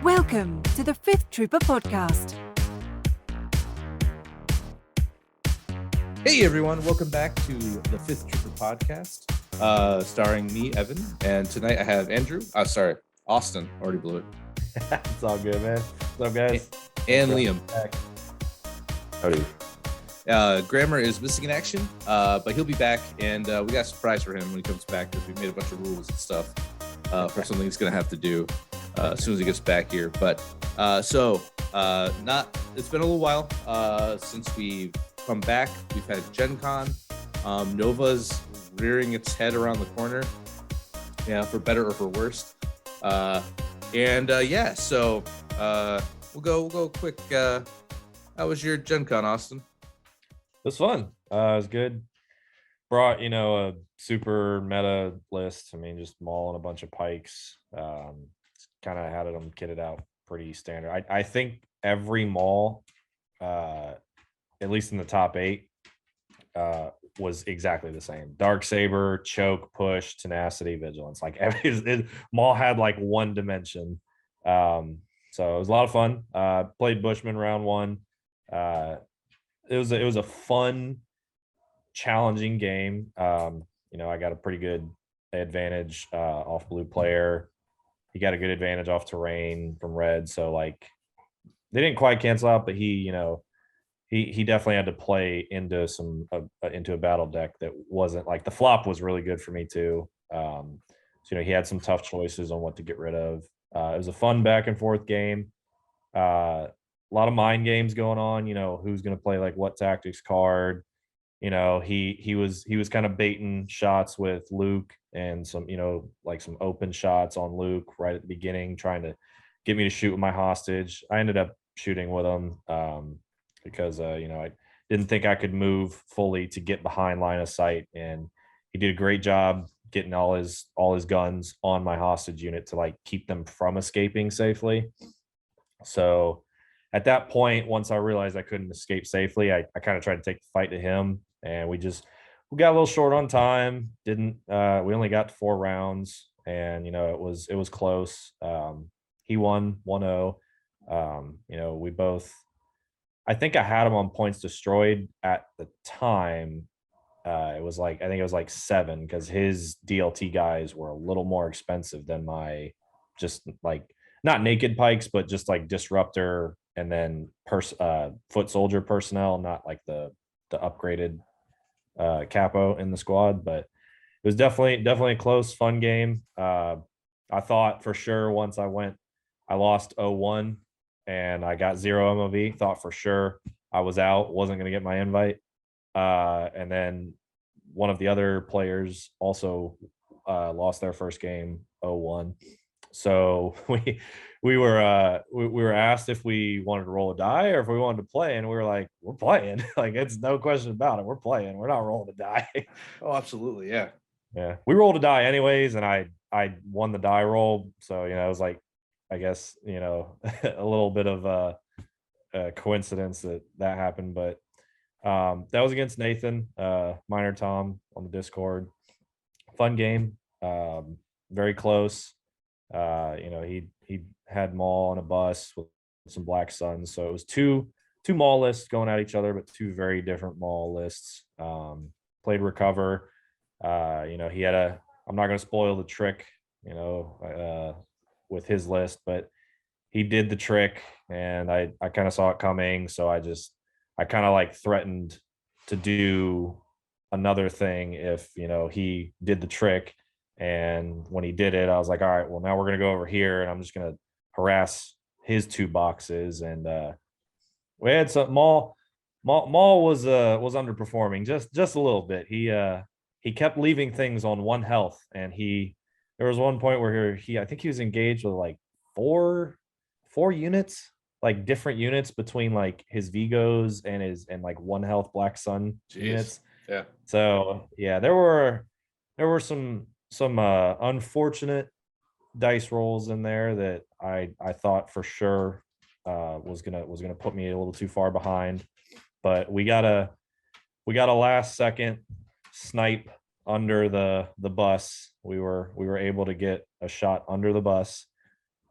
Welcome to the Fifth Trooper Podcast. Hey everyone, welcome back to the Fifth Trooper Podcast, starring me, Evan, and tonight I have Andrew. Austin. Already blew it. It's all good, man. What's up, guys? And Liam. Howdy. Grammar is missing in action, but he'll be back, and we got a surprise for him when he comes back because we made a bunch of rules and stuff for something he's going to have to do as soon as he gets back here. But it's been a little while since we've come back. We've had GenCon. Nova's rearing its head around the corner, for better or for worse. So we'll go quick. How was your GenCon, Austin? It was fun. It was good. Brought, a super meta list. I mean, just mauling a bunch of pikes. Kind of had them kitted out pretty standard. I think every maul, at least in the top 8, was exactly the same. Darksaber, choke, push, tenacity, vigilance. Like maul had like one dimension. So it was a lot of fun. Played Bushman round 1. It was a fun, challenging game. I got a pretty good advantage off blue player. He got a good advantage off terrain from red. So like they didn't quite cancel out, but he definitely had to play into into a battle deck that wasn't like the flop was really good for me too. He had some tough choices on what to get rid of. It was a fun back and forth game. A lot of mind games going on, who's going to play like what tactics card. He was kind of baiting shots with Luke and some, like some open shots on Luke right at the beginning, trying to get me to shoot with my hostage. I ended up shooting with him because I didn't think I could move fully to get behind line of sight, and he did a great job getting all his guns on my hostage unit to like keep them from escaping safely. So at that point, once I realized I couldn't escape safely, I kind of tried to take the fight to him, and we got a little short on time. We only got 4 rounds, and it was close. He won 1-0. We both, I think I had him on points destroyed at the time. I think it was like 7 because his DLT guys were a little more expensive than my, just like not naked pikes, but just like disruptor and then foot soldier personnel, not like the upgraded capo in the squad. But it was definitely a close, fun game. I thought for sure once I lost 0-1 and I got 0 MOV, thought for sure I was out, wasn't going to get my invite. And then one of the other players also lost their first game 0-1. So we were asked if we wanted to roll a die or if we wanted to play, and we were like, we're playing. Like, it's no question about it. We're playing. We're not rolling a die. Oh, absolutely, yeah. Yeah, we rolled a die anyways, and I won the die roll. So it was like, I guess a little bit of a coincidence that happened, but that was against Nathan, Minor Tom on the Discord. Fun game, very close. He had Maul on a bus with some Black Suns, so it was two Maul lists going at each other, but 2 very different Maul lists. Played Recover. He had I'm not going to spoil the trick, with his list, but he did the trick, and I kind of saw it coming, so I kind of like threatened to do another thing if he did the trick. And when he did it, I was like, all right, well, now we're going to go over here and I'm just going to harass his 2 boxes. And we had some Maul was underperforming just a little bit. He kept leaving things on 1 health, and there was one point where I think he was engaged with like 4 units, like different units between like his Vigos and like 1 health Black Sun units. Yeah. So yeah, there were some unfortunate dice rolls in there that I thought for sure was gonna put me a little too far behind, but we got a last second snipe under the bus. We were able to get a shot under the bus,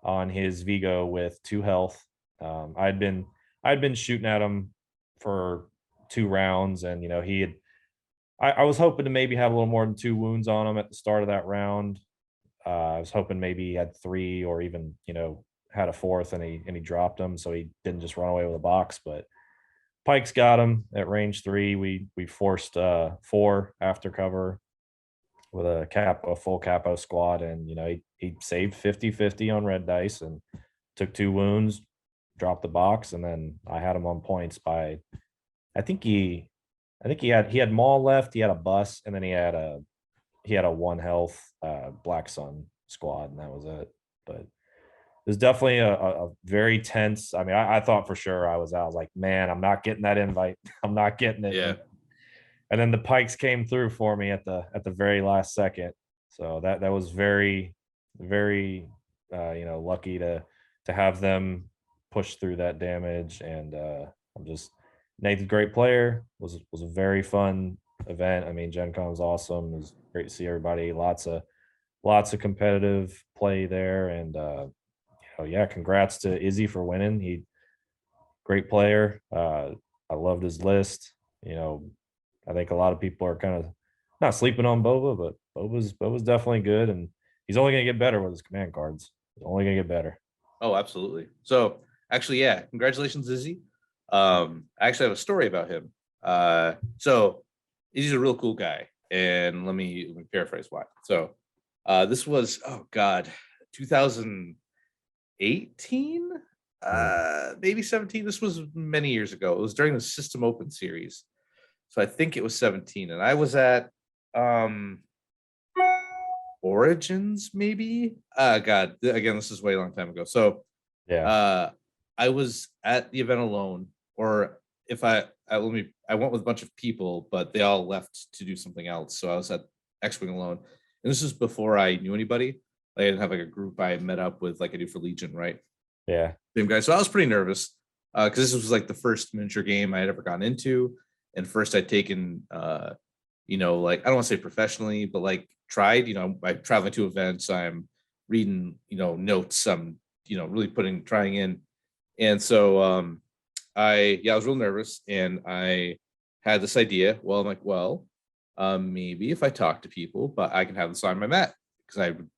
on his Vigo with 2 health. I'd been shooting at him for 2 rounds, and I was hoping to maybe have a little more than 2 wounds on him at the start of that round. I was hoping maybe he had 3 or even had a 4th, and he dropped him, so he didn't just run away with a box. But Pikes got him at range 3. We forced 4 after cover with a full capo squad, and he saved 50-50 on red dice and took 2 wounds, dropped the box, and then I had him on points by I think he had Maul left, he had a bus, and then he had a 1 health Black Sun squad, and that was it. But it was definitely a very tense. I mean, I thought for sure I was out. I was like, man, I'm not getting that invite. I'm not getting it. Yeah. And then the Pikes came through for me at the very last second. So that was very, very lucky to have them push through that damage. And I'm just Nathan's a great player. Was a very fun event. I mean, GenCon was awesome. It was great to see everybody. Lots of competitive play there, and yeah, congrats to Izzy for winning. He great player. I loved his list. I think a lot of people are kind of not sleeping on Boba, but Boba's definitely good, and he's only going to get better with his command cards. He's only going to get better. Oh, absolutely. So actually, yeah, congratulations, Izzy. I actually have a story about him. So Izzy's a real cool guy, and let me paraphrase why. So this was 2018, maybe 17. This was many years ago. It was during the System Open series. So I think it was 17, and I was at Origins, maybe. God, again, this is way a long time ago. So Yeah. I was at the event alone, or if I went with a bunch of people, but they all left to do something else. So I was at X-Wing alone, and this was before I knew anybody. I didn't have like a group I met up with like I do for Legion, right? Yeah. Same guy. So I was pretty nervous because this was like the first miniature game I had ever gotten into. And first I'd taken, like, I don't want to say professionally, but like tried, I'm traveling to events, I'm reading, notes, I'm, really trying in. And so I was real nervous, and I had this idea. Well, I'm like, maybe if I talk to people, but I can have them sign my mat, because I would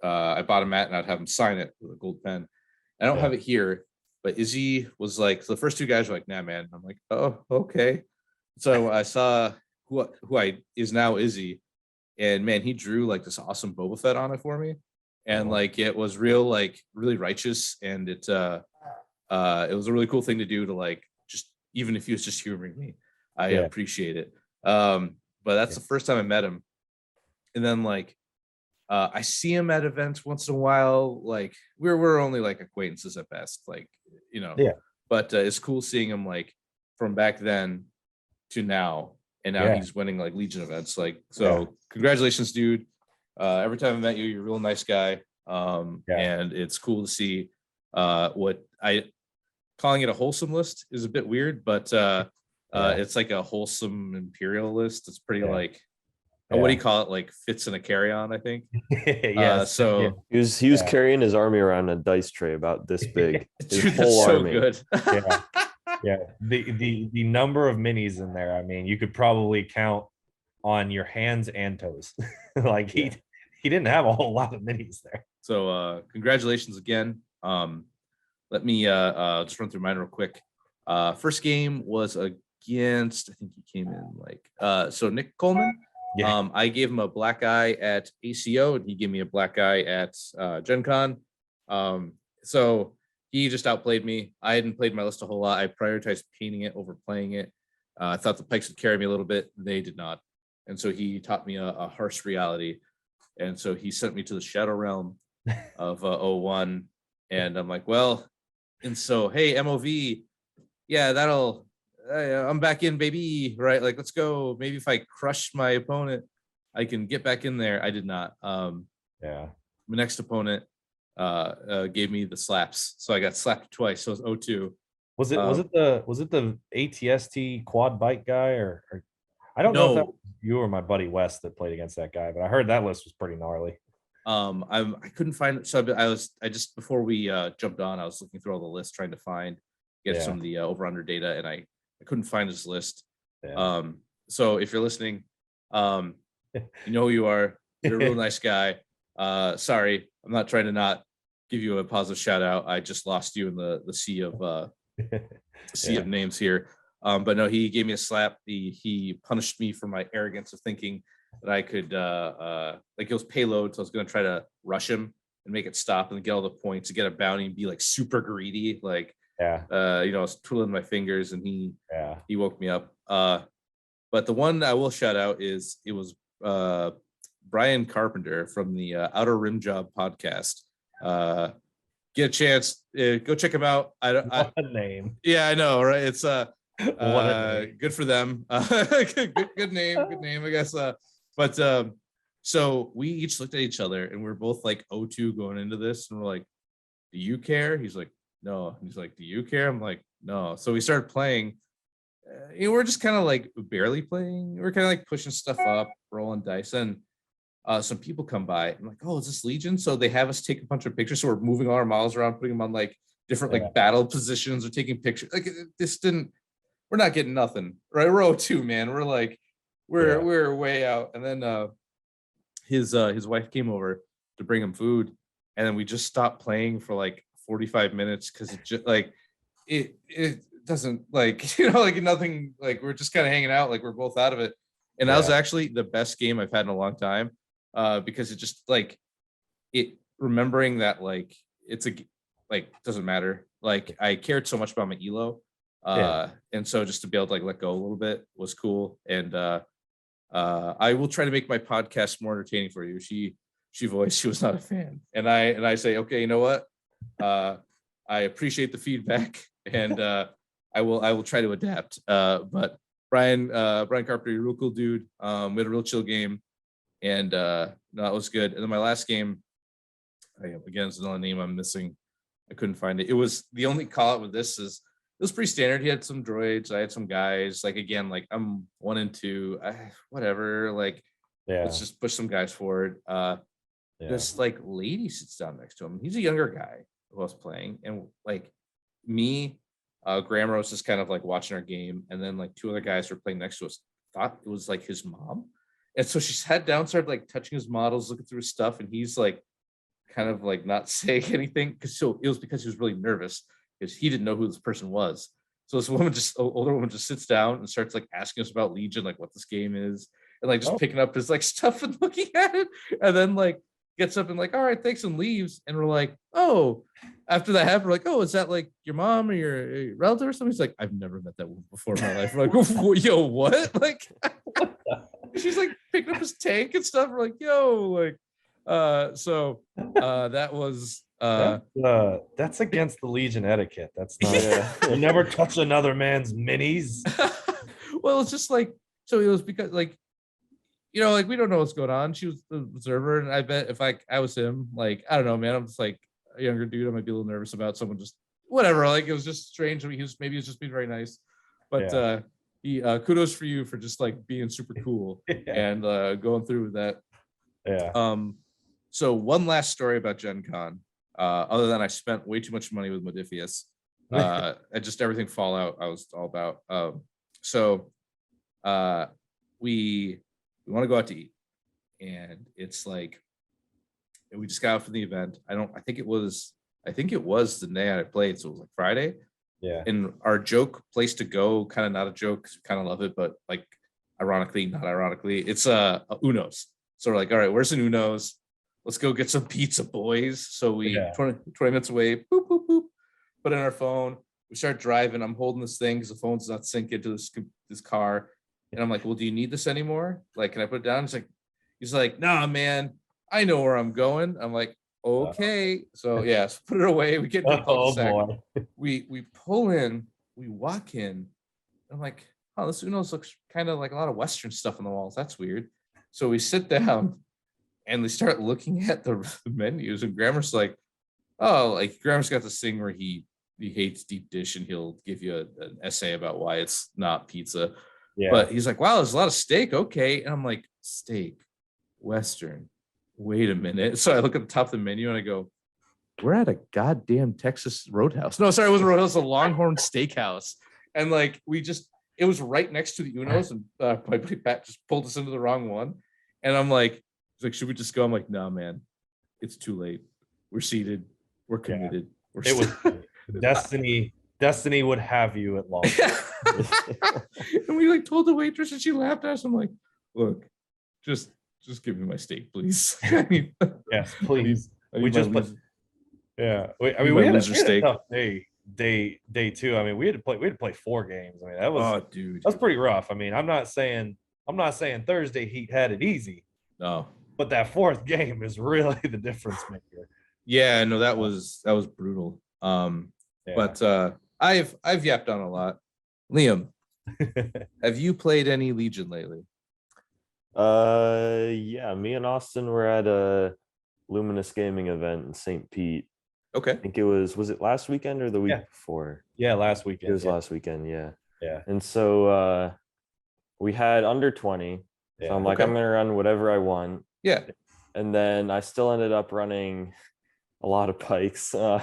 I bought a mat and I'd have them sign it with a gold pen. I don't have it here. But Izzy was like, so the first 2 guys were like, nah, man. I'm like, oh, okay. So I saw who is now Izzy, and man, he drew like this awesome Boba Fett on it for me, and like it was real, like really righteous, and it was a really cool thing to do, to like, just even if he was just humoring me, I appreciate it. But that's the first time I met him, and then like I see him at events once in a while. Like we're only like acquaintances at best, like but it's cool seeing him like from back then to now, and now he's winning like Legion events. Like, so congratulations, dude. Every time I met you, you're a real nice guy. And it's cool to see what calling it a wholesome list is a bit weird, but it's like a wholesome imperial list. It's pretty like, what do you call it? Like fits in a carry-on, I think. So he was carrying his army around a dice tray about this big. His dude, whole that's so army. good. The number of minis in there, I mean, you could probably count on your hands and toes. Like he didn't have a whole lot of minis there. So congratulations again. Let me just run through mine real quick. First game was against, I think he came in like so Nick Coleman. I gave him a black eye at ACO, and he gave me a black eye at GenCon. So he just outplayed me. I hadn't played my list a whole lot. I prioritized painting it over playing it. I thought the Pikes would carry me a little bit. They did not. And so he taught me a harsh reality. And so he sent me to the Shadow Realm of 01. And I'm like, well, and so, hey, MOV, yeah, I'm back in, baby, right? Like, let's go. Maybe if I crush my opponent, I can get back in there. I did not. My next opponent gave me the slaps, so I got slapped twice. So it was 0-2. Was it the ATST quad bike guy, or I don't know if that was you or my buddy Wes that played against that guy, but I heard that list was pretty gnarly. I couldn't find it. So I just before we jumped on, I was looking through all the lists trying to get some of the over under data, and I couldn't find his list. Yeah. So if you're listening, you know who you are. You're a real nice guy. Sorry, I'm not trying to not give you a positive shout out. I just lost you in the sea of names here. But no, he gave me a slap. He punished me for my arrogance of thinking that I could like it was payload, so I was gonna try to rush him and make it stop and get all the points to get a bounty and be like super greedy. Like I was twiddling my fingers and he woke me up. But the one I will shout out is it was Brian Carpenter from the Outer Rim Job podcast. Get a chance, go check him out. What a name. Yeah, I know, right? It's What a name. good for them. Good name, I guess. But so we each looked at each other and we're both like 0-2 going into this, and we're like, do you care? He's like, no. He's like, do you care? I'm like, no. So we started playing. We're just kind of like barely playing. We're kind of like pushing stuff up, rolling dice, and some people come by. I'm like, oh, is this Legion? So they have us take a bunch of pictures. So we're moving all our models around, putting them on like different like battle positions or taking pictures. Like we're not getting nothing, right? We're 0-2, man. We're like, we're way out. And then his wife came over to bring him food, and then we just stopped playing for like 45 minutes because it just like it doesn't like like nothing, like we're just kind of hanging out, like we're both out of it. And that was actually the best game I've had in a long time, because it just like it remembering that like it's doesn't matter. Like I cared so much about my elo, and so just to be able to like let go a little bit was cool. And I will try to make my podcast more entertaining for you. She voiced she was not a fan, and I say, okay, you know what? I appreciate the feedback, and I will try to adapt. But Brian Carpenter, you're a real cool dude. We had a real chill game, and no, it was good. And then my last game, again, it's another name I'm missing. I couldn't find it. It was the only call out with this is it was pretty standard. He had some droids, I had some guys. Like again, like I'm 1 and 2, whatever. Like let's just push some guys forward. This like lady sits down next to him. He's a younger guy who I was playing, and like me, Graham was just kind of like watching our game, and then like 2 other guys who were playing next to us thought it was like his mom, and so she sat down, started like touching his models, looking through his stuff, and he's like kind of like not saying anything because it was because he was really nervous because he didn't know who this person was. So this older woman just sits down and starts like asking us about Legion, like what this game is, and like just picking up his like stuff and looking at it, and then like gets up and like, all right, thanks, and leaves. And we're like, oh, after that happened, we're like, oh, is that like your mom or your relative or something? He's like, I've never met that woman before in my life. We're like, yo, what? Like, she's like picking up his tank and stuff. We're like, yo, like, so that was that's against the Legion etiquette. That's not. You never touch another man's minis. Well, it's just like, so it was because like, like we don't know what's going on. She was the observer, and I bet if I was him, like I don't know, man. I'm just like a younger dude. I might be a little nervous about someone just whatever. Like it was just strange. Maybe he was just being very nice, but he kudos for you for just like being super cool and going through with that. Yeah. So one last story about GenCon. Other than I spent way too much money with Modifius, and just everything Fallout I was all about. So we want to go out to eat, and it's like we just got out from the event. I think it was the day I played, so it was like Friday. Yeah. And our joke place to go, kind of not a joke because we kind of love it, but like ironically, not ironically, it's a Uno's. So we're like, all right, where's an Uno's? Let's go get some pizza, boys. So we 20 minutes away, boop, boop, boop, put in our phone. We start driving. I'm holding this thing because the phone's not synced into this car. And I'm like, well, do you need this anymore? Like, can I put it down? He's like, nah, man, I know where I'm going. I'm like, okay. So yeah, so put it away. We get in the cul-de-sac. We pull in, we walk in. I'm like, oh, this Uno's looks kind of like a lot of Western stuff on the walls. That's weird. So we sit down and we start looking at the menus, and Grammar's like, oh, like Grammar's got this thing where he hates deep dish, and he'll give you an essay about why it's not pizza. Yeah. But he's like, wow, there's a lot of steak. Okay. And I'm like, steak, Western, wait a minute. So I look at the top of the menu and I go, we're at a goddamn Texas Roadhouse. No, sorry, it wasn't Roadhouse, a Longhorn Steakhouse. And like it was right next to the Uno's, and my buddy Pat just pulled us into the wrong one. And I'm like, he's like, should we just go? I'm like, no, man, it's too late. We're seated. We're committed. It was Destiny would have you at long. And we like told the waitress, and she laughed at us. I'm like, look, just give me my steak, please. Yes, please. We just put. Yeah, we had a tough day 2. I mean, we had to play 4 games. I mean, that was pretty rough. I mean, I'm not saying Thursday Heat had it easy. No, but that 4th game is really the difference maker. Yeah, no, that was brutal. But I've yapped on a lot. Liam, have you played any Legion lately? Yeah, me and Austin were at a Luminous Gaming event in St. Pete. Okay. I think it was it last weekend or the week before? Yeah, last weekend. It was last weekend, yeah. Yeah. And so we had under 20. So I'm like, I'm gonna run whatever I want. Yeah. And then I still ended up running a lot of pikes. So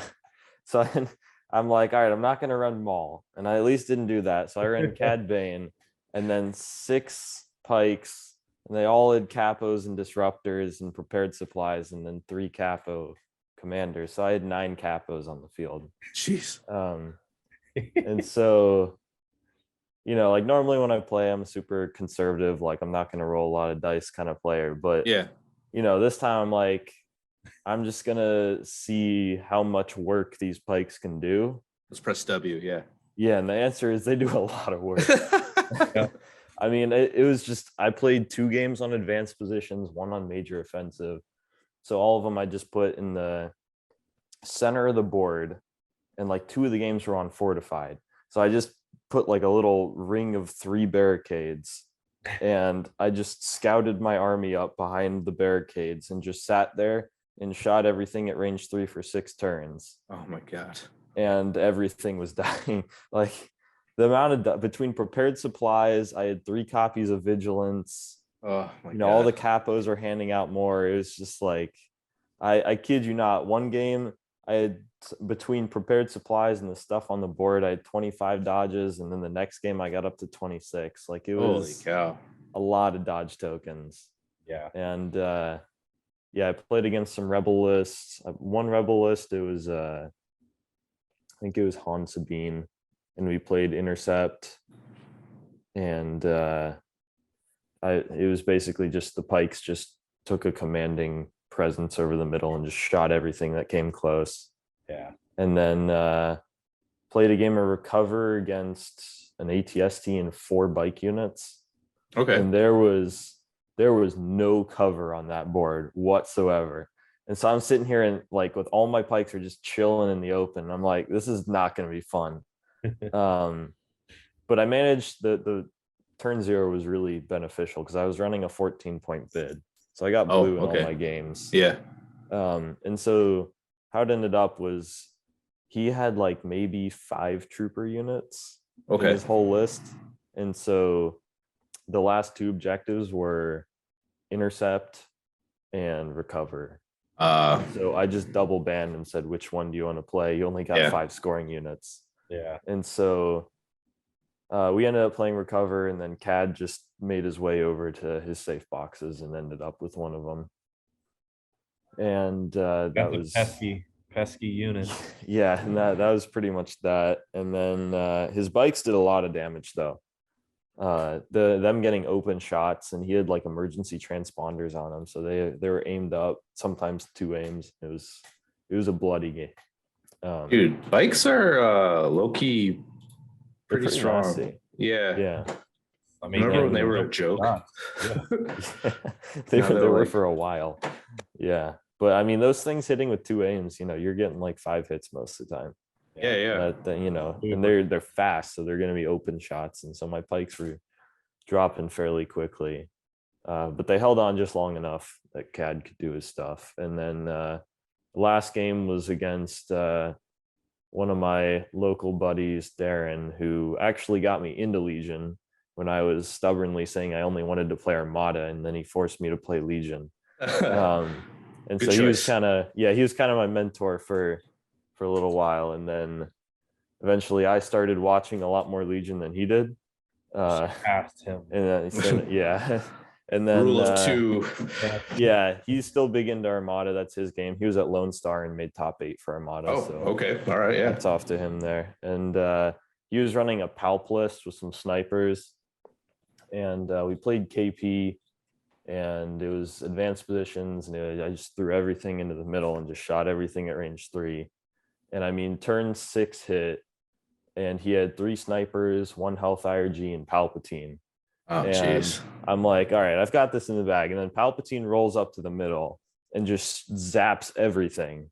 I'm like, all right, I'm not gonna run Maul. And I at least didn't do that. So I ran Cad Bane and then 6 pikes, and they all had capos and disruptors and prepared supplies, and then 3 capo commanders. So I had 9 capos on the field. Jeez. And so, like normally when I play, I'm a super conservative, like I'm not going to roll a lot of dice kind of player, but this time I'm like, I'm just going to see how much work these pikes can do. Let's press W. Yeah. And the answer is they do a lot of work. I mean, it was just, I played 2 games on advanced positions, 1 on major offensive. So all of them I just put in the center of the board, and like 2 of the games were on fortified. So I just put like a little ring of 3 barricades, and I just scouted my army up behind the barricades and just sat there and shot everything at range 3 for 6 turns. Oh my God. And everything was dying. Like the amount of between prepared supplies, I had 3 copies of vigilance. Oh my God. All the capos are handing out more. It was just like, I kid you not, one game I had between prepared supplies and the stuff on the board, I had 25 dodges, and then the next game I got up to 26. Like it was holy cow, a lot of dodge tokens. Yeah. And I played against some rebel lists. One rebel list, it was I think it was Han Sabine, and we played intercept, and it was basically just the pikes just took a commanding presence over the middle and just shot everything that came close. Yeah. And then played a game of recover against an ATST and 4 bike units. Okay. And there was no cover on that board whatsoever. And so I'm sitting here and like with all my pikes are just chilling in the open. I'm like, this is not going to be fun. But I managed the turn 0 was really beneficial because I was running a 14-point bid. So I got blue in all my games. Yeah. And so how it ended up was he had like maybe 5 trooper units in his whole list. And so the last 2 objectives were intercept and recover. So I just double banned and said, which one do you want to play? You only got 5 scoring units. Yeah. And so we ended up playing recover, and then Cad just made his way over to his safe boxes and ended up with one of them. And that was pesky unit. Yeah, and that was pretty much that. And then his bikes did a lot of damage though. Them getting open shots, and he had like emergency transponders on them, so they were aimed up, sometimes 2 aims. It was a bloody game. Dude, bikes are low-key pretty strong. Nasty. Yeah. I mean, remember when they were a joke? They were for a while. Yeah. But I mean, those things hitting with 2 aims, you're getting like 5 hits most of the time. Yeah. And they're fast, so they're going to be open shots. And so my pikes were dropping fairly quickly. But they held on just long enough that Cad could do his stuff. And then the last game was against one of my local buddies, Darren, who actually got me into Legion when I was stubbornly saying I only wanted to play Armada, and then he forced me to play Legion. And Good so he was choice. kind of my mentor for a little while, and then eventually I started watching a lot more Legion than he did. Past him. And then yeah. And then Rule of two. yeah, he's still big into Armada. That's his game. He was at Lone Star and made top 8 for Armada. Oh, So okay. All right. Yeah. hats off to him there. And he was running a palp list with some snipers, and we played KP, and it was advanced positions, and I just threw everything into the middle and just shot everything at range 3. And I mean, turn 6 hit, and he had 3 snipers, 1 health IRG, and Palpatine. Oh, And jeez. I'm like, all right, I've got this in the bag. And then Palpatine rolls up to the middle and just zaps everything.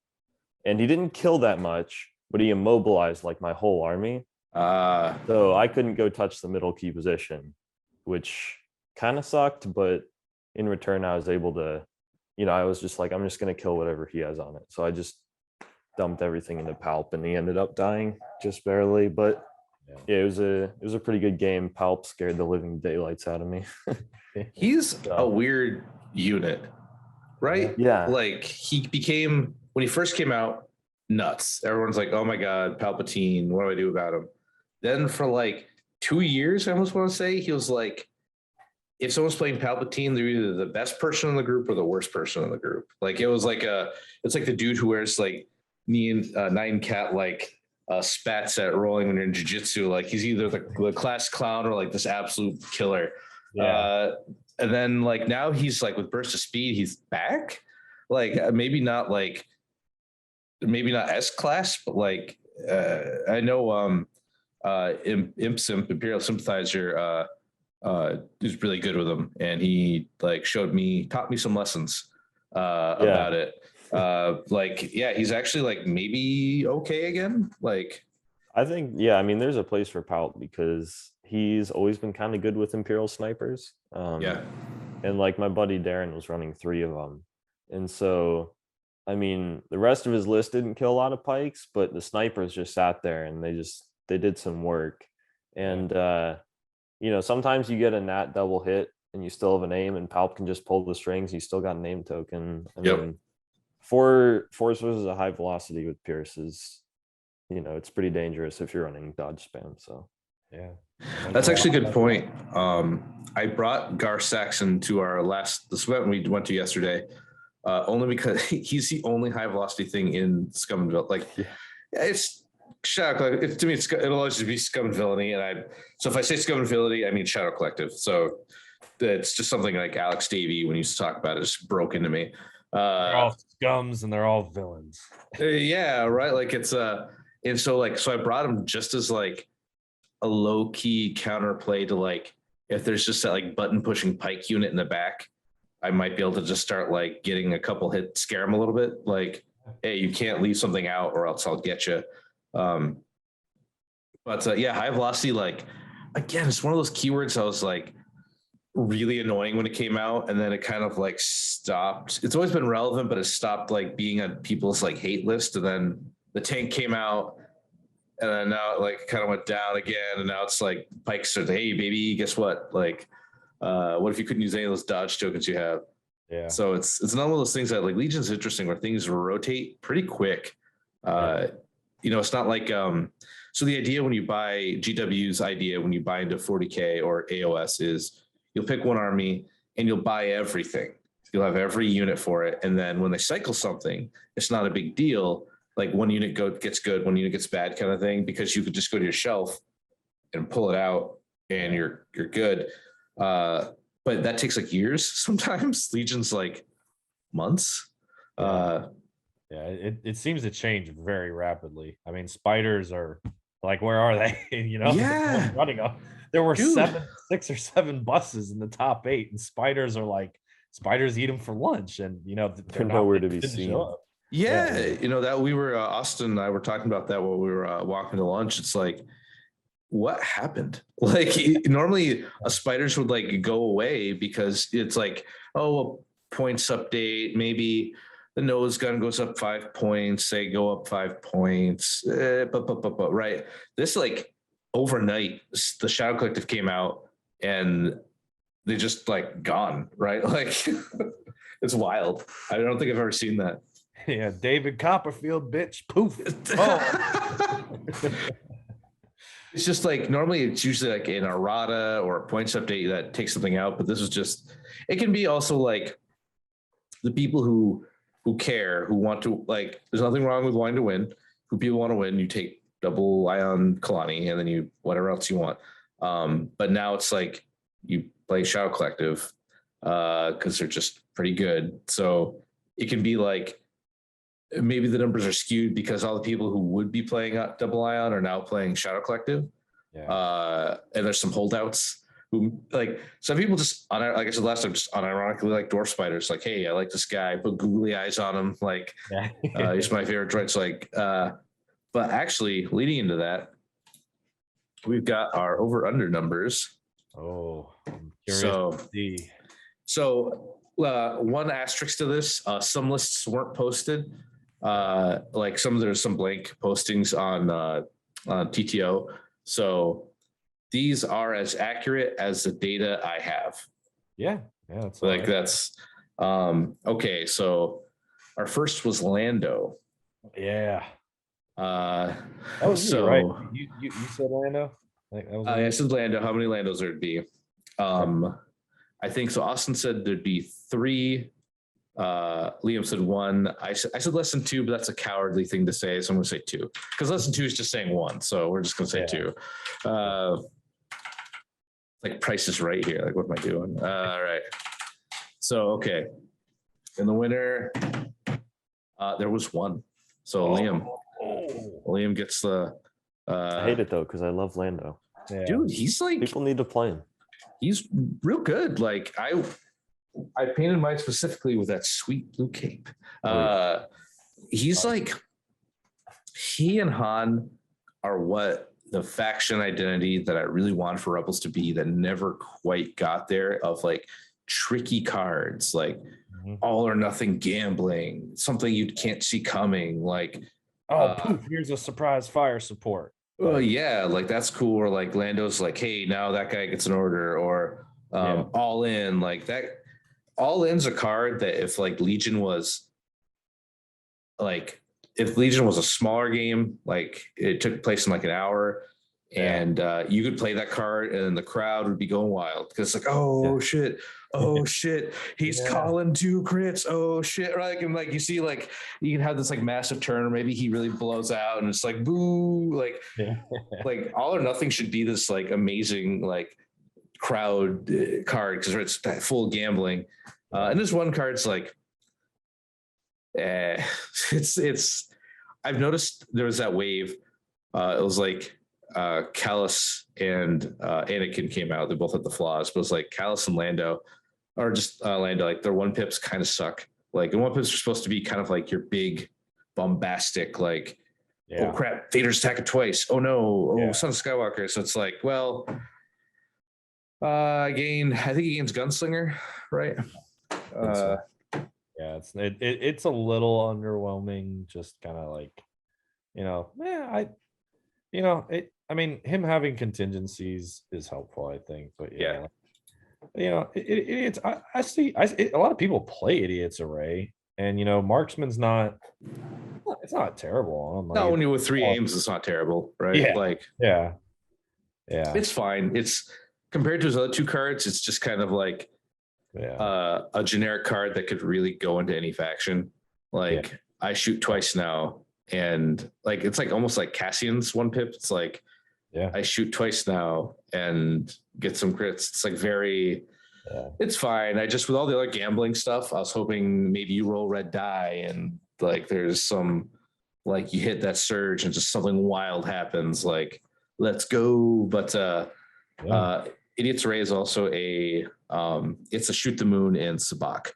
And he didn't kill that much, but he immobilized like my whole army. So I couldn't go touch the middle key position, which kind of sucked. But in return, I was able to, I was just like, I'm just going to kill whatever he has on it. So I just dumped everything into Palp, and he ended up dying just barely. But yeah, it was a pretty good game. Palp scared the living daylights out of me. He's a weird unit, right? Yeah. Like he became, when he first came out, nuts. Everyone's like, oh my God, Palpatine, what do I do about him? Then for like 2 years, I almost want to say, he was like, if someone's playing Palpatine, they're either the best person in the group or the worst person in the group. Like it was like it's like the dude who wears like nine cat like spats at rolling when you're in jiu-jitsu. Like he's either the class clown or like this absolute killer. And then like now he's like with burst of speed, he's back. Like maybe not S class, but like I know Imp Simp, Imperial Sympathizer, is really good with him, and he like taught me some lessons about it. He's actually like maybe okay again. Like I think, I mean, there's a place for Palp because he's always been kind of good with Imperial snipers. And like my buddy Darren was running 3 of them. And so, I mean, the rest of his list didn't kill a lot of pikes, but the snipers just sat there and they did some work. And, sometimes you get a nat double hit and you still have a name, and Palp can just pull the strings. You still got a name token. I mean, 4 sources of high velocity with Pierce is, it's pretty dangerous if you're running dodge spam. So yeah, that's actually a good point. I brought Gar Saxon to our this event we went to yesterday, only because he's the only high velocity thing in Scum and Villainy. Like, it's Shadow Collective. To me, it'll always just be Scum and Villainy, so if I say Scum and Villainy, I mean Shadow Collective. So it's just something like Alex Davey, when he used to talk about it, just broke into me. They're all scums and they're all villains. Yeah, right. Like it's and so I brought him just as like a low key counterplay to like, if there's just that like button pushing pike unit in the back, I might be able to just start like getting a couple hits, scare him a little bit. Like, hey, you can't leave something out or else I'll get you. High velocity, like again, it's one of those keywords I was like really annoying when it came out, and then it kind of like stopped. It's always been relevant, but it stopped like being on people's like hate list. And then the tank came out, and then now it like kind of went down again, and now it's like Pike said, hey baby, guess what, like what if you couldn't use any of those dodge tokens you have? So it's not one of those things that like Legion's interesting, where things rotate pretty quick. It's not like so the idea when you buy GW's idea when you buy into 40K or AOS is you'll pick one army and you'll buy everything. You'll have every unit for it. And then when they cycle something, it's not a big deal. Like one unit gets good, one unit gets bad kind of thing, because you could just go to your shelf and pull it out and you're good. But that takes like years sometimes. Legion's like months. It seems to change very rapidly. I mean, spiders are like, where are they? Running up. There were 6 or 7 buses in the top 8, and spiders eat them for lunch, and they're nowhere to be seen. That we were Austin and I were talking about that while we were walking to lunch. It's like, what happened? Like normally a spiders would like go away because it's like, oh, a points update, maybe the nose gun goes up 5 points, they go up 5 points, but right. This like overnight, the Shadow Collective came out and they just like gone, right? Like It's wild. I don't think I've ever seen that. Yeah, David Copperfield, bitch, poof. Oh. It's just like normally it's usually like an errata or a points update that takes something out, but this is just it can be also like the people who care, who want to like there's nothing wrong with wanting to win, who people want to win, you take double Ion Kalani and then you whatever else you want. But now it's like you play Shadow Collective because they're just pretty good. So it can be like maybe the numbers are skewed because all the people who would be playing Double Ion are now playing Shadow Collective. Yeah. And there's some holdouts who like some people just like I said last time, just unironically like Dwarf Spiders. Like, hey, I like this guy, put googly eyes on him. Like, he's my favorite droid. Like, but actually leading into that, we've got our over under numbers. Oh, I'm curious to see. So one asterisk to this, some lists weren't posted. Like there's some blank postings on TTO. So these are as accurate as the data I have. Yeah. That's like right. That's okay. So our first was Lando. Yeah. That was so right. You said Lando? Like that was I said Lando. How many Landos there'd be? I think so. Austin said there'd be 3. Liam said 1. I said less than 2, but that's a cowardly thing to say. So I'm going to say 2 because less than 2 is just saying 1. So we're just going to say 2. Like Price is Right here. Like, what am I doing? All right. So, okay. In the winner, there was 1. So Liam gets the. I hate it though because I love Lando. Yeah. Dude, he's like people need to play him. He's real good. Like I painted mine specifically with that sweet blue cape. He's like he and Han are what the faction identity that I really want for Rebels to be that never quite got there of like tricky cards, like all or nothing gambling, something you can't see coming, like poof, here's a surprise fire support. Well, yeah, like that's cool. Or like Lando's like, hey, now that guy gets an order, or all in like that. All in's a card that if like Legion was like if Legion was a smaller game, like it took place in like an hour, and you could play that card and the crowd would be going wild because it's like, oh shit, he's calling 2 crits, oh shit, right? And like you see, like you can have this like massive turn, or maybe he really blows out and it's like boo, like like All or Nothing should be this like amazing like crowd card because it's that full gambling. And this one card's like, it's. I've noticed there was that wave. It was like Callus and Anakin came out. They both had the flaws, but it was like Callus and Lando, or just Lando. Like their 1-pips kind of suck. Like and 1-pips are supposed to be kind of like your big, bombastic, like, oh crap, Vader's attacking twice. Oh no, Son of Skywalker. So it's like, well, I think he gains Gunslinger, right? It's a little underwhelming, just kind of like, I mean, him having contingencies is helpful, I think, but idiots. I see a lot of people play Idiots Array, and Marksman's it's not terrible on him. Not when you're with 3 aims, it's not terrible, right? Yeah, it's fine. It's compared to his other 2 cards, it's just kind of like a generic card that could really go into any faction. Like I shoot twice now, and like it's like almost like Cassian's 1-pip. It's like I shoot twice now and get some crits. It's like very it's fine. I just with all the other gambling stuff, I was hoping maybe you roll red die and like there's some like you hit that surge and just something wild happens, like let's go. But Idiot's Array is also it's a shoot the moon in Sabak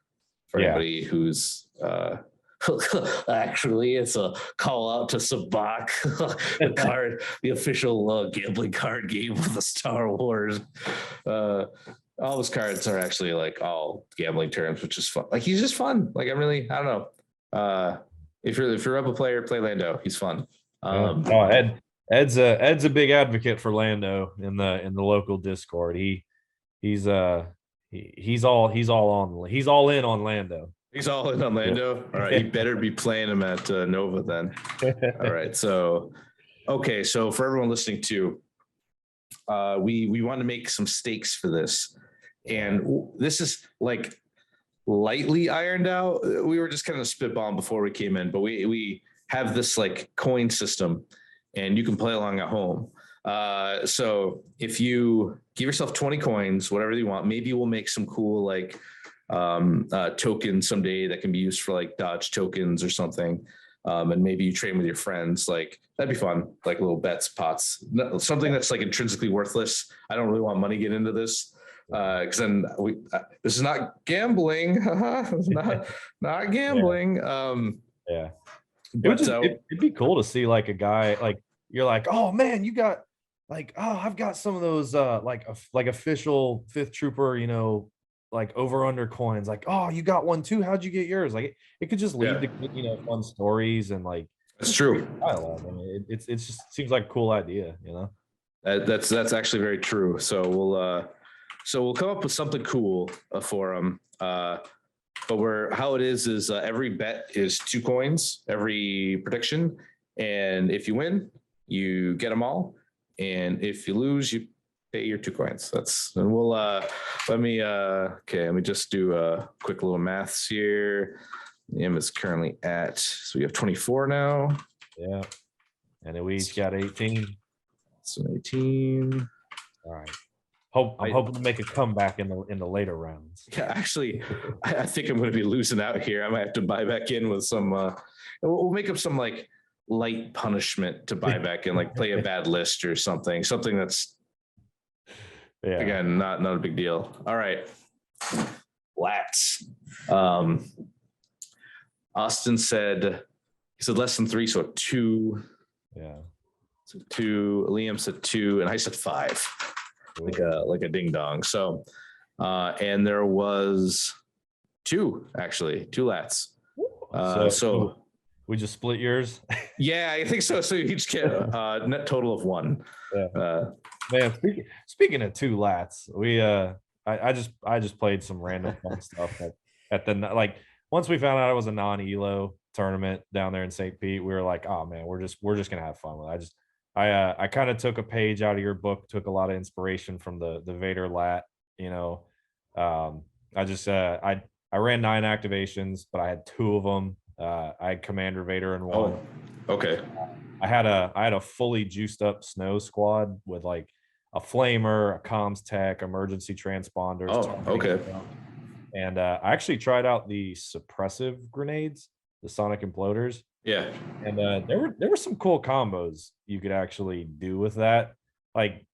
for anybody who's actually it's a call out to Sabak, the official gambling card game of the Star Wars. All those cards are actually like all gambling terms, which is fun. Like he's just fun. Like I don't know. If you're a Rebel player, play Lando. He's fun. Ed's a big advocate for Lando in the local Discord. He's all in on Lando. He's all in on Lando. All right, he better be playing him at Nova then. All right, so okay, so for everyone listening too, we want to make some stakes for this, and this is like lightly ironed out. We were just kind of spitballing before we came in, but we have this like coin system, and you can play along at home. So if you give yourself 20 coins, whatever you want, maybe we'll make some cool like token someday that can be used for like dodge tokens or something. And maybe you train with your friends. Like that'd be fun, like little bets, pots, something that's like intrinsically worthless. I don't really want money to get into this because then this is not gambling. It's not gambling. Yeah. But it'd be cool to see like a guy like you're like, oh man, you got like, oh, I've got some of those like official fifth trooper, you know, like over under coins. Like, oh, you got one too. How'd you get yours? Like it could just lead to, you know, fun stories and like it's true. Dialogue. I mean, it's just seems like a cool idea, you know. That's actually very true. So we'll come up with something cool for them. But how it is every bet is 2 coins, every prediction, and if you win, you get them all, and if you lose, you pay your 2 coins. And we'll let me just do a quick little maths here. Liam is currently so we have 24 now. Yeah, and then we each got 18. So 18. All right. I'm hoping to make a comeback in the later rounds. Yeah, actually, I think I'm going to be losing out here. I might have to buy back in with some. We'll make up some like light punishment to buy back in, like play a bad list or something. Something that's again not a big deal. All right, lats. Austin said less than 3, so 2. Yeah. So 2. Liam said 2, and I said 5. Like a ding dong. So and there was 2 lats. So we just split yours. Yeah, I think so. So you each get a net total of 1. Yeah. Man, speaking of 2 lats, we I just played some random fun stuff at the like once we found out it was a non-elo tournament down there in St. Pete, we were like, oh man, we're just gonna have fun with it. I kind of took a page out of your book, took a lot of inspiration from the Vader lat, you know. I ran 9 activations, but I had 2 of them. I had Commander Vader in 1. Oh, okay. I had a fully juiced up snow squad with like a flamer, a comms tech, emergency transponders. Oh, okay. And I actually tried out the suppressive grenades, the sonic imploders. Yeah. And there were some cool combos you could actually do with that. Like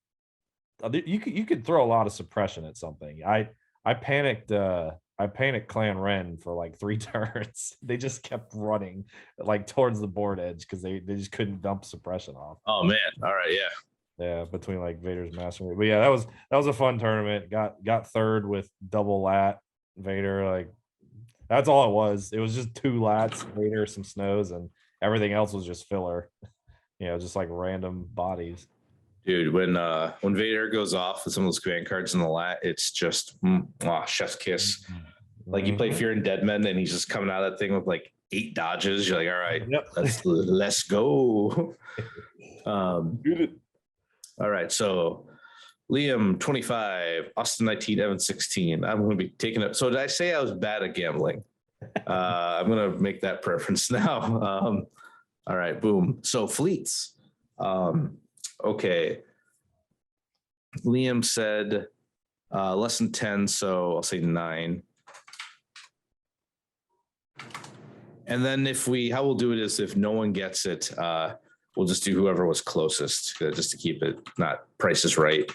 you could throw a lot of suppression at something. I panicked Clan Ren for like 3 turns. They just kept running like towards the board edge because they just couldn't dump suppression off. Oh man. All right, yeah. Yeah, between like Vader's master. But yeah, that was a fun tournament. Got third with double lat Vader. Like that's all it was. It was just 2 lats, Vader, some snows, and everything else was just filler. You know, just like random bodies. Dude, when Vader goes off with some of those command cards in the lat, it's just chef's kiss. Like you play Fear and Dead Men, and he's just coming out of that thing with like 8 dodges. You're like, all right, let's go. All right, so Liam 25, Austin 19, Evan 16. I'm going to be taking it. So did I say I was bad at gambling? I'm going to make that preference now. All right, boom. So fleets. Okay. Liam said less than 10, so I'll say 9. And then how we'll do it is if no one gets it, we'll just do whoever was closest, just to keep it not Price is Right.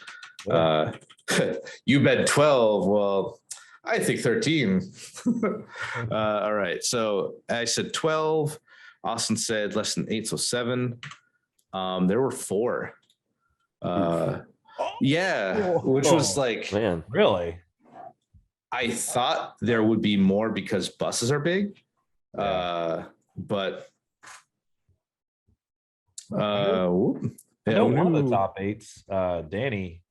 You bet 12. Well, I think 13. All right. So I said 12. Austin said less than 8, so 7. There were 4. Yeah, which was like, Man, really? I thought there would be more because buses are big. But I know one of the top 8s, Danny,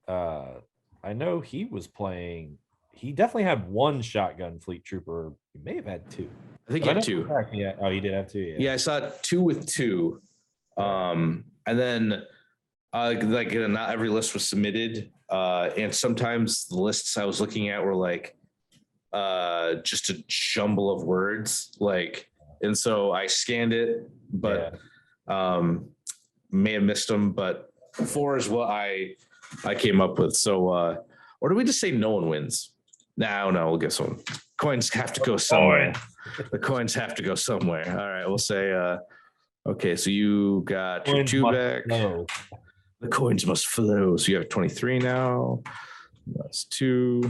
I know he was playing. He definitely had 1 shotgun fleet trooper You may have had 2. I think But you had never 2. tracked me yet. Oh, you did have 2. Yeah. Yeah, I saw 2 with 2. And then like not every list was submitted. And sometimes the lists I was looking at were like just a jumble of words. Like, and so I scanned it, but may have missed them, but 4 is what I came up with. So or do we just say no one wins? No, we'll get some. Coins have to go somewhere. The coins have to go somewhere. All right, we'll say okay, so you got your 2 back. Flow. The coins must flow. So you have 23 now. That's 2.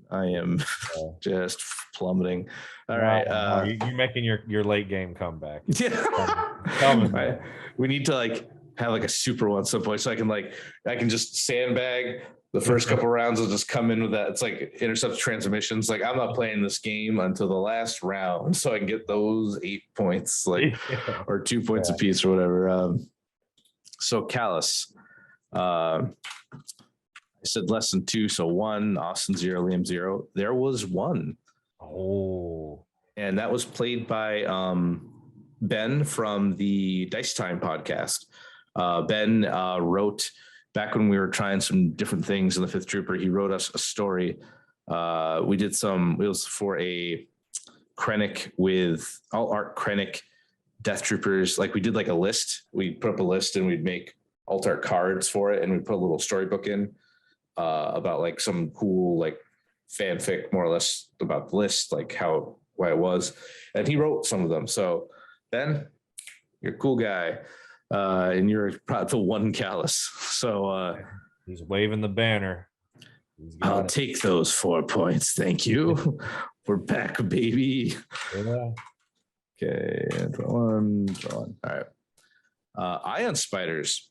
I am just plummeting. All right. You're making your late game comeback. Yeah. Coming. Right. We need to like have like a super one at some point, so I can just sandbag the first couple rounds. Will just come in with that. It's like intercept transmissions. Like, I'm not playing this game until the last round, so I can get those 8 points, like or 2 points apiece or whatever. So Callus, I said less than 2, so 1. Austin 0, Liam 0. There was 1. Oh, and that was played by Ben from the Dice Time podcast. Ben wrote, back when we were trying some different things in the 5th Trooper, he wrote us a story. We did it was for a Krennic with all art Krennic Death Troopers. Like, we did like a list. We put up a list and we'd make alt art cards for it, and we put a little storybook in about like some cool like fanfic, more or less, about the list, like why it was. And he wrote some of them. So Ben, you're a cool guy. And you're proud to 1 Callus. So he's waving the banner. I'll take those 4 points. Thank you. We're back, baby. Yeah. Okay, draw one. All right. Ion Spiders.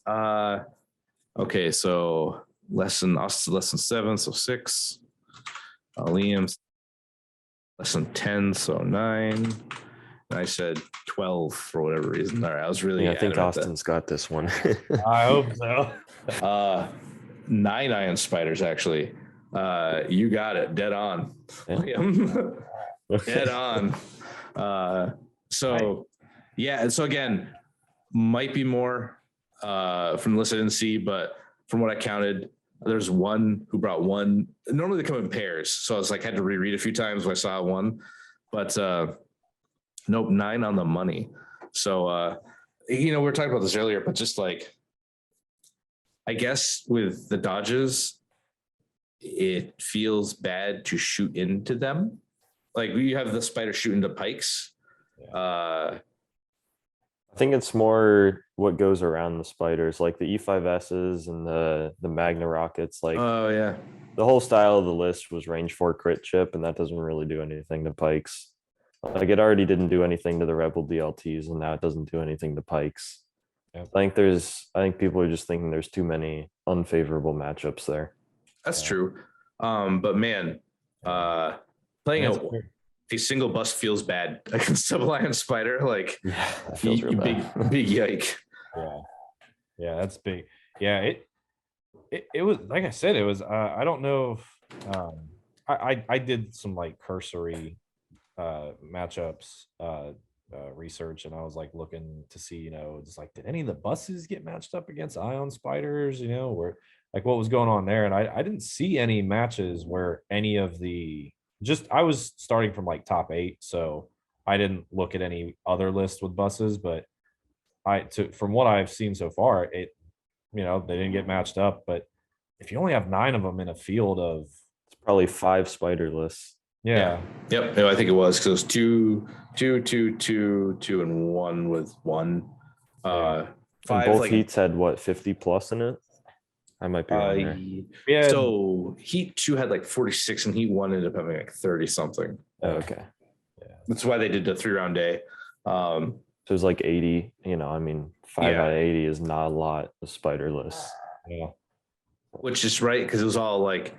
Okay, so lesson 7, so 6. Liam less than 10, so 9. I said 12 for whatever reason. All right, I was really. I think Austin's got this one. I hope so. 9 Ion Spiders, actually. You got it, dead on. Dead on. So again, might be more from the list I didn't see, but from what I counted, there's 1 who brought 1. Normally they come in pairs, so I was like, had to reread a few times when I saw 1, but nope, 9 on the money. So we were talking about this earlier, but just like, I guess with the dodges, it feels bad to shoot into them. Like, you have the spider shoot into pikes. I think it's more what goes around the spiders, like the E5Ss and the Magna rockets. Like, oh yeah, the whole style of the list was range 4 crit chip, and that doesn't really do anything to pikes. Like, it already didn't do anything to the Rebel DLTs, and now it doesn't do anything to pikes. Yep. I think people are just thinking there's too many unfavorable matchups there. That's true. But man, playing a single bust feels bad against double ion spider. Like, that feels real bad. big yike. Yeah, that's big. Yeah, it was, like I said, it was. I don't know if I did some like cursory matchups research, and I was like looking to see, just like, did any of the buses get matched up against ion spiders, where like what was going on there. And I didn't see any matches where any of I was starting from like top 8, so I didn't look at any other list with buses, but from what I've seen so far, they didn't get matched up. But if you only have 9 of them in a field of, It's probably 5 spider lists. yeah. Yep. No, I think it was, because it was 2, and 1 with 1. 5. And both like, heats had 50 plus in it. I might be wrong there. Yeah. So Heat 2 had like 46, and Heat 1 ended up having like 30 something. Oh, okay. That's why they did the 3-round day. So it was like 80. 5 out of 80 is not a lot of spider lists. Yeah. Which is right, because it was all like,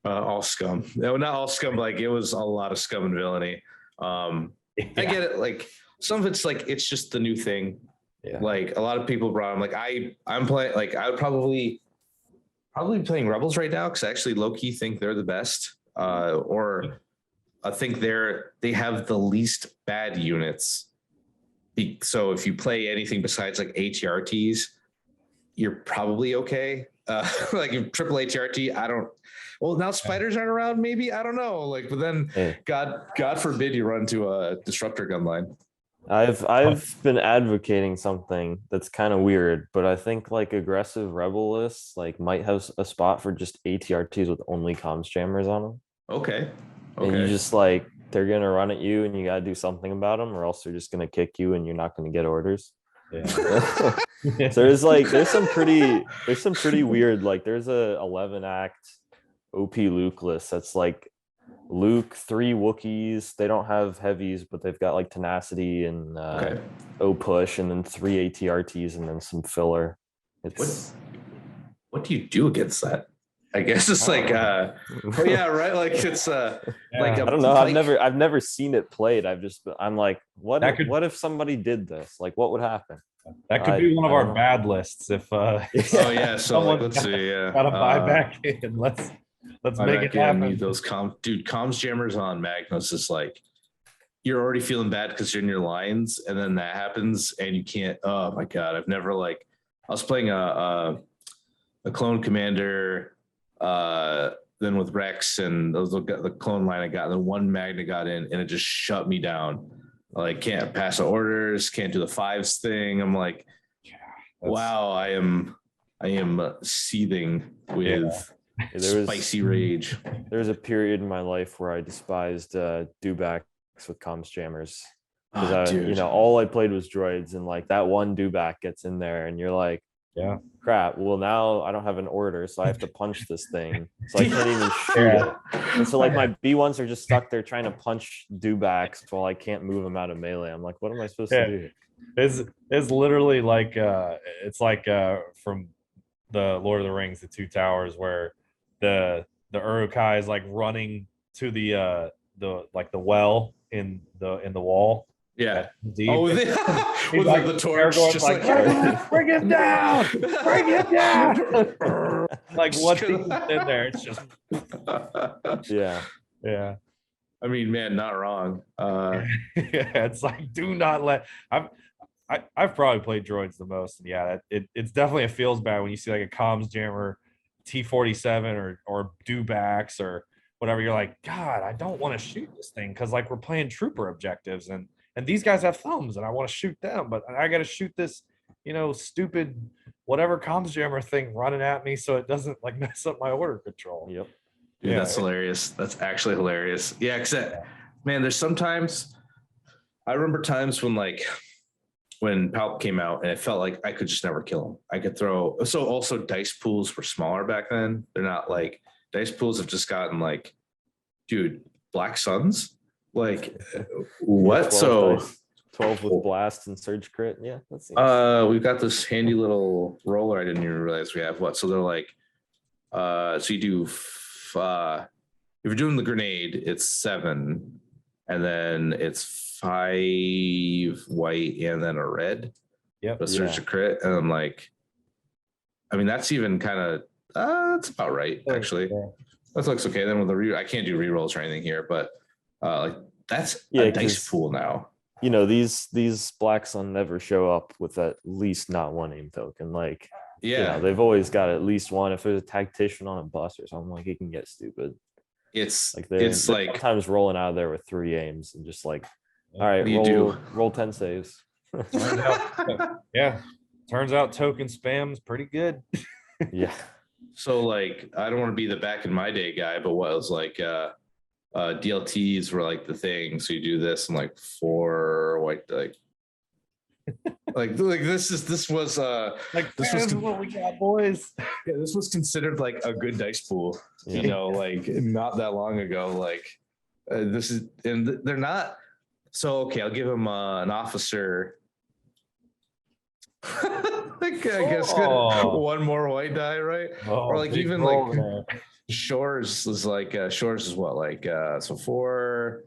all scum. No, not all scum. Like, it was a lot of scum and villainy. I get it. Like, some of it's like, it's just the new thing. Yeah. Like, a lot of people brought them. Like, I'm playing. Like, I would probably probably playing Rebels right now because I actually low-key think they're the best. Or I think they have the least bad units. So if you play anything besides like ATRTs, you're probably okay. Like triple ATRT, I don't. Well, now spiders aren't around. Maybe I don't know. Like, but then God forbid you run to a disruptor gun line. I've been advocating something that's kind of weird, but I think like aggressive rebel lists like might have a spot for just ATRTs with only comms jammers on them. Okay. And you just like they're gonna run at you, and you gotta do something about them, or else they're just gonna kick you, and you're not gonna get orders. Yeah. So there's some pretty weird, like there's a 11 act OP Luke list that's like Luke, 3 Wookiees. They don't have heavies, but they've got like tenacity and O push, and then 3 ATRTs, and then some filler. What do you do against that? I guess it's like yeah, right. Like it's like I don't know. I've never seen it played. I'm like, what if somebody did this? Like, what would happen? That could be one of our bad lists if oh yeah, so like, let's see, gotta buy back in. Let's make it happen. Need those comms jammers on Magnus is like you're already feeling bad because you're in your lines, and then that happens and you can't. Oh my god, I've never I was playing a clone commander then with Rex, and those the clone line I got, and then one Magna got in and it just shut me down. Like can't pass the orders, can't do the 5s thing. I'm like, wow, I am seething with spicy rage. There was a period in my life where I despised dewbacks with comms jammers because all I played was droids, and like that one dewback gets in there and you're like, yeah, crap, well now I don't have an order, so I have to punch this thing, so I can't even shoot it. And so like my B1s are just stuck there trying to punch dewbacks while I can't move them out of melee. I'm like, what am I supposed to do? It's literally like it's like from the Lord of the Rings, the Two Towers, where the Uruk-hai is like running to the well in the wall. Yeah. Deep. Oh, with like the torch, just like bring it down, bring it down. Like what in there? It's just yeah. I mean, man, not wrong. Yeah, it's like do not let. I've probably played droids the most, and yeah, it's definitely it feels bad when you see like a comms jammer, T-47 or dewbacks or whatever. You're like, God, I don't want to shoot this thing because like we're playing trooper objectives and these guys have thumbs and I want to shoot them, but I got to shoot this, stupid whatever comms jammer thing running at me so it doesn't like mess up my order control. Yep. Dude, that's hilarious. That's actually hilarious. Yeah, man, there's sometimes I remember times when Palp came out and it felt like I could just never kill him. I could throw. So also dice pools were smaller back then. They're not like dice pools have just gotten like, dude, Black Suns. Like what? Yeah, 12 so dice, 12 with blast and surge crit. Yeah, that's we've got this handy little roller. I didn't even realize we have what. So they're like, so you do if you're doing the grenade, it's 7, and then it's 5 white and then a red. Yep. The surge crit, and I'm like, I mean that's even kind of that's about right actually. Yeah. That looks okay. Then with the I can't do rerolls or anything here, but like that's a dice pool now. These Black Sun never show up with at least not one aim token. Like they've always got at least one. If there's a tactician on a bus or something, like it can get stupid. It's they're sometimes rolling out of there with 3 aims and just like, all right, roll 10 saves. Turns out token spam's pretty good. Yeah. So like I don't want to be the back in my day guy, but what was like DLTs were like the thing. So you do this and like 4 white like this was like this was what we got, boys. Yeah, this was considered like a good dice pool, like not that long ago. Like this is, and they're not. So okay, I'll give him an officer. Like I guess one more white die, right? Or like even like Shores is like Shores is what like so 4,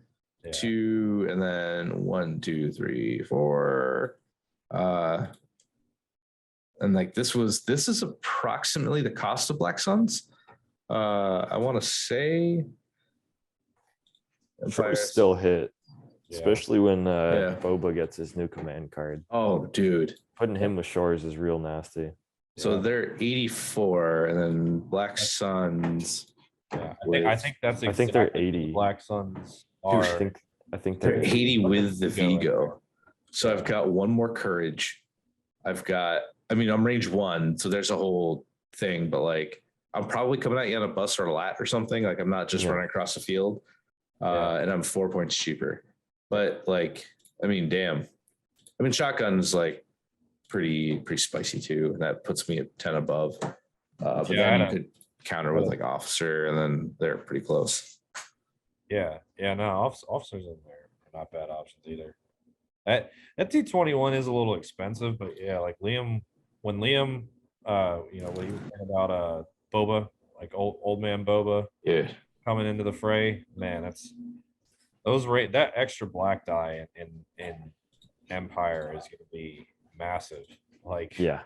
2, and then 1, 2, 3, 4. and like this is approximately the cost of Black Suns. I want to say Sure, still hit, Yeah. especially when Yeah. Boba gets his new command card. Oh, dude. Putting him with Shores is real nasty. So Yeah. they're 84, and then Black Suns. Yeah, with- I think that's I think they're exactly what 80. Black Suns Dude, are. I think they're they're 80 with the Vigo in Vigo. So Yeah. I've got one more courage. I'm range 1, so there's a whole thing, but like I'm probably coming at you on a bus or a lat or something. Like I'm not just Yeah. running across the field. And I'm 4 points cheaper. But like, damn. Shotgun's like pretty spicy too. And that puts me at 10 above. But Yeah, then you could counter with like officer, and then they're pretty close. Yeah, no, officers in there are not bad options either. That T21 is a little expensive, but yeah, like when Liam, what you were saying about Boba, like old man Boba Yeah. coming into the fray, man, that extra black die in Empire is gonna be massive. Like, yeah.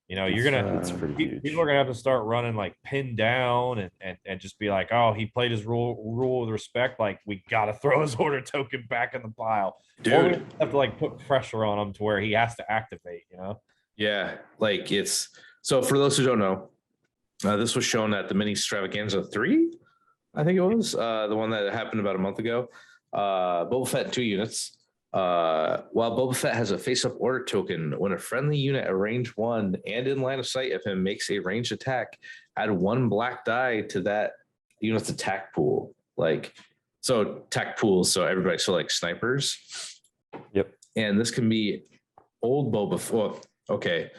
You're gonna It's pretty huge. people are gonna have to start running like pin down and just be like, oh, he played his rule with respect. Like, we gotta throw his order token back in the pile. Or we Dude. have to like put pressure on him to where he has to activate, Yeah. Like so for those who don't know, this was shown at the mini extravaganza 3, I think it was, the one that happened about a month ago. Boba Fett in 2 units. While Boba Fett has a face-up order token, when a friendly unit at range 1 and in line of sight of him makes a ranged attack, add 1 black die to that unit's attack pool. Like, so attack pools, so everybody, so like snipers. Yep. And this can be old Boba Fett. Well, okay.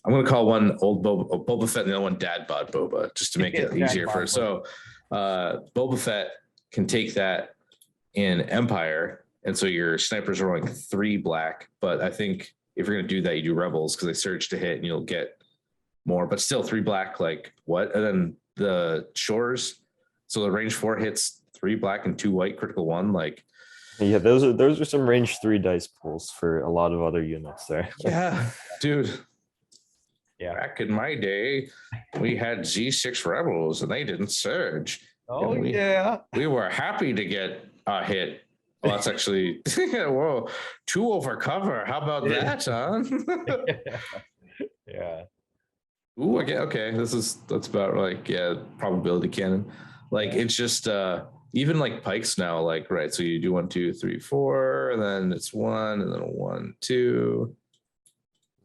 I'm gonna call one old Boba Fett and the other one Dad Bod Boba, just to make it Dad easier for bod so Boba Fett can take that in Empire, and so your snipers are rolling 3 black. But I think if you're gonna do that, you do Rebels because they surge to hit and you'll get more, but still 3 black, like what? And then the Shores, so the range 4 hits 3 black and 2 white critical 1, like Yeah, those are some range 3 dice pools for a lot of other units there. yeah, dude. Yeah. Back in my day, we had Z6 Rebels and they didn't surge. Oh And yeah. We were happy to get a hit. Well, that's actually whoa, 2 over cover. How about that, huh? Yeah. Ooh, okay. That's about like probability cannon. Like it's just even like pikes now, like right. So you do 1, 2, 3, 4, and then it's 1, and then 1, 2.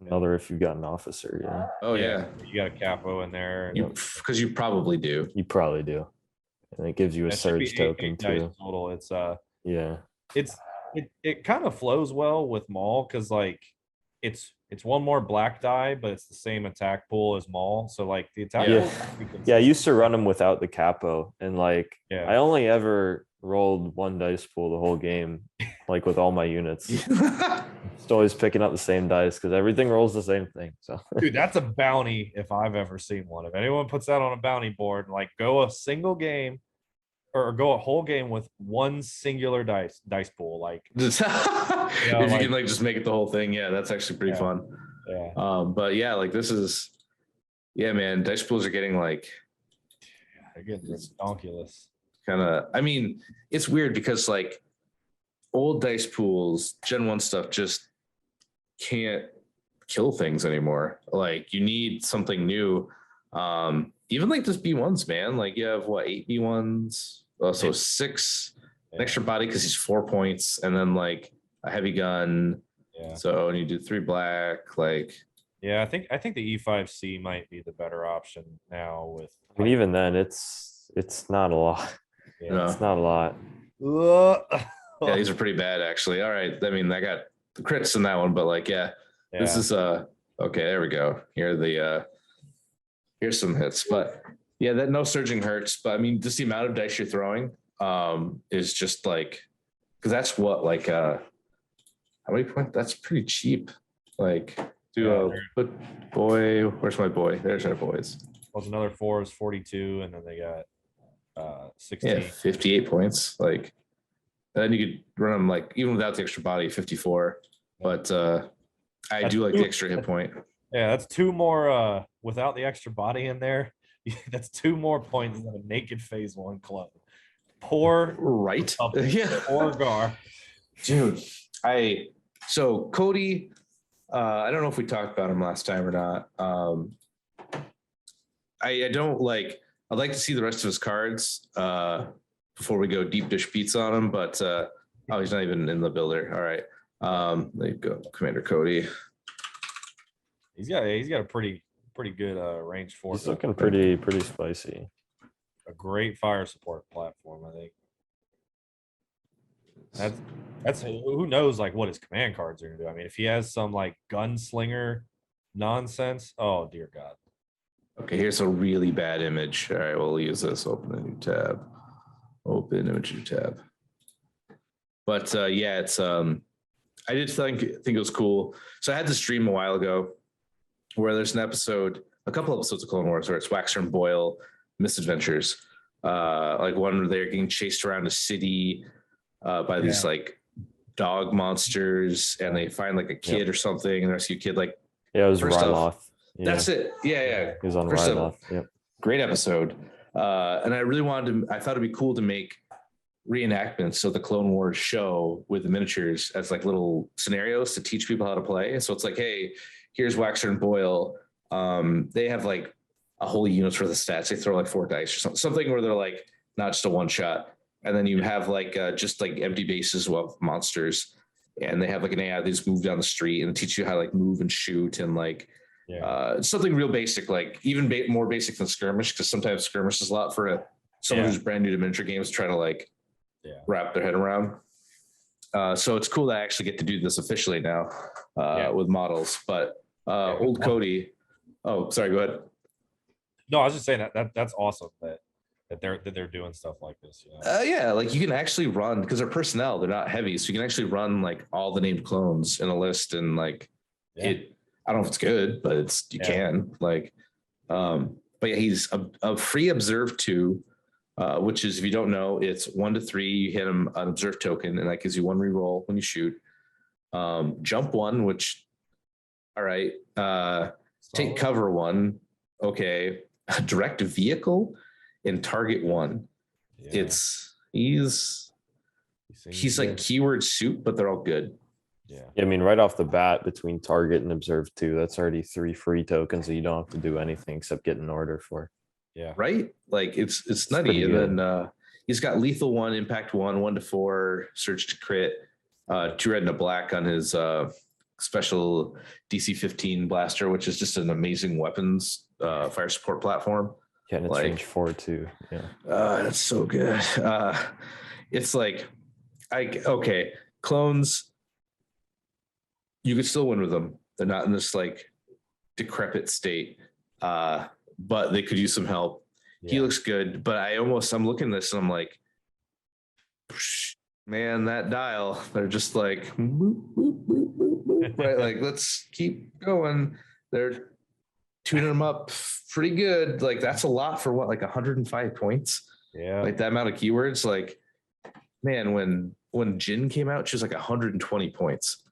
Another if you've got an officer, yeah. Oh yeah. You got a capo in there. Because you probably do. You probably do. And it gives you a That should be surge 8 token dice too. total. It's Yeah. it kind of flows well with Maul because like it's 1 more black die, but it's the same attack pool as Maul. So like the attack Yeah. pool is pretty Yeah, I consistent. used to run them without the capo, and like Yeah. I only ever rolled 1 dice pool the whole game, like with all my units. Just always picking up the same dice because everything rolls the same thing. So Dude, that's a bounty if I've ever seen one. If anyone puts that on a bounty board, like go a single game or go a whole game with 1 singular dice pool, like if you like- can like just make it the whole thing, yeah, that's actually pretty Yeah. fun. yeah, But yeah, like this is, yeah, man, dice pools are getting like they're getting ridiculous. kind of. It's weird because like old dice pools, Gen 1 stuff just can't kill things anymore. Like you need something new. Even like this B1s, man. Like you have what 8 B1s, so 6 an extra body because he's 4 points, and then like a heavy gun. Yeah. So when you do 3 black, like Yeah, I think the E5C might be the better option now with I mean, even then, it's not a lot. yeah. No. It's not a lot. yeah, these are pretty bad actually. All right, I got the crits in that one, but like this is okay. There we go. Here's some hits, but yeah, that no surging hurts. But just the amount of dice you're throwing is just like, because that's what like how many points? That's pretty cheap. Like but boy, where's my boy? There's our boys. was another 4 is 42, and then they got 16. Yeah, 58 points. Like, and then you could run them like even without the extra body, 54. But I do like the extra hit point. Yeah, that's 2 more without the extra body in there. That's 2 more points than a naked phase 1 clone. Poor Right? Yeah. poor Gar. Dude, so Cody, I don't know if we talked about him last time or not. I don't like. I'd like to see the rest of his cards before we go deep dish beats on him. But oh, he's not even in the builder. All right, there you go, Commander Cody. He's got a pretty good range for. He's looking pretty spicy. A great fire support platform, I think. That's who knows like what his command cards are gonna do. I mean, if he has some like gunslinger nonsense, oh dear God. Okay, here's a really bad image. All right, we'll use this. Open a new tab. Open image new tab. But yeah, it's I did think it was cool. So I had this stream a while ago where there's a couple episodes of Clone Wars where it's Waxer and Boyle misadventures. Like one where they're getting chased around a city by these like dog monsters, and they find like a kid or something, and rescue a kid. Like it was Ryloth. That's it. Yeah. He was on Ryloth. Yep. Great episode. And I really I thought it'd be cool to make reenactments of the Clone Wars show with the miniatures as like little scenarios to teach people how to play. So it's like, hey, here's Waxer and Boyle. They have like a whole unit's worth of stats. They throw like 4 dice or something where they're like not just a one shot. And then you have like just like empty bases with monsters, and they have like an AI that just move down the street and teach you how to like move and shoot and like something real basic, like even more basic than skirmish, because sometimes skirmish is a lot for someone who's brand new to miniature games to try to like wrap their head around. So it's cool that I actually get to do this officially now with models. But old Cody, oh sorry, go ahead. No, I was just saying that's awesome that they're doing stuff like this. Yeah, like you can actually run, because they're personnel, they're not heavy, so you can actually run like all the named clones in a list, and like it. I don't know if it's good, but you can like. But yeah, he's a free observe 2, which is, if you don't know, it's 1 to 3. You hit him an observe token, and that gives you 1 reroll when you shoot. Jump 1, which all right. Take cover 1, okay. Direct vehicle and target 1. He's like keyword soup, but they're all good. Yeah, I mean, right off the bat, between target and observe 2, that's already 3 free tokens that you don't have to do anything except get an order for. Yeah, right. Like it's nutty. And then he's got lethal 1, impact 1, 1 to 4, surge to crit, 2 red and a black on his special DC 15 blaster, which is just an amazing weapons fire support platform. Yeah, and it's like, range 4 too. Yeah, that's so good. It's like, okay, clones. You could still win with them. They're not in this like decrepit state, but they could use some help. Yeah. He looks good, but I'm looking at this and I'm like, man, that dial. They're just like, boop, boop, boop, boop, boop, right? Like, let's keep going. They're tuning them up pretty good. Like, that's a lot for what, like 105 points? Yeah, like that amount of keywords. Like, man, when Jin came out, she was like 120 points.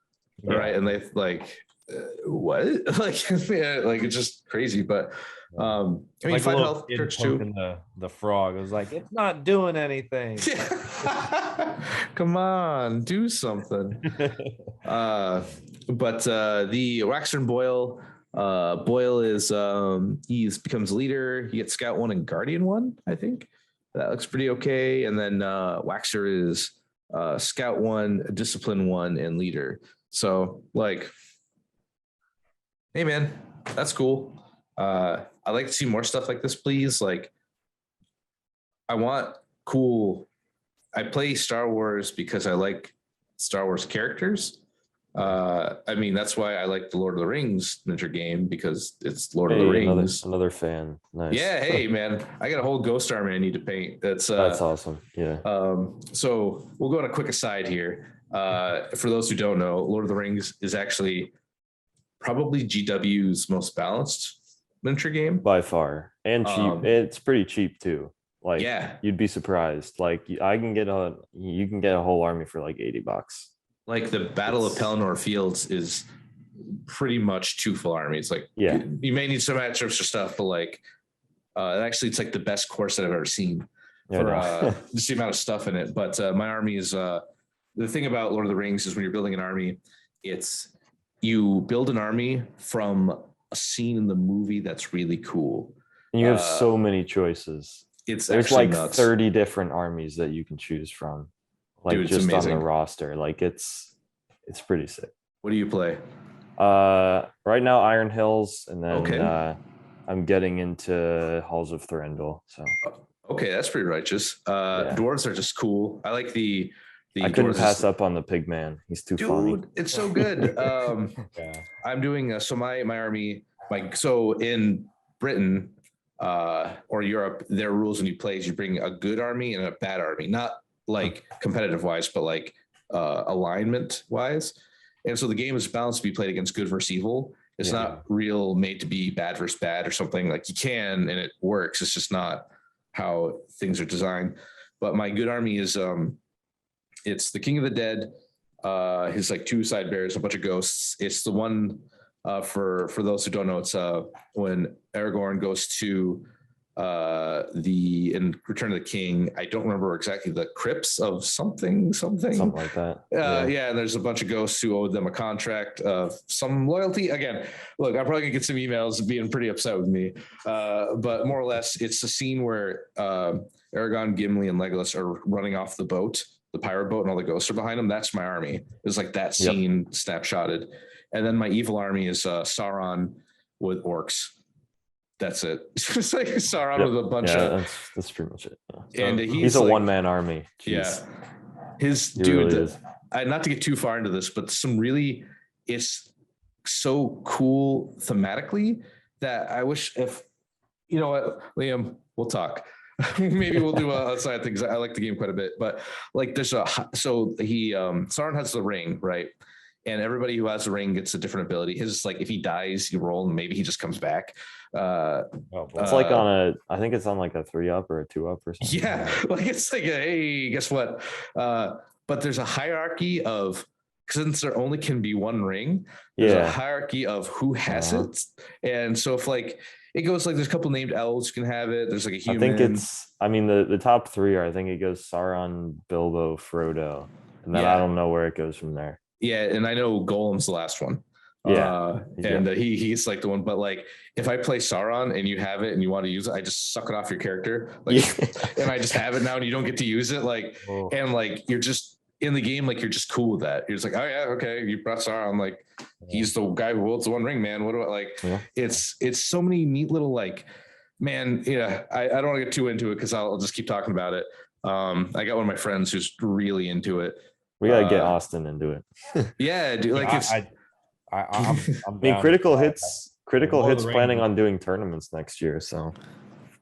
Yeah. Right. And they like, what? Like, yeah, like it's just crazy. But I mean, like 5 health church too. The frog was like, it's not doing anything. Come on, do something. But the Waxer and Boyle, Boyle is he becomes leader. You get Scout 1 and Guardian 1, I think. That looks pretty okay. And then Waxer is Scout 1, Discipline 1, and leader. So like, hey man, that's cool. I'd like to see more stuff like this, please. Like, I want cool. I play Star Wars because I like Star Wars characters. I mean, that's why I like the Lord of the Rings miniature game, because it's Lord of the Rings. Another fan. Nice. Yeah, hey man, I got a whole Ghost Army I need to paint. That's awesome. Yeah. So we'll go on a quick aside here. For those who don't know, Lord of the Rings is actually probably GW's most balanced miniature game by far, and cheap. It's pretty cheap too. Like, you'd be surprised. Like, you can get a whole army for like $80. Like the Battle of Pelennor Fields is pretty much 2 full armies. Like Yeah. you may need some matchups or stuff, but like actually it's like the best course that I've ever seen for just the amount of stuff in it. But my army is the thing about Lord of the Rings is when you're building an army, it's you build an army from a scene in the movie that's really cool. And you have so many choices. There's like nuts. 30 different armies that you can choose from, like Dude, just amazing. on the roster. Like it's pretty sick. What do you play? Right now Iron Hills, and then Okay. I'm getting into Halls of Thranduil. So Okay, that's pretty righteous. Dwarves are just cool. I like the I couldn't dwarves pass up on the Pigman. He's too funny. Dude, it's so good. I'm doing so my army, so in Britain or Europe, their rules when you play is you bring a good army and a bad army, not like competitive wise, but like alignment wise. And so the game is balanced to be played against good versus evil. It's not real made to be bad versus bad or something. Like you can and it works. It's just not how things are designed. But my good army is it's the King of the Dead, his like 2 side bears, a bunch of ghosts. It's the one for those who don't know, it's when Aragorn goes to in Return of the King. I don't remember exactly the crypts of something like that. Yeah, and there's a bunch of ghosts who owed them a contract of some loyalty. Again, look, I'm probably gonna get some emails being pretty upset with me, but more or less, it's a scene where Aragorn, Gimli, and Legolas are running off the boat, the pirate boat, and all the ghosts are behind them. That's my army. It's like that scene snapshotted. And then my evil army is Sauron with orcs. That's it. It's just like Sauron with a bunch of. That's pretty much it. Yeah. And he's a like, 1-man army. Jeez. Yeah, his He dude. really is. Not to get too far into this, but it's so cool thematically that I wish if you know what, Liam, we'll talk. Maybe we'll do outside things. I like the game quite a bit, but like Sauron has the ring, right? And everybody who has the ring gets a different ability. His like if he dies, you roll and maybe he just comes back. It's like I think it's on like a 3-up or a 2-up or something. Yeah, like it's like hey, guess what? But there's a hierarchy of since there only can be one ring, there's a hierarchy of who has it. And so if like it goes like there's a couple named elves can have it. There's like a human. I think the top 3 are I think it goes Sauron, Bilbo, Frodo, and then I don't know where it goes from there. Yeah, and I know Golem's the last one. He's like the one. But like, if I play Sauron and you have it and you want to use it, I just suck it off your character, like, and I just have it now, and you don't get to use it, like, and like you're just in the game, like you're just cool with that. You're just like, oh yeah, okay, you brought Sauron, like he's the guy who wields the One Ring, man. What do I like? Yeah. It's so many neat little like, man. Yeah, I don't want to get too into it because I'll just keep talking about it. I got one of my friends who's really into it. We gotta get Austin into it. Yeah, dude. Like I'm I mean, Critical Hits planning on doing tournaments next year, so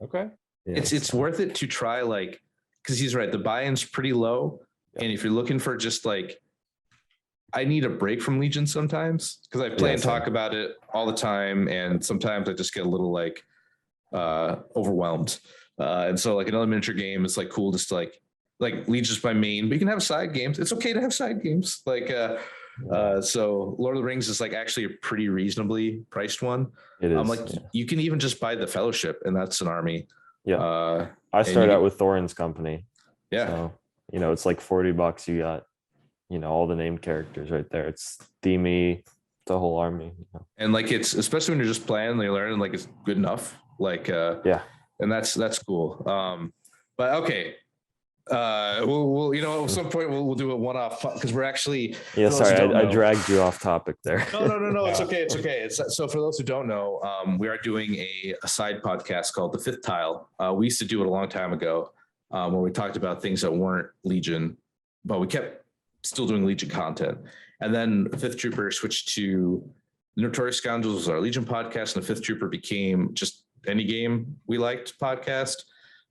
okay. Yeah, it's worth it to try, like, because he's right. The buy-in's pretty low, and if you're looking for just like, I need a break from Legion sometimes because I play and talk about it all the time, and sometimes I just get a little like overwhelmed, and so like another miniature game is like cool, just to, like Legion's my main, but you can have side games. It's okay to have side games. Like, so Lord of the Rings is like actually a pretty reasonably priced one. It is. Like you can even just buy the Fellowship, and that's an army. Yeah. I started out with Thorin's Company. Yeah. So, it's like $40. You got, all the named characters right there. It's themey, the whole army. And like it's especially when you're just playing, you're learning, like it's good enough. Like and that's cool. But okay. We'll at some point we'll do a one-off because we're actually sorry I dragged you off topic there. No, it's okay. So for those who don't know, we are doing a side podcast called The Fifth Tile. We used to do it a long time ago where we talked about things that weren't Legion, but we kept still doing Legion content. And then Fifth Trooper switched to the Notorious Scoundrels was our Legion podcast, and the Fifth Trooper became just any game we liked podcast.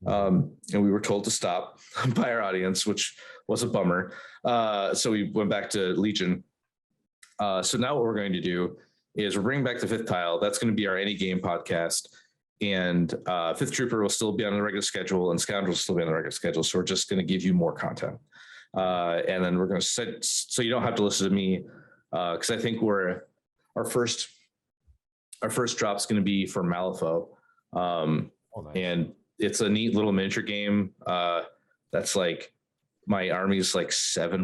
And we were told to stop by our audience, which was a bummer. So we went back to Legion. So now what we're going to do is we're bringing back the Fifth Tile. That's going to be our Any Game podcast. And Fifth Trooper will still be on the regular schedule, and Scoundrels will still be on the regular schedule. So we're just going to give you more content. And then we're going to set, so you don't have to listen to me, because I think our first drop's going to be for Malifaux. Nice. And it's a neat little miniature game. That's like my army's like 8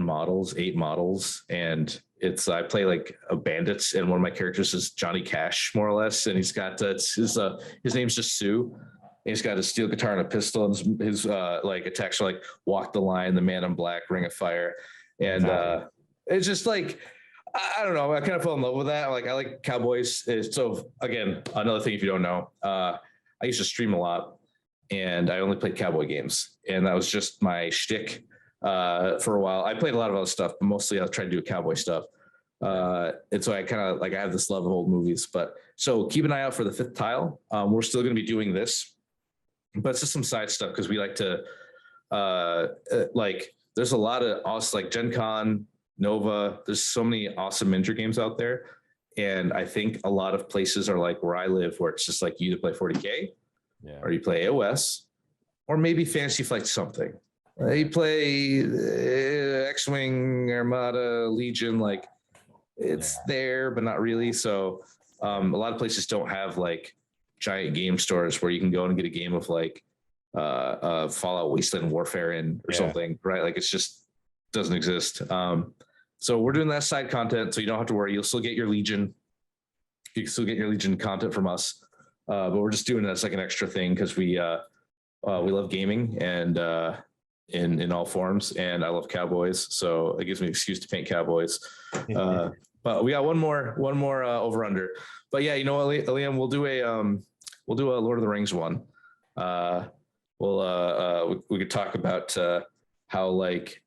models, and I play like a bandits, and one of my characters is Johnny Cash, more or less, and he's got his name's just Sue. He's got a steel guitar and a pistol, and his like attacks are like Walk the Line, The Man in Black, Ring of Fire, and it's just like, I don't know, I kind of fell in love with that. Like, I like cowboys. So again, another thing, if you don't know, I used to stream a lot, and I only played cowboy games, and that was just my shtick. For a while, I played a lot of other stuff, but mostly I was trying to do cowboy stuff. And so I kind of like, I have this love of old movies, but so keep an eye out for the 5th tile. We're still going to be doing this, but it's just some side stuff, because we like to, like, there's a lot of awesome, like GenCon, Nova. There's so many awesome miniature games out there. And I think a lot of places are like where I live, where it's just like you either play 40K or you play AOS, or maybe Fantasy Flight something. You play X-Wing, Armada, Legion, like it's there, but not really. So a lot of places don't have like giant game stores where you can go and get a game of like Fallout Wasteland Warfare or something, right? Like, it's just doesn't exist. So we're doing that side content, so you don't have to worry. You'll still get your Legion. You can still get your Legion content from us, but we're just doing it as like an extra thing, because we love gaming, and in all forms, and I love cowboys, so it gives me an excuse to paint cowboys. But we got one more over under. But yeah, you know what, Liam, we'll do a Lord of the Rings one. We could talk about how, like,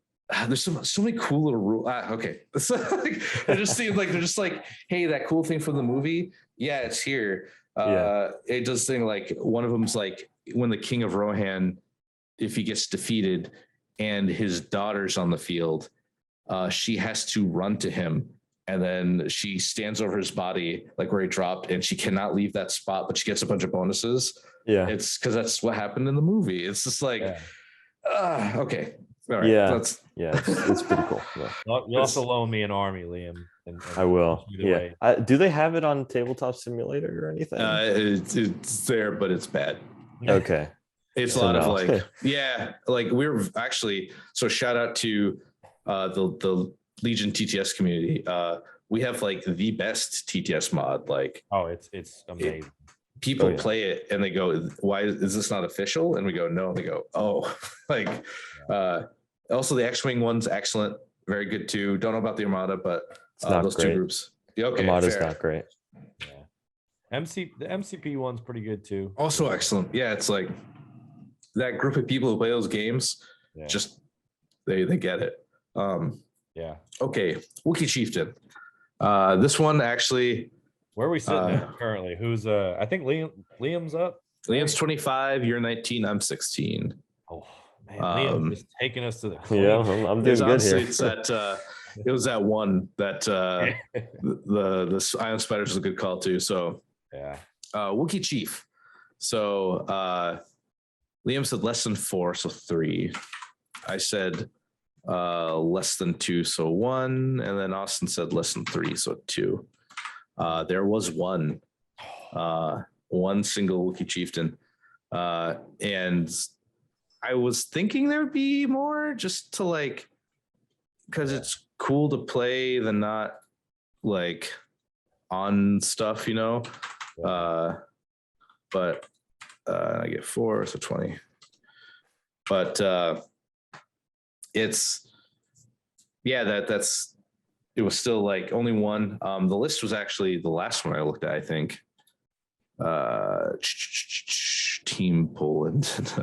there's so many cool little rules. Okay, so, like, it just seems like they're just like, hey, that cool thing from the movie, yeah, it's here. It does thing like, one of them's like, when the King of Rohan, if he gets defeated and his daughter's on the field, she has to run to him, and then she stands over his body, like where he dropped, and she cannot leave that spot, but she gets a bunch of bonuses. Yeah, it's because that's what happened in the movie. It's just like, okay, all right, it's pretty cool. You also loan me an army, Liam. And I will. Do they have it on Tabletop Simulator or anything? It's there, but it's bad. Okay. It's a lot of like, like we're actually, so shout out to the Legion TTS community. We have like the best TTS mod. Like, it's amazing. People play it and they go, why is this not official? And we go, no. And they go, oh, like, also the X-Wing one's excellent. Very good too. Don't know about the Armada, but those two groups. Okay, Armada's not great. Yeah. The MCP one's pretty good too. Also excellent. Yeah, it's like that group of people who play those games, just they get it. Okay, Wookiee Chieftain. This one actually. Where are we sitting at currently? Who's I think Liam's up. Liam's 25. You're 19. I'm 16. Oh man, Liam is taking us to the I'm doing good here. It's that it was that one that the Ion Spiders was a good call too. So Wookiee Chief. So Liam said less than 4, so 3. I said less than 2, so 1, and then Austin said less than 3, so 2. There was one single Wookiee Chieftain, and I was thinking there would be more, just to like, because it's cool to play the not like on stuff, you know. But I get 4, so 20. But it's that's it was still like only one. The list was actually the last one I looked at, I think. Team Poland.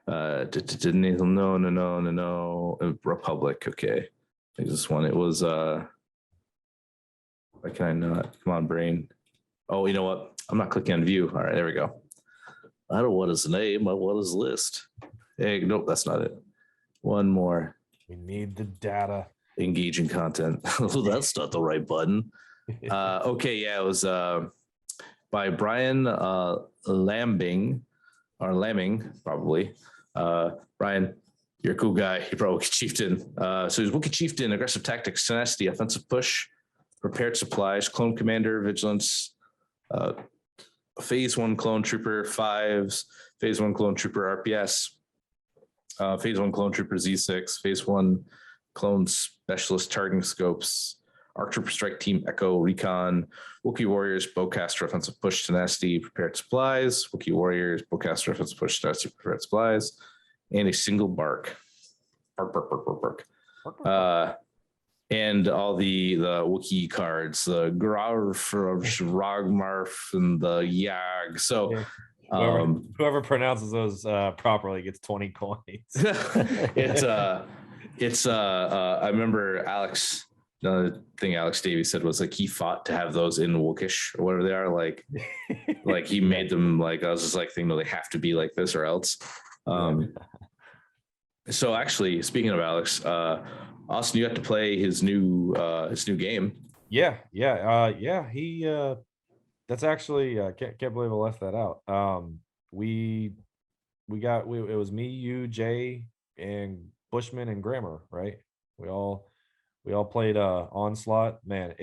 No. Republic. Okay. I think this one. It was why can I not? Come on, brain. Oh, you know what? I'm not clicking on view. All right, there we go. I don't want his name. I want his list. Hey, nope, that's not it. One more. We need the data. Engaging content. Oh, that's not the right button. Okay, yeah, it was by Brian Lambing, probably. Brian, you're a cool guy. You're probably Wookiee Chieftain. So he's Wookiee Chieftain, aggressive tactics, tenacity, offensive push, prepared supplies, clone commander, vigilance, phase 1 clone trooper 5s, phase 1 clone trooper RPS, phase 1 clone trooper Z6, phase 1 clone specialist targeting scopes, ARC Trooper Strike Team Echo Recon, Wookiee Warriors, Bowcaster Offensive Push Tenacity, Prepared Supplies, Wookiee Warriors, Bowcaster Offensive Push Tenacity, Prepared Supplies, and a single bark. Bark. And all the Wookiee cards, the Grarf, Rogmarf, and the Yag. So yeah. Whoever pronounces those properly gets 20 coins. it's I remember Alex. Another thing Alex Davies said was like he fought to have those in Wookish or whatever they are. Like he made them like I was just like thinking, no, they have to be like this or else. So actually, speaking of Alex, Austin, you got to play his new game. Yeah. He that's actually can't believe I left that out. It was me, you, Jay, and Bushman and Grammer, right? We all played Onslaught. Man,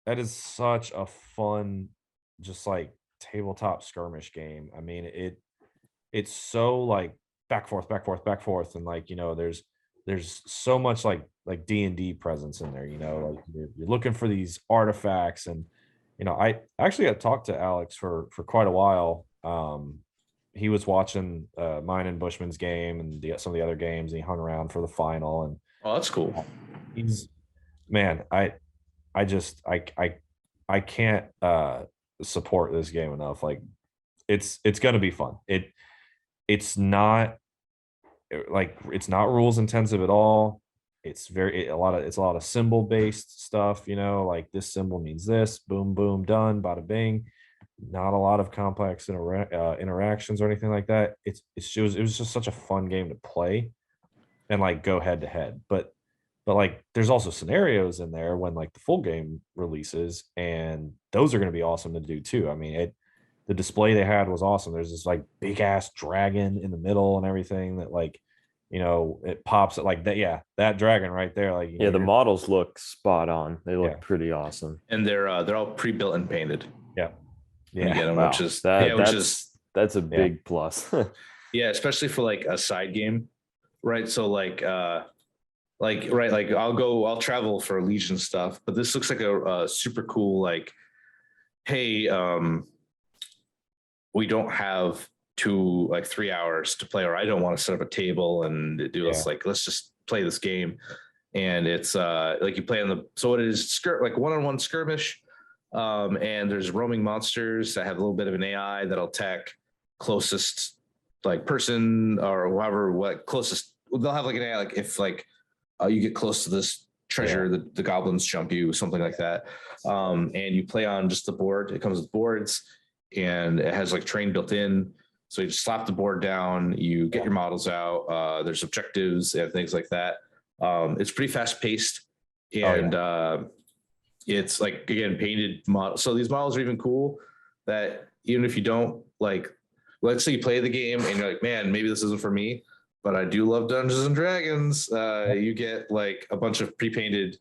that is such a fun, just like tabletop skirmish game. I mean, it's so like back forth, and like, you know, there's so much like D&D presence in there, you know, like you're looking for these artifacts. And you know, I actually got to talk to Alex for quite a while. He was watching mine and Bushman's game and some of the other games, and he hung around for the final. And oh, that's cool. He's, man, I can't support this game enough. Like it's going to be fun. It's not rules intensive at all. It's a lot of symbol based stuff, you know, like this symbol means this, boom, boom, done, bada bing. Not a lot of complex interactions or anything like that. It was just such a fun game to play and like go head to head. But like there's also scenarios in there when like the full game releases, and those are going to be awesome to do too. I mean, the display they had was awesome. There's this like big ass dragon in the middle and everything that like, you know, it pops at like that. Yeah, that dragon right there. Like, yeah, the models look spot on. They look pretty awesome. And they're all pre-built and painted. Yeah. Yeah. Them, wow. that's a big plus. Yeah, especially for like a side game, right? So like I'll travel for Legion stuff, but this looks like a super cool, like, hey, we don't have 3 hours to play, or I don't want to set up a table and do this. Like, let's just play this game. And it's like you play so it is like one-on-one skirmish. And there's roaming monsters that have a little bit of an AI that'll attack closest like person or whoever, closest. They'll have like an AI, like if like you get close to this treasure, the goblins jump you, something like that. And you play on just the board. It comes with boards and it has like terrain built in. So you just slap the board down, you get your models out. There's objectives and things like that. It's pretty fast paced, and it's like, again, painted models. So these models are even cool that even if you don't like, let's say you play the game and you're like, man, maybe this isn't for me, but I do love Dungeons and Dragons. You get like a bunch of pre-painted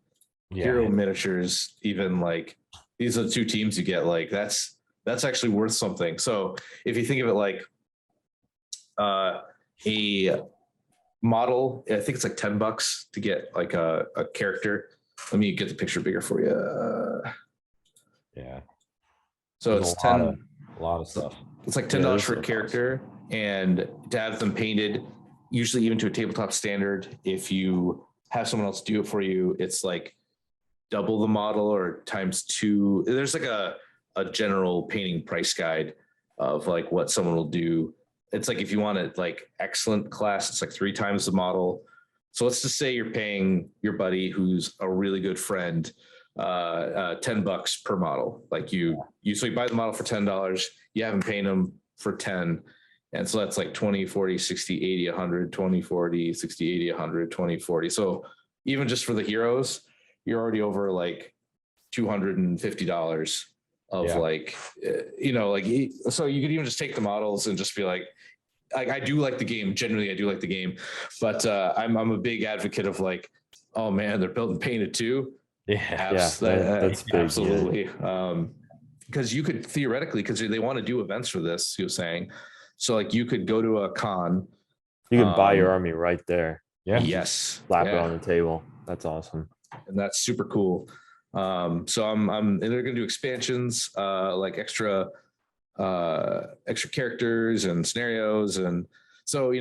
hero miniatures. Even like these are the two teams you get. Like that's actually worth something. So if you think of it like a model, I think it's like $10 to get like a character. Let me get the picture bigger for you. Yeah. So there's it's a lot of stuff. It's like $10 for a character, and to have them painted, usually even to a tabletop standard, if you have someone else do it for you, it's like double the model or ×2. There's like a general painting price guide of like what someone will do. It's like if you want it like excellent class, it's like 3 times the model. So let's just say you're paying your buddy who's a really good friend $10 per model. Like so you buy the model for $10, you haven't paid them for 10. And so that's like 20, 40, 60, 80, 100, 20, 40, 60, 80, 100, 20, 40. So even just for the heroes, you're already over like $250 of like, you know, like, so you could even just take the models and just be like I do like the game. Generally, I do like the game, but I'm a big advocate of like, oh man, they're built and painted too. Yeah. That's big. Absolutely. Because you could theoretically, because they want to do events for this, he was saying. So like you could go to a con. You can buy your army right there. Yeah. Yes. Slap it on the table. That's awesome. And that's super cool. So and they're gonna do expansions, like extra characters and scenarios. And so,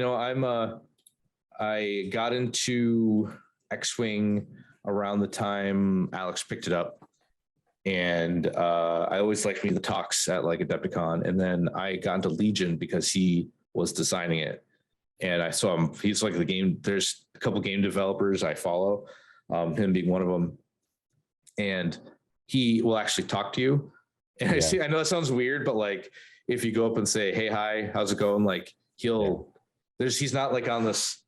I got into X-Wing around the time Alex picked it up. And I always liked me the talks at like Adepticon. And then I got into Legion because he was designing it. And I saw him, he's like there's a couple game developers I follow, him being one of them. And he will actually talk to you. And I know that sounds weird, but like if you go up and say, hey, hi, how's it going? Like he's not like on this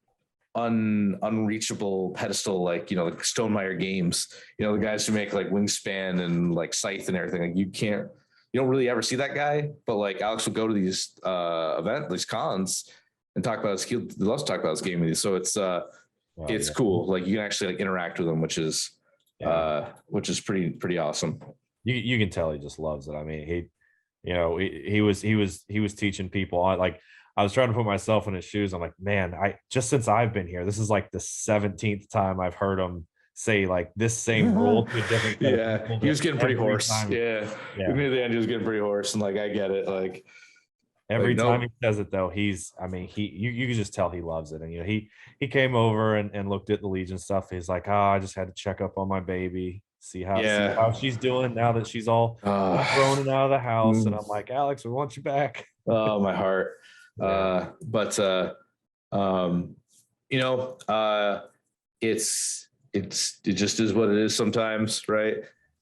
unreachable pedestal, like, like Stonemeyer Games, the guys who make like Wingspan and like Scythe and everything. Like you don't really ever see that guy, but like Alex will go to these these cons and talk about he loves to talk about his game with you. So it's cool. Like you can actually like interact with him, which is pretty awesome. You can tell he just loves it. I mean, he was teaching people. I was trying to put myself in his shoes. I'm like, man, just since I've been here, this is like the 17th time I've heard him say like this same rule to a different set of people. He was getting pretty hoarse. Time. Near the end, he was getting pretty hoarse, and like I get it. Like every time he says it though, you can just tell he loves it. And he came over and looked at the Legion stuff. He's like, I just had to check up on my baby, see how she's doing now that she's all grown and out of the house. And I'm like, Alex, we want you back. Oh, my heart. It just is what it is sometimes, right?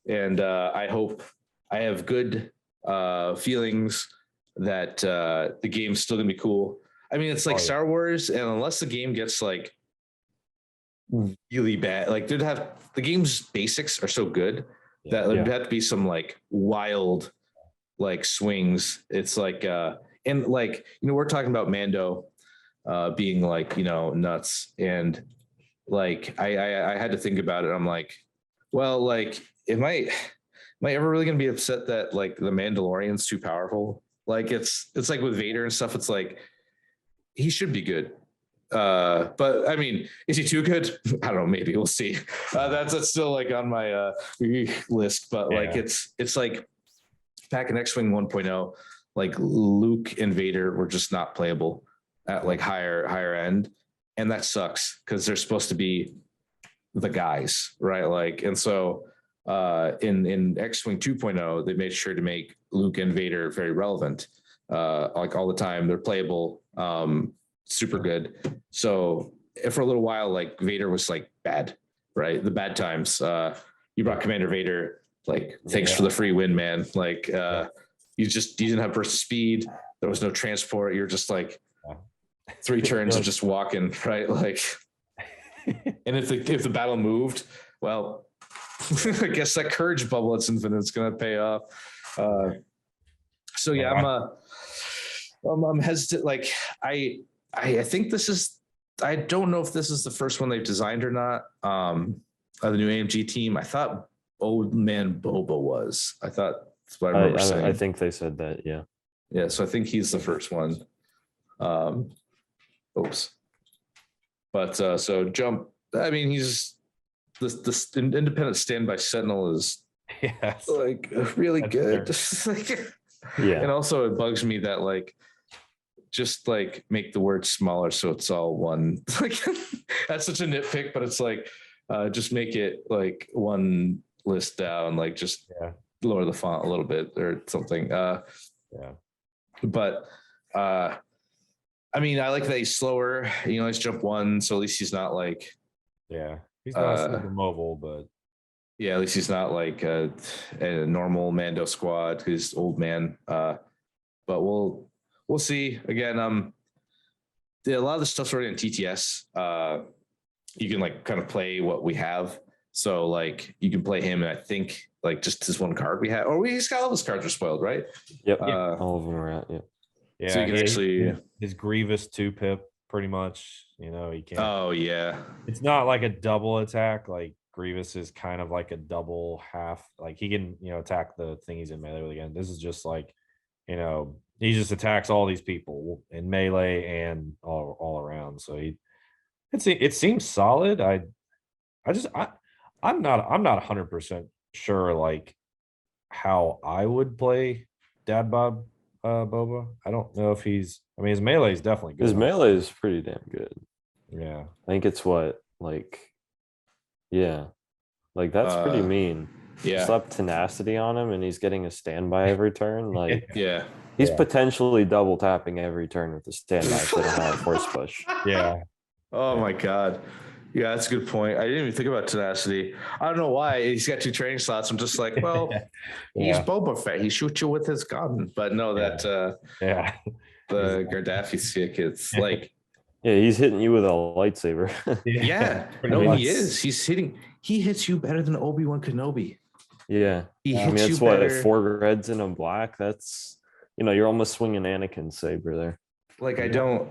And I hope I have good feelings that the game's still gonna be cool. I mean, it's like Star Wars, and unless the game gets like really bad, like the game's basics are so good that there'd have to be some like wild like swings. It's like and like, we're talking about Mando being like, nuts. And like, I had to think about it. I'm like, well, like, am I ever really going to be upset that like the Mandalorian's too powerful? Like it's like with Vader and stuff. It's like, he should be good. But I mean, is he too good? I don't know. Maybe we'll see. That's still like on my list, but like, it's like back in X-Wing 1.0, like Luke and Vader were just not playable at like higher end. And that sucks because they're supposed to be the guys, right? Like, and so in X-Wing 2.0, they made sure to make Luke and Vader very relevant. Like all the time, they're playable, super good. So for a little while, like Vader was like bad, right? The bad times. You brought Commander Vader, like, thanks for the free win, man. Like, you didn't have burst of speed. There was no transport. You're just like 3 turns of just walking, right? Like, and if the battle moved, well, I guess that courage bubble that's infinite is going to pay off. So yeah, I'm hesitant. Like, I think this is. I don't know if this is the first one they've designed or not. The new AMG team. I thought Old Man Boba was. I thought. That's what I remember saying. I think they said that, yeah. Yeah, so I think he's the first one. Oops. But so Jump, I mean, he's the independent standby Sentinel is like really good. And also it bugs me that like just like make the word smaller so it's all one. Like that's such a nitpick, but it's like just make it like one list down, like just lower the font a little bit or something. But I mean, I like that he's slower. He's jump 1, so at least he's not like he's not super mobile, but at least he's not like a normal Mando squad who's old man. But we'll see. Again, a lot of the stuff's already on TTS. You can like kind of play what we have. So like you can play him, and I think like just this one card we have, or he's got all his cards are spoiled, right? Yep. All of them are out. Yeah. So you can actually his Grievous 2-pip pretty much. He can. Oh yeah. It's not like a double attack like Grievous is kind of like a double half. Like he can, attack the thing he's in melee with again. This is just like, he just attacks all these people in melee and all around. So it seems solid. I'm not 100% sure like how I would play Dad Bob Boba. I don't know if his melee is definitely good. His melee is pretty damn good. Yeah. I think it's that's pretty mean. Yeah. Slap tenacity on him and he's getting a standby every turn. Like Yeah. he's potentially double tapping every turn with the standby instead of a force push. Yeah. Oh my God. Yeah, that's a good point. I didn't even think about tenacity. I don't know why he's got 2 training slots. I'm just like, well, he's Boba Fett. He shoots you with his gun. But no, the Gardafi stick, it's like, yeah, he's hitting you with a lightsaber. yeah, no, he is. He hits you better than Obi-Wan Kenobi. Yeah, it's what 4 reds and a black. That's you're almost swinging Anakin's saber there. Like I don't,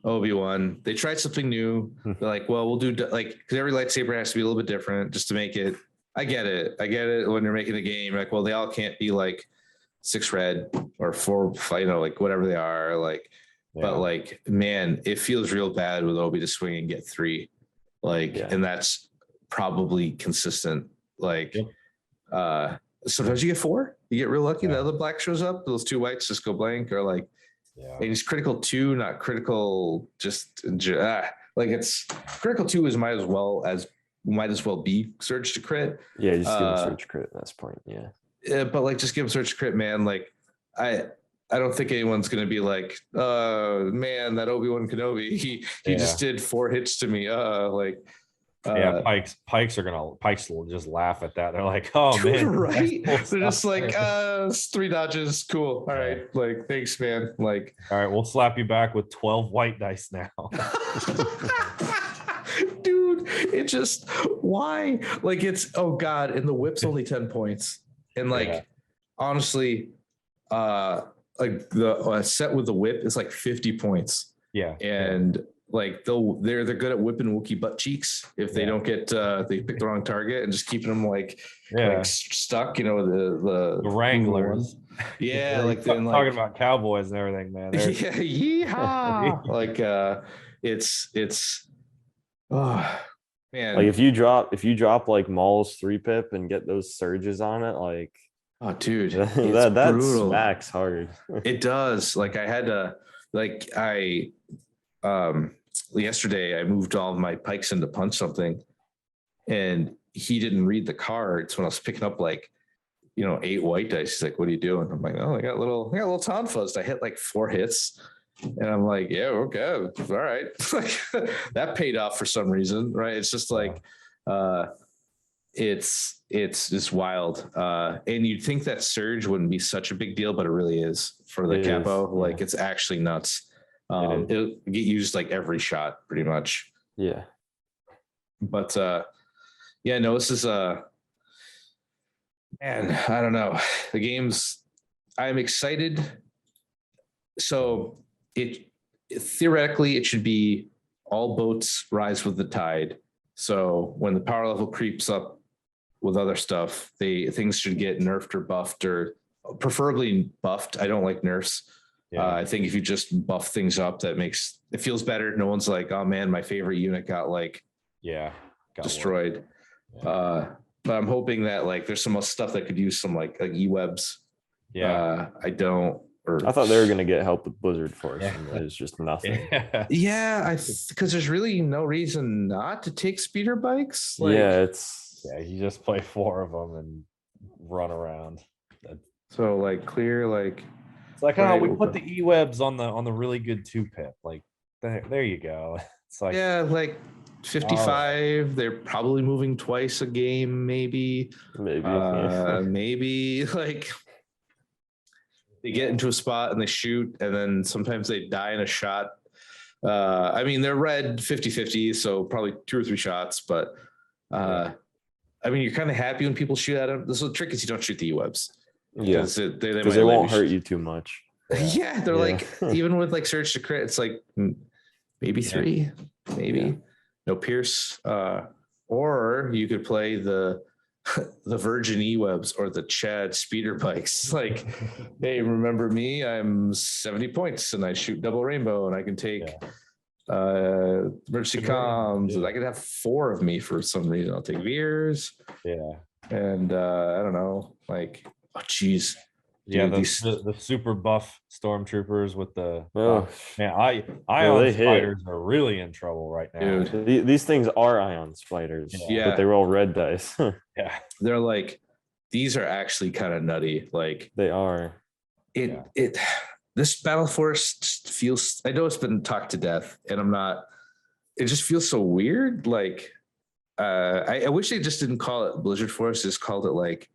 Obi-Wan. They tried something new. They're like, well, we'll do like because every lightsaber has to be a little bit different just to make it. I get it when you're making the game. Like, well, they all can't be like 6 red or 4, like whatever they are. Like, but like, man, it feels real bad with Obi to swing and get 3. Like, and that's probably consistent. Like, sometimes you get 4. You get real lucky. The other black shows up. Those 2 whites just go blank, or like, and it's critical 2, not critical. Just like it's critical 2 is might as well be surge to crit. Yeah, just give him surge crit at this point. Yeah, but like just give him surge to crit, man. Like I don't think anyone's gonna be like, man, that Obi-Wan Kenobi, he just did 4 hits to me. Pikes will just laugh at that. They're like, oh man, right? They're just like, 3 dodges, cool. All right, like thanks, man. Like, all right, we'll slap you back with 12 white dice now. Dude, it just why? Like it's God, and the whip's only 10 points. And like honestly, like the set with the whip is like 50 points. Yeah. And like they're good at whipping Wookiee butt cheeks if they don't get they pick the wrong target and just keeping them like stuck, the Wranglers. Yeah, like then talking about cowboys and everything, man. Yeehaw. Like it's oh man. Like if you drop like Maul's 3-pip and get those surges on it, like oh dude, that smacks hard. It does. Like I had to yesterday I moved all of my pikes in to punch something, and he didn't read the cards when I was picking up like 8 white dice. He's like, what are you doing? I'm like, oh, I got a little tonfuzzed. I hit like 4 hits, and I'm like, yeah, okay, all right. Like that paid off for some reason, right? It's just like it's just wild. And you'd think that surge wouldn't be such a big deal, but it really is for the capo. Like it's actually nuts. It'll get used like every shot pretty much. Yeah. But this is man, I don't know. The game's I'm excited. So it theoretically it should be all boats rise with the tide. So when the power level creeps up with other stuff, things should get nerfed or buffed, or preferably buffed. I don't like nerfs. I think if you just buff things up, it feels better. No one's like, oh man, my favorite unit got destroyed. But I'm hoping that like there's some stuff that could use some like E-webs. I thought they were gonna get help with Blizzard Force, and it's just nothing. Because there's really no reason not to take speeder bikes. You just play 4 of them and run around. So like clear like. It's like, we put the E-webs on the really good 2-pip. Like there you go. It's like like 55. They're probably moving twice a game, maybe maybe like they get into a spot and they shoot, and then sometimes they die in a shot. They're red 50-50, so probably 2 or 3 shots, but you're kind of happy when people shoot at them. The trick is you don't shoot the E-webs. Yeah, because they won't hurt you too much. Yeah, they're like even with like surge to crit, it's like maybe 3, maybe. no Pierce. Or you could play the the Virgin E-Webs or the Chad speeder bikes. Like, hey, remember me? I'm 70 points and I shoot double rainbow and I can take emergency comms. I could have 4 of me for some reason. I'll take Veers. Yeah. And I don't know, like, oh geez. Yeah, Dude, the super buff stormtroopers with the Oh, man, they ion hit. spiders are really in trouble right now. Dude. These things are ion spiders, Yeah. but they roll red dice. Yeah, They're like, these are actually kind of nutty. Like, They are. This Battle Force just feels, I know it's been talked to death and it just feels so weird. Like, I wish they just didn't call it Blizzard Force, just called it like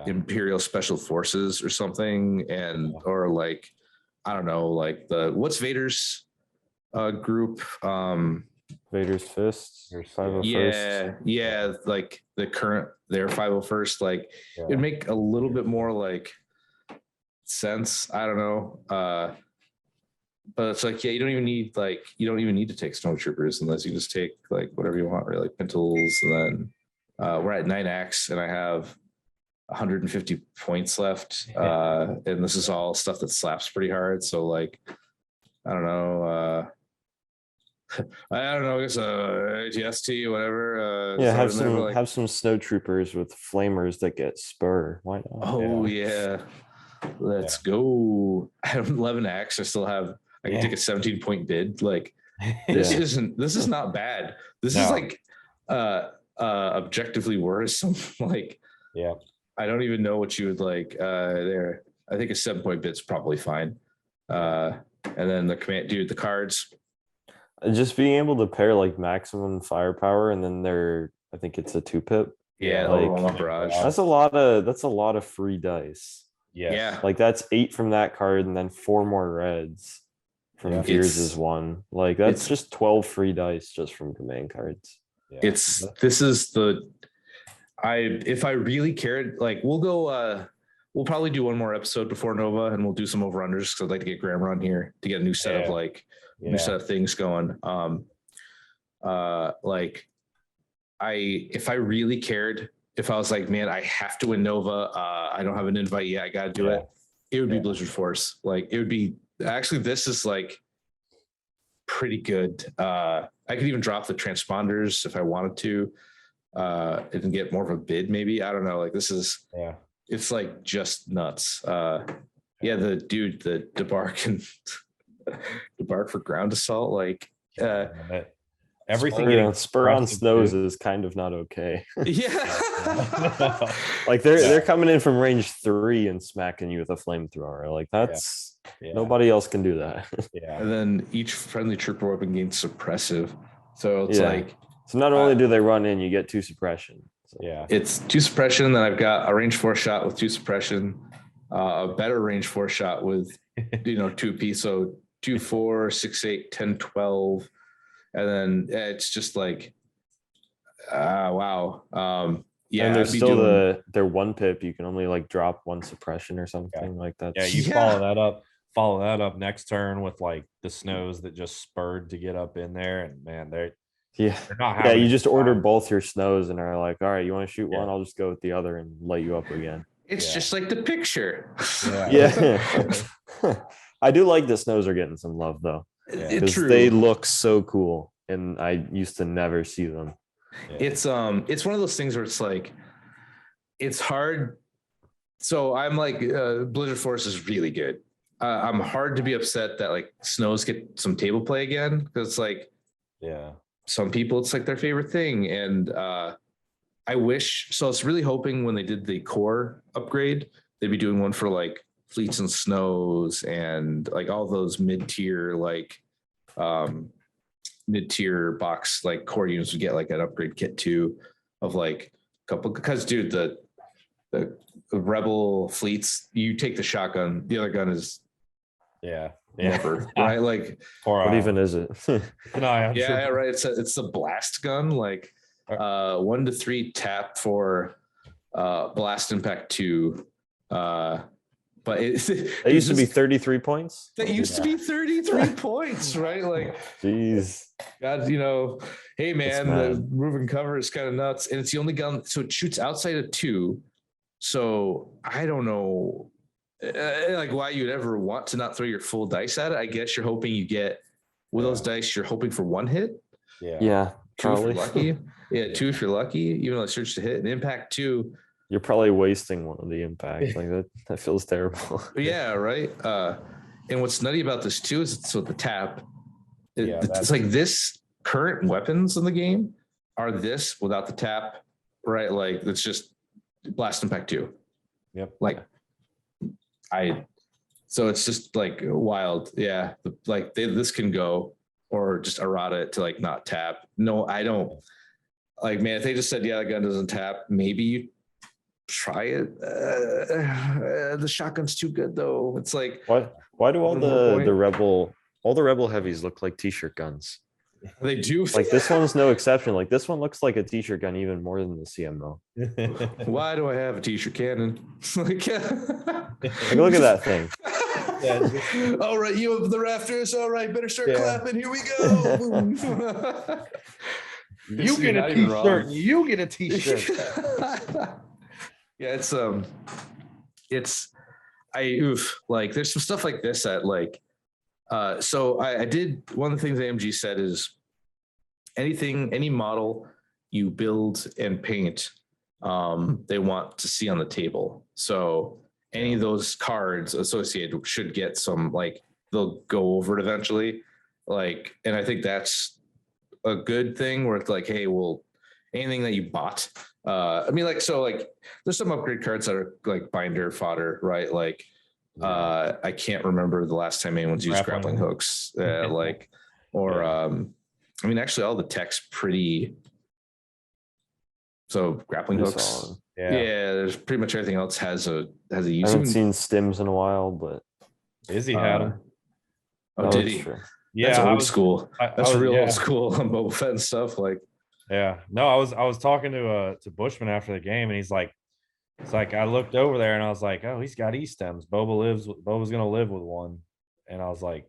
Imperial Special Forces or something. And, or like, I don't know, like what's Vader's group? Vader's Fists. 501st. Yeah. Like their 501st, like it'd make a little bit more like sense. I don't know. But it's like, you don't even need to take snowtroopers unless you just take like whatever you want, really, like Pintles. And then we're at 9X and I have 150 points left. And this is all stuff that slaps pretty hard. So like, I don't know. I guess ATST, whatever. Have some snowtroopers with flamers that get spur. Why not? Oh yeah. Let's go. I have 11X. I can take a 17-point bid. Like this is not bad. This is like objectively worse. Like, I don't even know what you would like there. I think a 7-point bid's probably fine. And then the cards. Just being able to pair like maximum firepower and then I think it's a 2-pip. Yeah, like barrage. That's a lot of free dice. Yeah. Like that's 8 from that card and then 4 more reds from Veers' one. Like that's just 12 free dice just from command cards. If I really cared, like we'll probably do one more episode before Nova and we'll do some over-unders because I'd like to get Grammar on here to get a new set of new set of things going. If I really cared, if I was like, man, I have to win Nova, I don't have an invite yet, I gotta do it. It would be Blizzard Force. Like it would be actually, this is like pretty good. I could even drop the transponders if I wanted to and get more of a bid, maybe. I don't know. Like this is it's like just nuts. The debark and debark for ground assault, like everything spur on snows is kind of not okay. Yeah. Like they're coming in from range 3 and smacking you with a flamethrower. Like that's nobody else can do that. And then each friendly trooper weapon gains suppressive. So it's like, so not only do they run in, you get 2 suppression. So. It's 2 suppression. Then I've got a range 4 shot with 2 suppression, a better range 4 shot with 2 piece. So 2, 4, 6, 8, 10, 12. And then it's just like, wow. And there's still their 1-pip. You can only like drop 1 suppression or something like that. Yeah, you follow that up next turn with like the snows that just spurred to get up in there. And man, they're not you just order both your snows and are like, all right, you want to shoot one? I'll just go with the other and light you up again. It's just like the picture. I do like the snows are getting some love though. Because they look so cool and I used to never see them. It's one of those things where it's like it's hard. So I'm like Blizzard Force is really good. I'm hard to be upset that like snows get some table play again because like some people it's like their favorite thing. And I wish so. I was really hoping when they did the core upgrade they'd be doing one for like fleets and snows and like all those mid-tier box like core units would get like an upgrade kit too of like a couple, because dude the rebel fleets, you take the shotgun, the other gun is never, right? Like what even is it? Right, it's the blast gun, like 1 to 3 tap for blast impact 2, but It used to be 33 points. That used to be 33 points, right? Like, Jeez. God, hey man, the mad. moving cover is kind of nuts, and it's the only gun, so it shoots outside of 2. So I don't know, like why you'd ever want to not throw your full dice at it. I guess you're hoping you get with those dice. You're hoping for 1 hit. Yeah. 2 if you're Probably. lucky. Yeah, 2 if you're lucky. Even though it's search to hit, and impact 2. You're probably wasting one of the impact. Like that feels terrible. Yeah, right. And what's nutty about this too is it's with the tap. It's that's- like this current weapons in the game are this without the tap, right? Like it's just blast impact 2. Yep. Like so it's just like wild. Yeah. Like this can go, or just errata it to like not tap. No, I don't like, man, if they just said, yeah, the gun doesn't tap, maybe you try it. The shotgun's too good though. It's like, Why do all One more point. the rebel heavies look like t-shirt guns? they do. Like this one's no exception. Like this one looks like a t-shirt gun even more than the CMO. Why do I have a t-shirt cannon? Like, Like look at that thing. All right, you have the rafters. All right, better start clapping. Here we go. You get a t-shirt. You get a t-shirt. Yeah, like there's some stuff like this that like, so I did, one of the things AMG said is any model you build and paint, they want to see on the table. So any of those cards associated should get some, like they'll go over it eventually. Like, and I think that's a good thing where it's like, hey, well, anything that you bought, I mean, like, so like there's some upgrade cards that are like binder fodder, right? Like, I can't remember the last time anyone's used grappling hooks, like, or, I mean, actually all the tech's pretty, so grappling hooks. Solid. Yeah, there's pretty much everything else has a I use. haven't seen stims in a while, but Izzy had him. Oh, no, did it's he? true. That's old school. That's was- real yeah. old school on Boba Fett and stuff. Like, Yeah, no, I was talking to Bushman after the game, and he's like, it's like I looked over there and I was like, oh, he's got E-stems. Boba's gonna live with one, and I was like,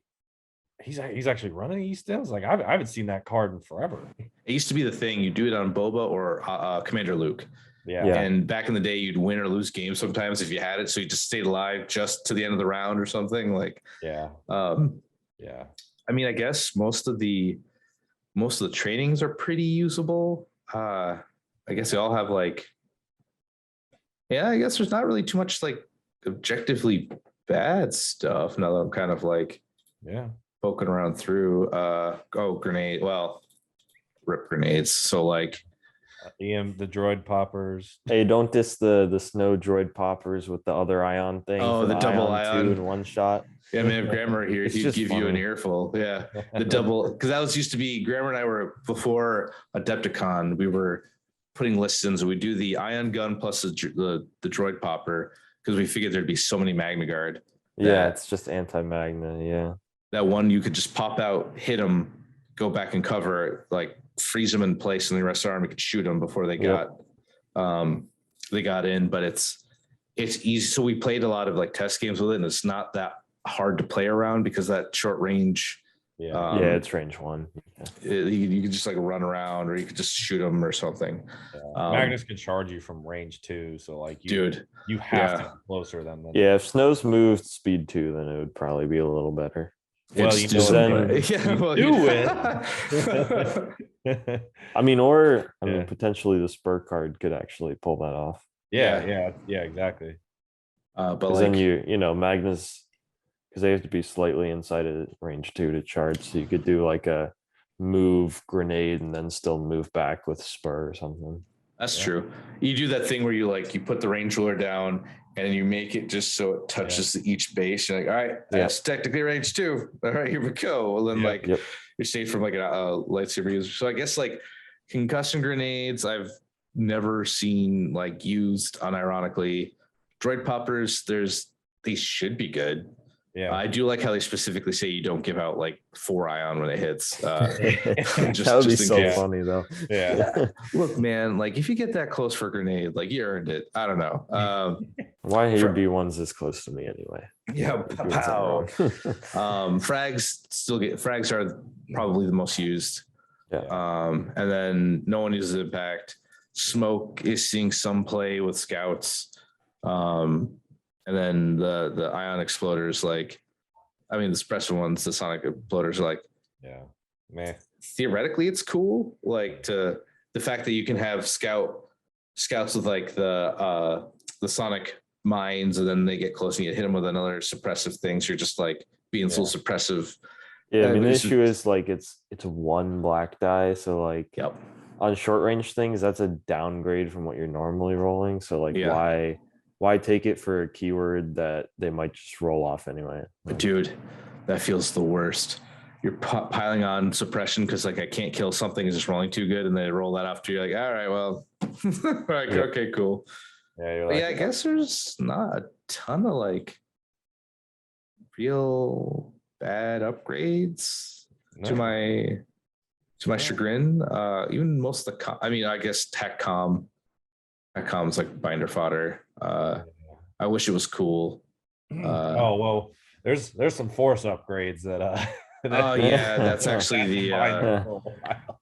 he's actually running E-stems. Like I haven't seen that card in forever. it used to be the thing. You do it on Boba or Commander Luke. Yeah, Yeah. And back in the day, you'd win or lose games sometimes if you had it. So you just stayed alive just to the end of the round or something. Like, yeah. I mean, I guess most of the trainings are pretty usable. I guess they all have like, yeah, I guess there's not really too much like objectively bad stuff. Now that I'm kind of like poking around through, grenade. Well, rip grenades. So like, The droid poppers. Hey, don't diss the snow droid poppers with the other ion thing. Oh, for the double ion. 2 in one shot. yeah, man, Grammar here, It's he'd just give you an funny. earful. Yeah. The double, because that was used to be, Grammar and I were, before Adepticon, we were putting lists in, so we do the ion gun plus the droid popper, because we figured there'd be so many Magna Guard. Yeah, that- it's just anti-magna. Yeah. That one you could just pop out, hit them, go back and cover, like freeze them in place, and the rest of the army could shoot them before they got in. But it's easy. So we played a lot of like test games with it, and it's not that hard to play around because that short range. Yeah. Yeah, it's range 1. Yeah. You could just like run around, or you could just shoot them or something. Magnus can charge you from range 2, so like Dude, you have to yeah. get closer than them. Yeah, if Snow's moved speed 2, then it would probably be a little better. Well, it's you just- know, yeah, well, do I mean, Yeah. potentially the spur card could actually pull that off. yeah, exactly. But Because like, then Magnus, because they have to be slightly inside of range 2 to charge. So you could do like a move grenade and then still move back with spur or something. that's true. You do that thing where you put the range ruler down and you make it just so it touches each base. You're like, all right, that's technically range 2. All right, here we go. Well, then Yep. you're safe from like a lightsaber user. So I guess like concussion grenades, I've never seen like used unironically. Droid poppers, they should be good. Yeah. I do like how they specifically say you don't give out like 4 ion when it hits. That would be in so case. funny though. Yeah. Look, man, like if you get that close for a grenade, like you earned it. I don't know. Why are your B1's this close to me anyway? Yeah, I'm doing pow. something wrong. Frags are probably the most used. Yeah. And then no one uses impact. Smoke is seeing some play with scouts. And then the ion exploders, like, I mean, the suppressor ones, the sonic exploders, are like, Yeah. Meh. theoretically it's cool. Like the fact that you can have scouts with like the sonic mines, and then they get close and you hit them with another suppressive thing. So you're just like being so suppressive. Yeah, I mean, the This is- issue is like it's one black die, so like Yep. on short range things, that's a downgrade from what you're normally rolling. So like Yeah. why take it for a keyword that they might just roll off anyway? But dude, that feels the worst. You're piling on suppression because like I can't kill something is just rolling too good, and they roll that off to you. Like, all right, well, like, okay, cool. Yeah, you're But like, yeah, I guess there's not a ton of like real bad upgrades to my chagrin. Even most of the I mean, I guess TechCom's like binder fodder. I wish it was cool. oh well, there's some force upgrades that Oh yeah, that's actually the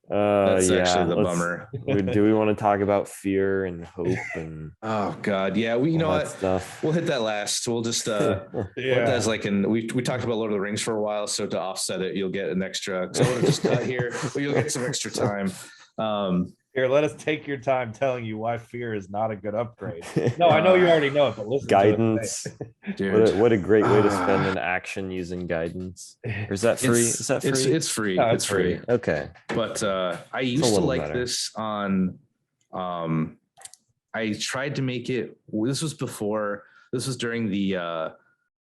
that's actually the bummer. Do we want to talk about fear and hope and Oh god, yeah. You know what? stuff? We'll hit that last. We'll just put that as like we talked about Lord of the Rings for a while, so to offset it, you'll get an extra. So we'll just cut here, but you'll get some extra time. Here, let us take your time telling you why fear is not a good upgrade. No, I know you already know it, but listen. Guidance. Dude. What a great way to spend an action using guidance. Or is that free? Is that free? It's free. No, it's free. Okay. But I used to like better. this on I tried to make it. This was during the all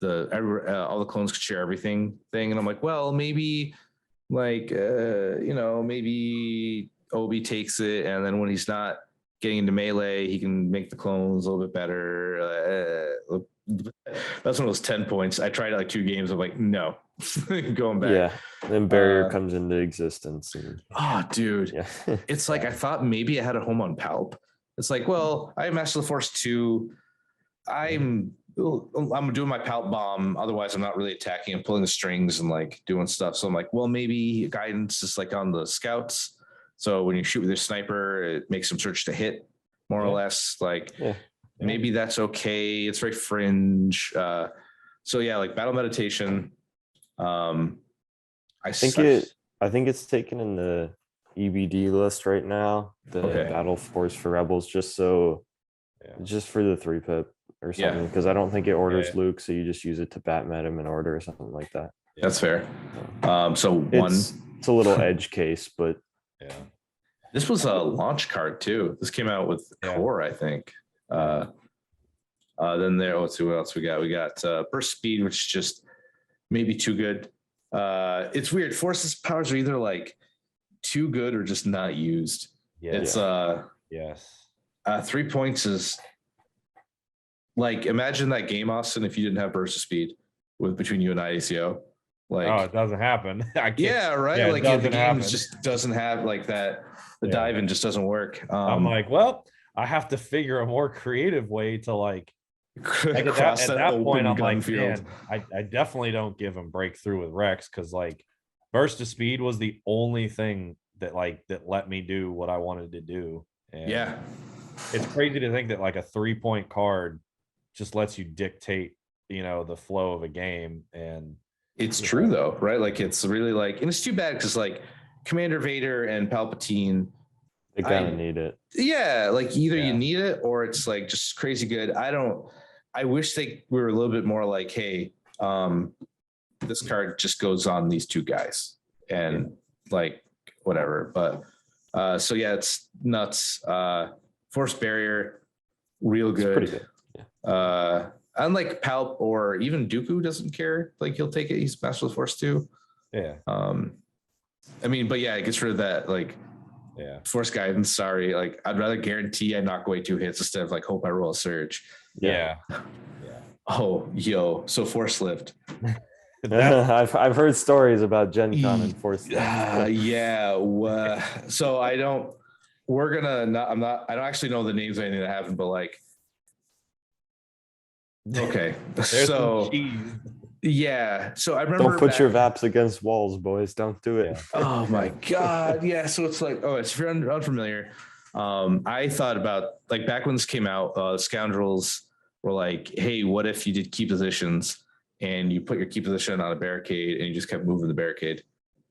the clones could share everything thing, and I'm like, well, maybe like maybe Obi takes it, and then when he's not getting into melee, he can make the clones a little bit better. That's one of those 10 points. I tried like 2 games. I'm like, no, going back. Yeah. Then barrier comes into existence. And, oh, dude. yeah. It's like I thought maybe I had a home on Palp. It's like, well, I have Master of the Force 2. I'm doing my Palp bomb. Otherwise, I'm not really attacking. I'm pulling the strings and like doing stuff. So I'm like, well, maybe guidance is like on the scouts. So when you shoot with your sniper, it makes them search to hit more or less. Like maybe that's okay. It's very fringe. So yeah, like battle meditation. I think it's taken in the EBD list right now. The battle force for rebels, just for the 3-pip or something. Because I don't think it orders Luke, so you just use it to bat med him in order or something like that. That's fair. So it's a little edge case, but yeah. This was a launch card too. This came out with core, I think. Then let's see what else we got. We got burst speed, which is just maybe too good. It's weird. Force's powers are either like too good or just not used. It's 3 points is like, imagine that game, Austin, if you didn't have burst of speed between you and IACO. Like, oh, it doesn't happen. Right. Yeah, like the game just doesn't have like that. The dive in just doesn't work. I'm like, well, I have to figure a more creative way to like cross at that point. I'm like, field. man, I definitely don't give him breakthrough with Rex, because like burst of speed was the only thing that let me do what I wanted to do. And it's crazy to think that like a 3-point card just lets you dictate, the flow of a game. And it's true though, right? Like it's really like, and it's too bad because like Commander Vader and Palpatine, they kind of need it. Yeah, like either you need it or it's like just crazy good. I wish they were a little bit more like, hey, this card just goes on these 2 guys and like whatever. But so yeah, it's nuts. Force barrier, real good. It's pretty good. Unlike Palp or even Dooku doesn't care. Like he'll take it. He's Master of the Force too. Yeah. I mean, but yeah, it gets rid of that like force guidance. Sorry, like I'd rather guarantee I knock away 2 hits instead of like hope I roll a surge. Yeah. Oh, so force lift. I've heard stories about GenCon and force. So I don't actually know the names of anything that happened, but like Okay. There's So some cheese. yeah. So I remember Don't put your back- VAPs against walls, boys. Don't do it. Yeah. Oh my God. Yeah. So it's like, oh, if you're unfamiliar, I thought about like back when this came out, scoundrels were like, hey, what if you did key positions and you put your key position on a barricade and you just kept moving the barricade?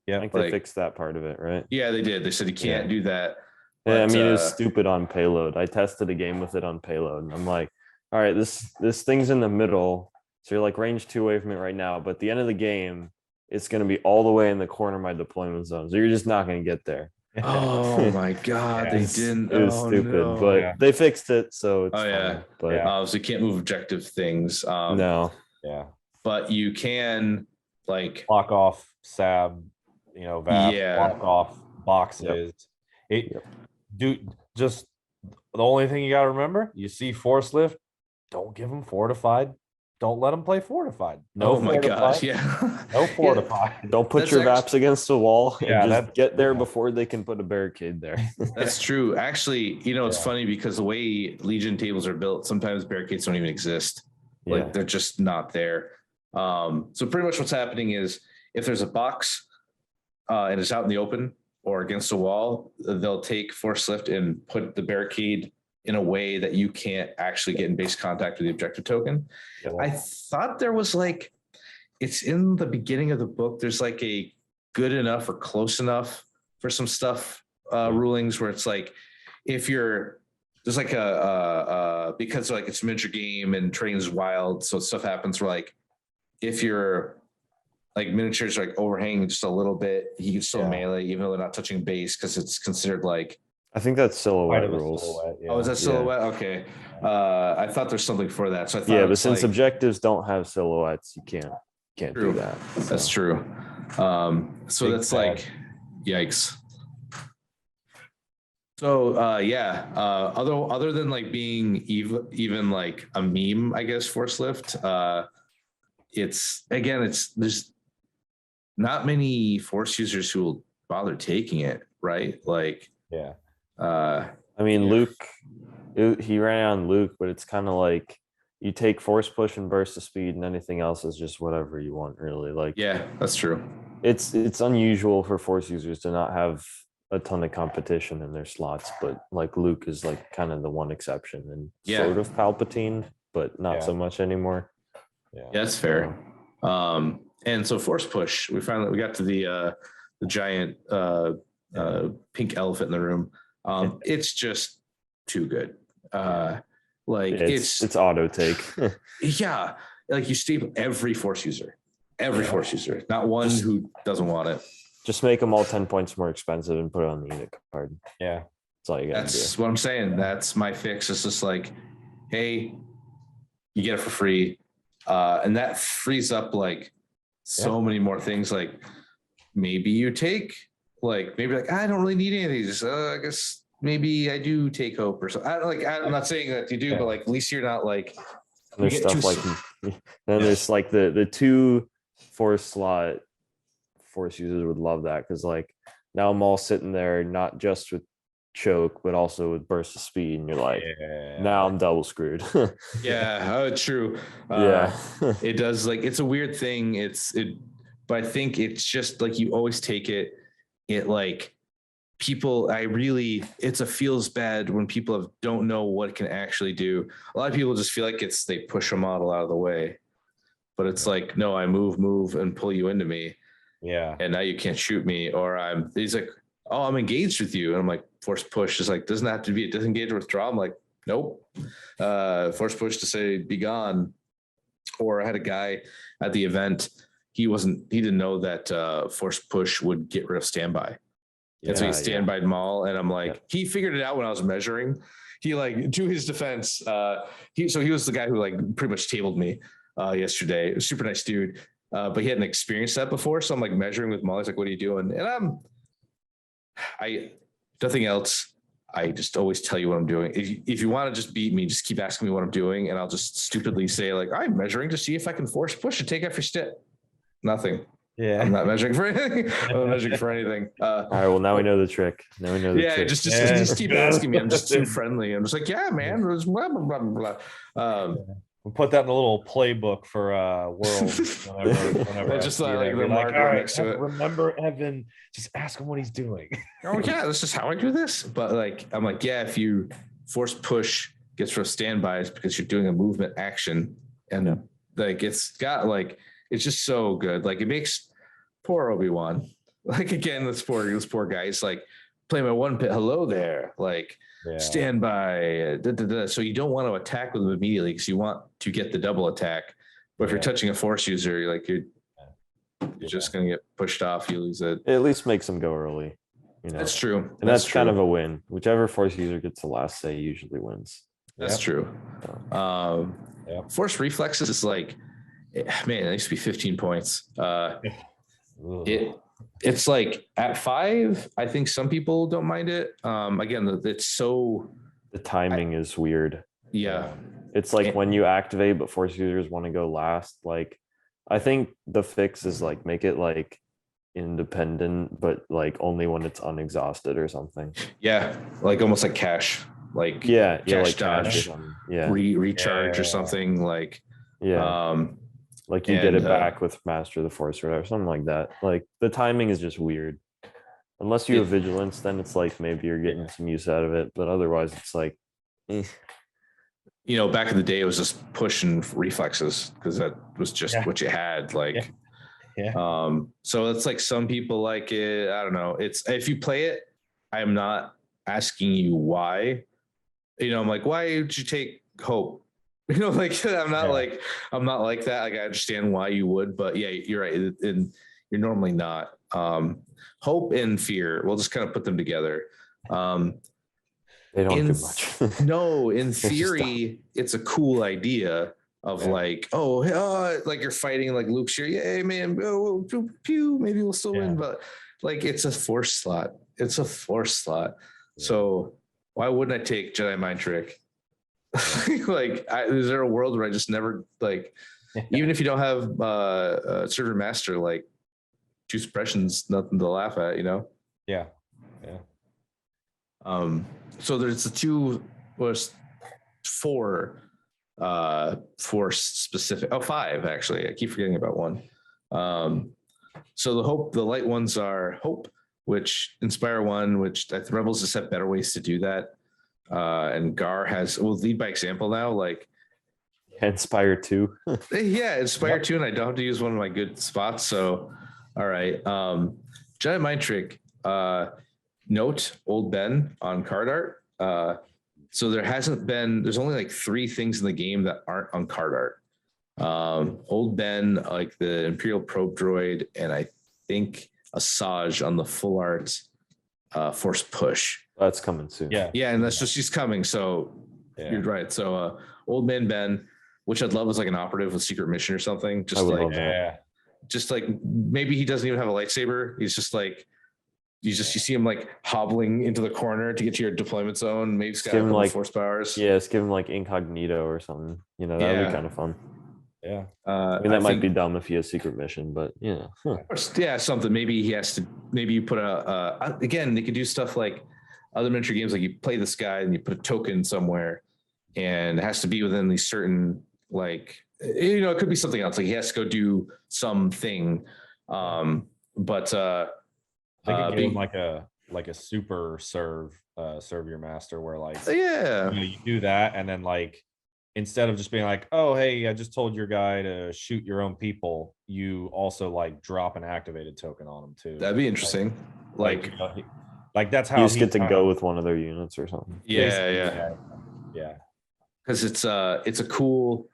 I think they like- fixed that part of it, right? Yeah, they did. They said you can't do that. Yeah, I But, mean, it's stupid on payload. I tested a game with it on payload, and I'm like, all right, this thing's in the middle, so you're like range 2 away from it right now. But at the end of the game, it's going to be all the way in the corner of my deployment zone, so you're just not going to get there. oh my God, they didn't. It was Oh, stupid, no. but Yeah. they fixed it, so it's Oh, yeah. fine. But Yeah. So you can't move objective things. no, Yeah. But you can like Block off SAB, VAP, Yeah. block off boxes. Dude, just the only thing you got to remember, you see force lift, don't give them fortified. Don't let them play fortified. No, oh my fortified, gosh, yeah. no Yeah. fortified. don't put That's your actu- VAPs against the wall and Yeah, just that's- get there yeah. before they can put a barricade there. That's true. Actually, it's Yeah. funny because the way Legion tables are built, sometimes barricades don't even exist. Like Yeah. they're just not there. So pretty much what's happening is if there's a box and it's out in the open or against a wall, they'll take force lift and put the barricade in a way that you can't actually get in base contact with the objective token. I thought there was like, it's in the beginning of the book, there's like a good enough or close enough for some stuff rulings where it's like, if you're, there's like because like it's a miniature game and train's wild, so stuff happens where like, if you're like miniatures are like overhanging just a little bit, he can still Yeah. melee, even though they're not touching base because it's considered like, I think that's Quite silhouette of a rules. silhouette, yeah. oh, is that Yeah. silhouette? Okay. I thought there's something for that. So I thought Yeah, it but was since like, objectives don't have silhouettes, you can't True. do that. that's So, true. So Big that's bad. like, yikes. So other than like being even like a meme, I guess, force lift, there's not many force users who will bother taking it, right? Like Yeah. I mean, Yeah. Luke, he ran on Luke, but it's kind of like you take force push and burst of speed, and anything else is just whatever you want, really. Like, yeah, that's true. it's unusual for force users to not have a ton of competition in their slots, but like Luke is like kind of the one exception, and Yeah. sort of Palpatine, but not Yeah. so much anymore. Yeah. Yeah, that's fair. And so force push, we got to the giant pink elephant in the room. It's just too good. Like It's auto take. yeah, like you staple every force user, not one Just- who doesn't want it. Just make them all 10 points more expensive and put it on the unit card. Yeah. That's all you gotta That's what I'm saying. That's my fix. It's just like, hey, you get it for free. And that frees up like so many more things. Like maybe you take maybe I don't really need any of these. I guess maybe I do take hope or something. I'm not saying that you do, Yeah. but like at least you're not like do. There's you get stuff too like then there's like the 2 force slot force users would love that, because like now I'm all sitting there not just with choke but also with burst of speed, and you're like, Yeah. now I'm double screwed. yeah, true. Yeah. It does, like, it's a weird thing. But I think it's just like you always take it. It like people, it's a feels bad when people don't know what it can actually do. A lot of people just feel like they push a model out of the way, but it's like, no, I move and pull you into me, Yeah. and now you can't shoot me. Or he's like, oh, I'm engaged with you, and I'm like, force push is like, doesn't have to be a disengage or withdraw. I'm like, nope. Force push to say be gone. Or I had a guy at the event. He didn't know that force push would get rid of standby. And so he standby maul, and I'm like, he figured it out when I was measuring. He, like, to his defense, he was the guy who like pretty much tabled me yesterday. A super nice dude, but he hadn't experienced that before. So I'm like measuring with maul. He's like, "What are you doing?" And nothing else. I just always tell you what I'm doing. If you want to just beat me, just keep asking me what I'm doing, and I'll just stupidly say like, I'm measuring to see if I can force push and take off your stick. Nothing. Yeah. I'm not measuring for anything. I'm not measuring for anything. All right, well, now we know the trick. Yeah, just keep asking me. I'm just too friendly. I'm just like, yeah, man. Blah, blah, blah, blah. We'll put that in a little playbook for World. Whenever It's just like the we're marker all right, next to it. remember Evan, just ask him what he's doing. Oh yeah, this is how I do this. But like, I'm like, yeah, if you force push gets rid of standbys because you're doing a movement action, and like it's got like it's just so good. Like it makes poor Obi-Wan. Like again, this poor guy. He's like play my one pit. Hello there. Like stand by. So you don't want to attack with them immediately because you want to get the double attack. But if you're touching a force user, you're just gonna get pushed off. You lose it. It at least makes them go early. You know? That's true. And that's kind of a win. Whichever force user gets the last say usually wins. That's true. Force reflexes is like, man, it used to be 15 points. It's like at 5, I think some people don't mind it. Again, it's so the timing is weird. Yeah. It's like when you activate, but force users want to go last. Like, I think the fix is like make it like independent, but like only when it's unexhausted or something. Yeah, like almost like cash. Like cash like dodge. Recharge or something like. Like you get it back with Master of the Force or whatever, something like that. Like the timing is just weird. Unless you have vigilance, then it's like maybe you're getting some use out of it, but otherwise it's like you know, back in the day it was just push and reflexes because that was just what you had. Like so it's like some people like it. I don't know. It's if you play it, I'm not asking you why. You know, I'm like, why did you take hope? You know, like I'm not like that. Like I understand why you would, but yeah, you're right. And you're normally not. Hope and fear. We'll just kind of put them together. They don't do much. No, in theory, it's a cool idea of like, like you're fighting like Luke's here. Yay, man. Oh, pew. Maybe we'll still win, but like it's a force slot. It's a force slot. So why wouldn't I take Jedi Mind Trick? Like, is there a world where I just never like, even if you don't have server master, like 2 suppressions, nothing to laugh at, you know? Yeah. So there's the 2 was 4 force specific. 5 actually. I keep forgetting about 1. So the light ones are Hope, which Inspire 1, which the Rebels just have better ways to do that. And Gar will lead by example now. Like Inspire 2. Inspire 2, and I don't have to use one of my good spots. So, all right. Jedi Mind Trick. Note Old Ben on card art. So there's only like 3 things in the game that aren't on card art. Old Ben, like the Imperial Probe Droid, and I think Asajj on the full art Force Push. That's coming soon. Yeah, and that's just she's coming. So you're right. So Old Man Ben, which I'd love as like an operative with secret mission or something. Just like just like maybe he doesn't even have a lightsaber. He's just like you see him like hobbling into the corner to get to your deployment zone. Maybe he's got like force powers. Yeah, let's give him like incognito or something. You know, that would be kind of fun. Yeah. I mean, that might be dumb if he has secret mission, but yeah. Yeah, something. Maybe he has to, maybe you put again, they could do stuff like other miniature games, like you play this guy and you put a token somewhere and it has to be within these certain, like, you know, it could be something else. Like he has to go do something. But they could give him like a super serve your master where like, you do that. And then like, instead of just being like, oh, hey, I just told your guy to shoot your own people, you also like drop an activated token on them too. That'd be interesting. Like that's how you just get to go with one of their units or something. Yeah. Because it's a cool,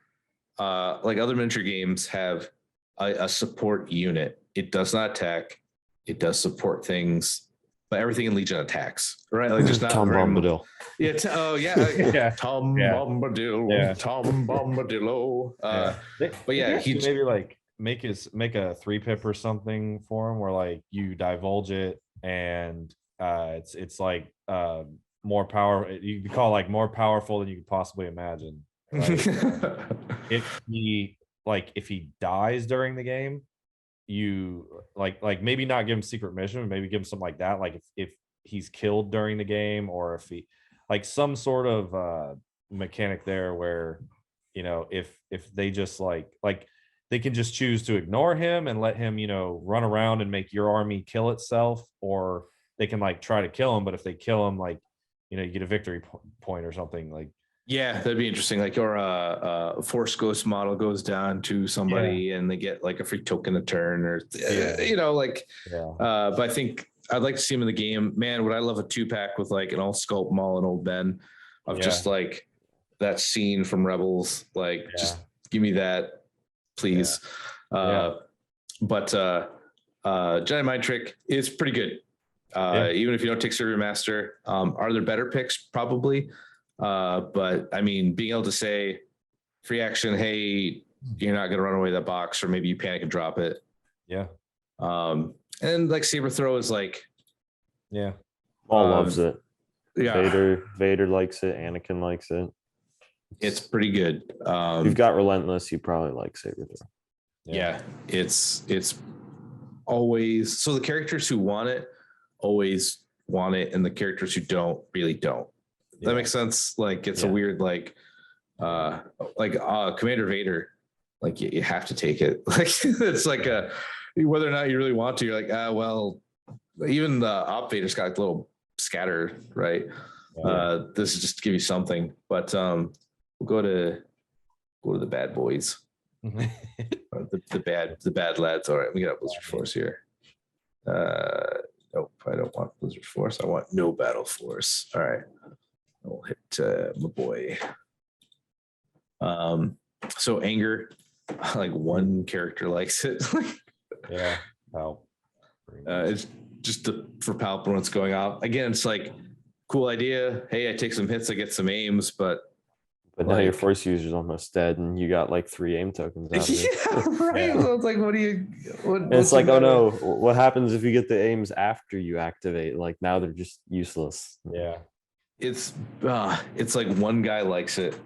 like other miniature games have a support unit. It does not attack. It does support things. But everything in Legion attacks, right? Like just not Tom Bombadil. Yeah. Tom Bombadil. Yeah. Tom Bombadillo. But yeah, he maybe like make a 3-pip or something for him where like you divulge it and it's like more power. You could call it like more powerful than you could possibly imagine. Right? if he dies during the game, you like maybe not give him secret mission, maybe give him something like that, like if he's killed during the game or if he like some sort of mechanic there where if they just like they can just choose to ignore him and let him, run around and make your army kill itself, or they can like try to kill him, but if they kill him, like, you get a victory point or something. Like, Yeah, that'd be interesting. Like, or a Force Ghost model goes down to somebody and they get like a free token a turn, or but I think I'd like to see him in the game. Man, would I love a 2-pack with like an all Sculpt Maul and Old Ben of just like that scene from Rebels. Like, just give me that, please. But Jedi Mind Trick is pretty good. Even if you don't take Survey Master, are there better picks? Probably. But I mean, being able to say free action, hey, you're not going to run away that box, or maybe you panic and drop it. Yeah. And like Saber Throw is like, Maul loves it. Yeah. Vader likes it. Anakin likes it. It's pretty good. You've got Relentless. You probably like Saber Throw. Yeah. It's always, so the characters who want it always want it, and the characters who don't really don't. That makes sense. Like, it's a weird, Commander Vader, like you have to take it. Like, it's like whether or not you really want to, you're like, well, even the Op Vader's got like a little scatter, right? This is just to give you something. But we'll go to the bad boys. the bad lads. All right, we got Blizzard Force here. Nope, I don't want Blizzard Force. I want no Battle Force. All right. I'll hit my boy. So Anger, like one character likes it. Yeah. Wow. It's just for Palpatine what's going on. Again, it's like, cool idea. Hey, I take some hits, I get some aims, but now your Force user's almost dead, and you got like 3 aim tokens out of it. Yeah, right. So it's like, what do you? It's like, oh no, what happens if you get the aims after you activate? Like, now they're just useless. Yeah. It's like one guy likes it.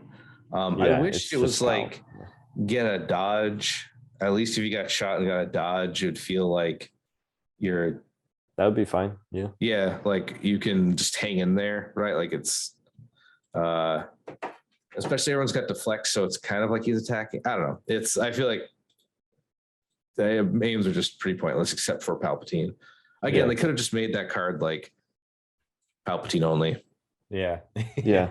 I wish it was like get a dodge. At least if you got shot and got a dodge, it'd feel like that would be fine. Yeah. Yeah, like you can just hang in there, right? Like it's especially everyone's got deflect, so it's kind of like he's attacking. I don't know. I feel like the aims are just pretty pointless except for Palpatine. Again, they could have just made that card like Palpatine only. Yeah. Yeah.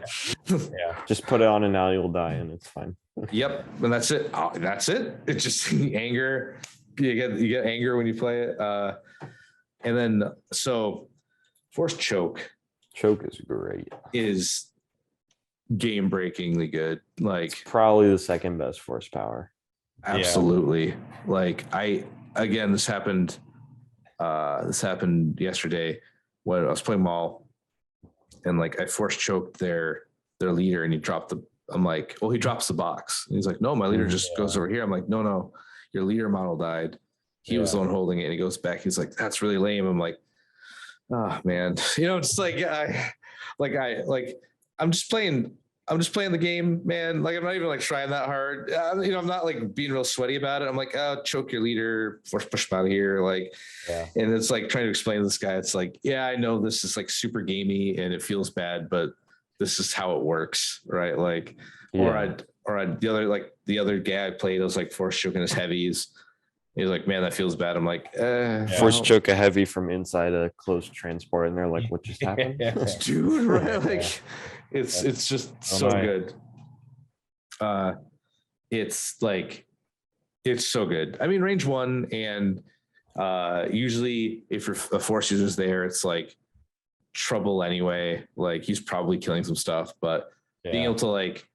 Just put it on and now you'll die, and it's fine. Yep, and that's it. That's it. It's just anger. You get anger when you play it. And then so Force Choke. Choke is great. Is game breakingly good. Like, it's probably the second best Force power. Absolutely. Yeah. Like this happened yesterday when I was playing Maul. And like I Force choked their leader, and he dropped I'm like, well, he drops the box. And he's like, no, my leader just goes over here. I'm like, no, your leader model died. He was the one holding it, and he goes back. He's like, that's really lame. I'm like, oh man, it's like I'm just playing the game, man. Like, I'm not even like trying that hard. I'm not like being real sweaty about it. I'm like, choke your leader, Force push him out of here. Like, and it's like trying to explain to this guy. It's like, yeah, I know this is like super gamey and it feels bad, but this is how it works, right? Like, or the other guy I played, I was like Force choking his heavies. He's like, man, that feels bad. I'm like, Force choke a heavy from inside a closed transport, and they're like, what just happened? Dude, right? Like, it's just so good. It's so good. I mean, range 1, and usually if a Force user's there, it's like trouble anyway. Like, he's probably killing some stuff, but being able to like,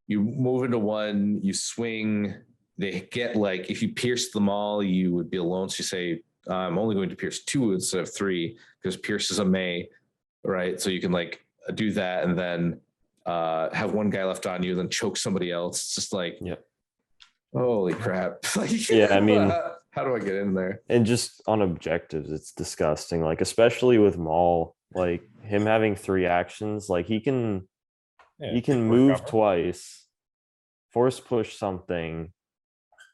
you move into 1, you swing. They get like, if you pierce them all, you would be alone. So you say, I'm only going to pierce 2 instead of 3, because pierce is a May, right? So you can like do that, and then have one guy left on you, then choke somebody else. It's just like, holy crap. I mean, how do I get in there? And just on objectives, it's disgusting. Like, especially with Maul, like him having 3 actions, like he can move twice, Force push something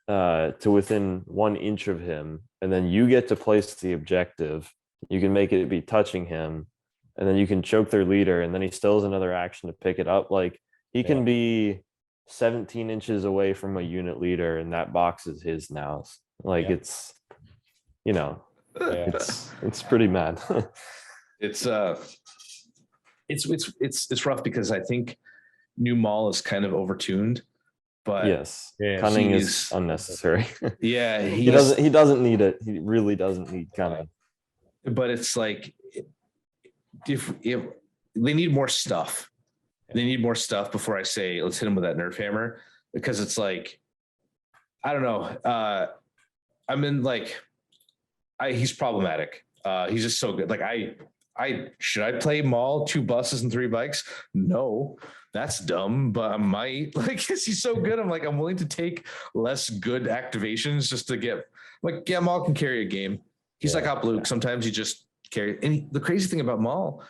to within 1 inch of him, and then you get to place the objective. You can make it be touching him, and then you can choke their leader, and then he still has another action to pick it up. Like, he can be 17 inches away from a unit leader, and that box is his now. Like Yeah. it's, you know, Yeah. it's pretty mad. It's rough because I think new Maul is kind of overtuned, but Yes, Yeah, cunning is he's- unnecessary. yeah, He doesn't need it. He really doesn't need cunning. But it's like if they need more stuff. They need more stuff before I say let's hit him with that nerf hammer, because it's like I don't know. I'm in like he's problematic. He's just so good. Like I should I play Maul 2 buses and 3 bikes? No, that's dumb, but I might. Like he's so good. I'm like I'm willing to take less good activations just to get like yeah, Maul can carry a game. He's like Hop Luke. Sometimes you just carry. And the crazy thing about Maul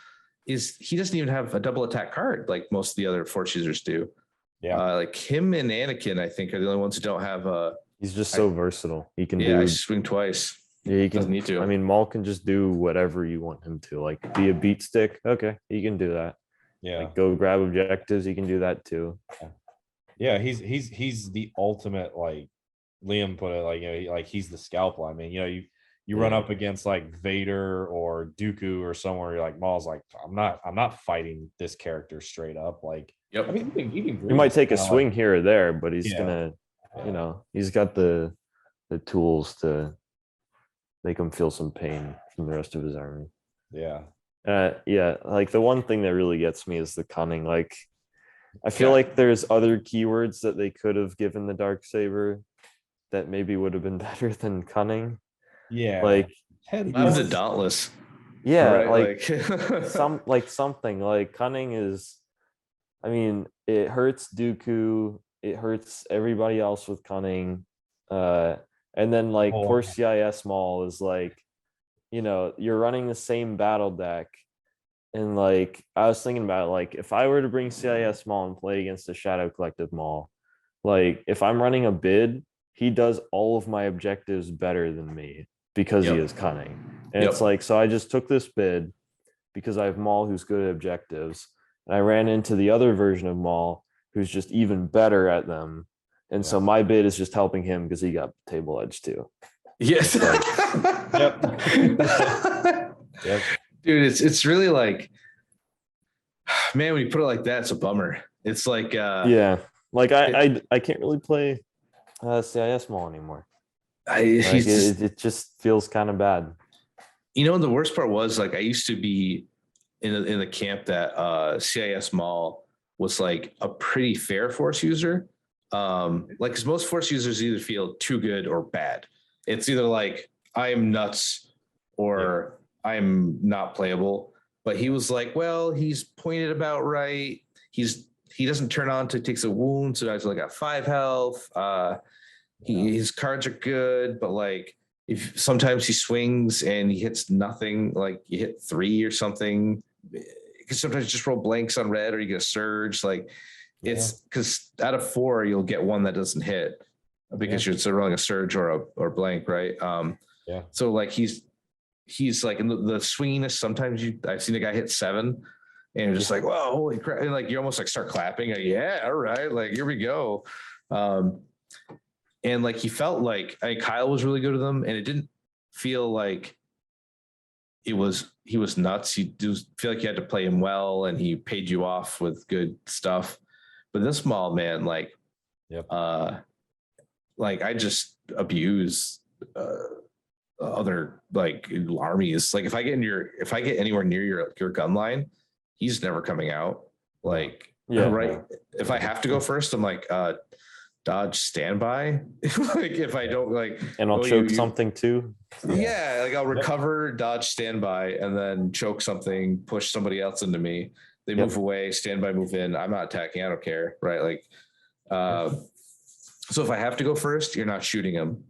is he doesn't even have a double attack card like most of the other Force users do. Yeah. Like him and Anakin, I think, are the only ones who don't have a. He's just so versatile. He can I do. swing twice. Yeah, he Doesn't can. need to. I mean, Maul can just do whatever you want him to. Like be a beat stick. Okay, he can do that. Yeah. Like go grab objectives. He can do that too. Yeah, he's the ultimate, like Liam put it, like like he's the scalpel. I mean, you run up against like Vader or Dooku or somewhere, you're like Maul's like, I'm not fighting this character straight up. Like, Yep. I mean, He might take a swing here or there, but he's Yeah. gonna, he's got the tools to make him feel some pain from the rest of his army. Yeah. Yeah, like the one thing that really gets me is the cunning. Like, I feel like there's other keywords that they could have given the Darksaber that maybe would have been better than cunning. Yeah. Like, I'm the Dauntless. yeah, Right? like something like cunning is. I mean, it hurts Dooku. It hurts everybody else with cunning. And then like poor CIS Maul is like, you're running the same battle deck. And like, I was thinking about it, like if I were to bring CIS Maul and play against the Shadow Collective Maul, like if I'm running a bid, he does all of my objectives better than me because he is cunning. And it's like, so I just took this bid because I have Maul who's good at objectives. And I ran into the other version of Maul who's just even better at them. And so my bid is just helping him because he got table edge too. Yes. Yep. Dude, it's really like, man, when you put it like that, it's a bummer. It's like yeah, like I can't really play CIS Maul anymore. It just feels kind of bad. The worst part was like I used to be in the camp that CIS Maul was like a pretty fair Force user. Like because most Force users either feel too good or bad. It's either like I am nuts or I'm not playable. But he was like, well, he's pointed about right. He doesn't turn on until he takes a wound, so he's like got 5 health. His cards are good, but like if sometimes he swings and he hits nothing, like you hit 3 or something. Because sometimes you just roll blanks on red or you get a surge. Like it's because out of 4 you'll get one that doesn't hit because you're rolling a surge or blank, right? So like he's like in the swinginess. Sometimes I've seen a guy hit 7 and you're just like, whoa, holy crap. And like you almost like start clapping. Like, yeah, all right, like here we go. And like he felt like Kyle was really good with him, and it didn't feel like he was nuts. You do feel like you had to play him well, and he paid you off with good stuff. But this Maul, man, like, like I just abuse other like armies. Like if I get anywhere near your gun line, he's never coming out. Like if I have to go first, I'm like dodge standby. Like if I don't like, and I'll choke something too. Yeah, like I'll recover, dodge standby, and then choke something, push somebody else into me. They move away, standby, move in. I'm not attacking. I don't care, right? Like, so if I have to go first, you're not shooting him.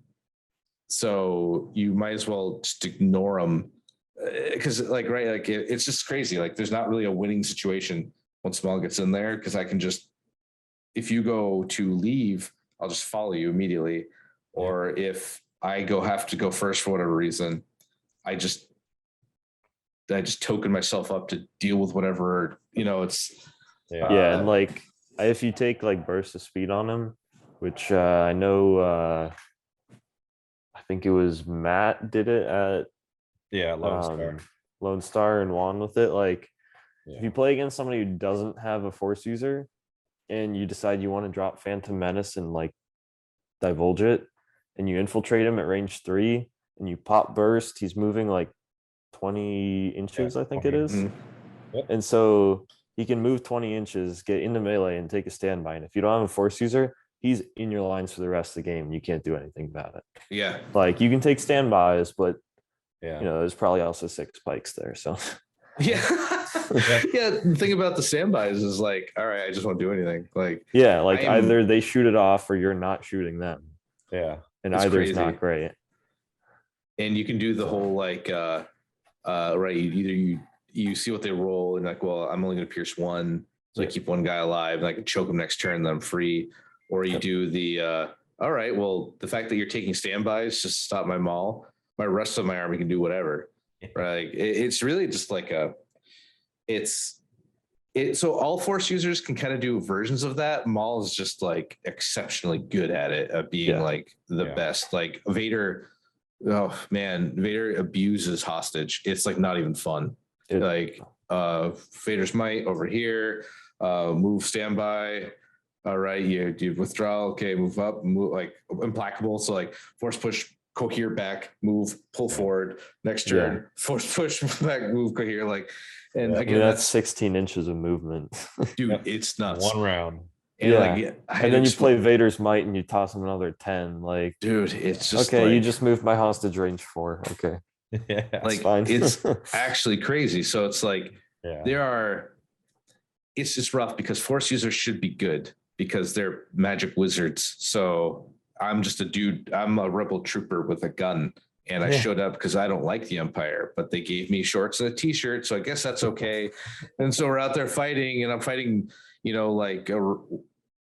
So you might as well just ignore them because like, right. Like it's just crazy. Like there's not really a winning situation when Small gets in there. Cause I can just, if you go to leave, I'll just follow you immediately. Or if I have to go first for whatever reason, I just token myself up to deal with whatever, it's and like if you take like burst of speed on him, which I know, I think it was Matt did it at Yeah, Lone Star. Lone Star and won with it. Like Yeah. if you play against somebody who doesn't have a force user and you decide you want to drop Phantom Menace and like divulge it, and you infiltrate him at range 3 and you pop burst, he's moving like 20 inches, I think it is. Mhm. Yep. And so he can move 20 inches, get into melee, and take a standby. And if you don't have a force user, he's in your lines for the rest of the game. You can't do anything about it. Yeah. Like you can take standbys, but Yeah. you know, there's probably also 6 pikes there. So Yeah. Yeah. The thing about the standbys is like, all right, I just won't do anything. Like, yeah, like I'm- either they shoot it off or you're not shooting them. Yeah. And It's either is crazy. not great. and you can do the whole like, right. Either you see what they roll and like, well, I'm only going to pierce 1. So I keep one guy alive and I can choke him next turn, then I'm free. Or you do the, all right, well, the fact that you're taking standbys just to stop my maul, my rest of my army can do whatever. Right. It's really just like so all force users can kind of do versions of that. Maul is just like exceptionally good at it, at being like the best. Like Vader, oh man, Vader abuses hostage. It's like not even fun. Like Vader's might over here, move standby. All right, you withdraw. Okay, move up, move like implacable. So like force push, cohere back, move, pull forward. Next turn, force push back, move, cohere. Like, and again, that's 16 inches of movement. dude, it's nuts. 1 round. And and then you play Vader's might and you toss him another 10. Like, dude, it's just okay. like, You just moved my hostage range 4. Okay, Yeah. like fine. it's actually crazy. So it's like it's just rough because force users should be good because they're magic wizards. So I'm just a dude. I'm a rebel trooper with a gun. And I showed up because I don't like the Empire, but they gave me shorts and a t-shirt. So I guess that's okay. And so we're out there fighting and I'm fighting, like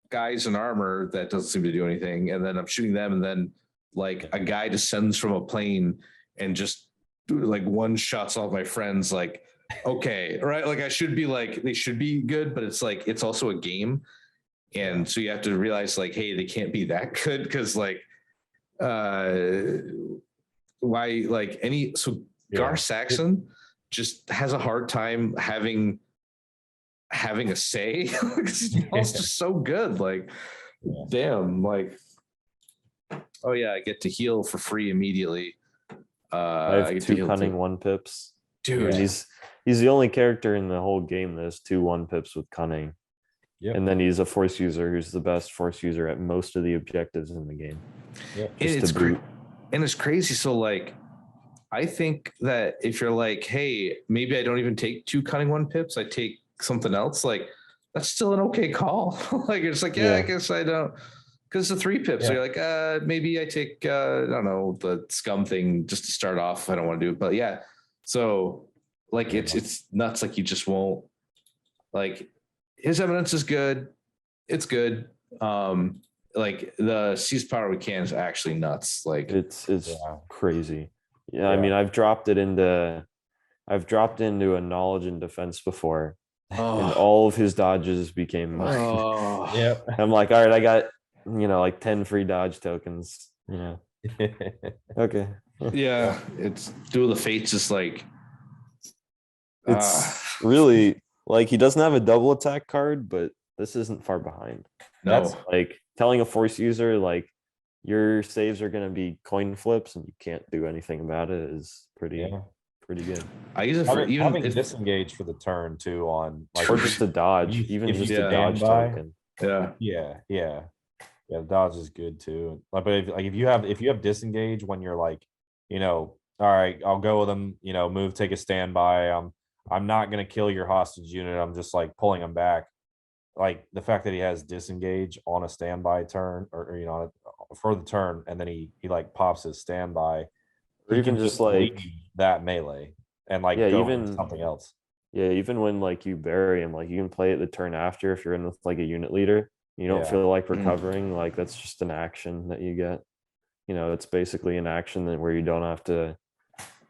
guys in armor that doesn't seem to do anything. And then I'm shooting them. And then like a guy descends from a plane and just like one shots all my friends. Like, okay, right. Like I should be like, they should be good, but it's like, it's also a game. And so you have to realize like, hey, they can't be that good. Cause like, why like Gar Saxon just has a hard time having a say because he's just so good. Like, damn, like, oh yeah, I get to heal for free immediately. I have 2 cunning 1 pips. Dude. And he's the only character in the whole game that has 2 1 pips with cunning. Yep. And then he's a force user who's the best force user at most of the objectives in the game. Yep. It's great. And it's crazy. So like, I think that if you're like, hey, maybe I don't even take 2 cunning 1 pips, I take something else, like that's still an okay call. Like it's like, I guess I don't, because the 3 pips. So you're like, maybe I take I don't know, the scum thing just to start off. I don't want to do it, but yeah. So like it's nuts. Like you just won't, like his evidence is good. It's good. Like the seize power we can is actually nuts. Like it's crazy. Yeah, I mean, I've dropped into a knowledge and defense before, and all of his dodges became mine. Yep. I'm like, all right, I got like 10 free dodge tokens. Okay. Yeah, it's Duel of the Fates is like it's really like he doesn't have a double attack card, but this isn't far behind. No. That's like telling a force user like your saves are going to be coin flips and you can't do anything about it is pretty good. I use it for having disengage for the turn too on like, or just a dodge, even just a dodge token. Yeah. The dodge is good too. Like, but if you have disengage when you're like, all right, I'll go with them. Move, take a standby. I'm not gonna kill your hostage unit. I'm just like pulling them back. Like the fact that he has disengage on a standby turn, or for the turn, and then he like pops his standby, or even just like leave that melee and like go even something else. Yeah, even when like you bury him, like you can play it the turn after if you're in with like a unit leader. You don't feel like recovering. Like that's just an action that you get. It's basically an action that where you don't have to,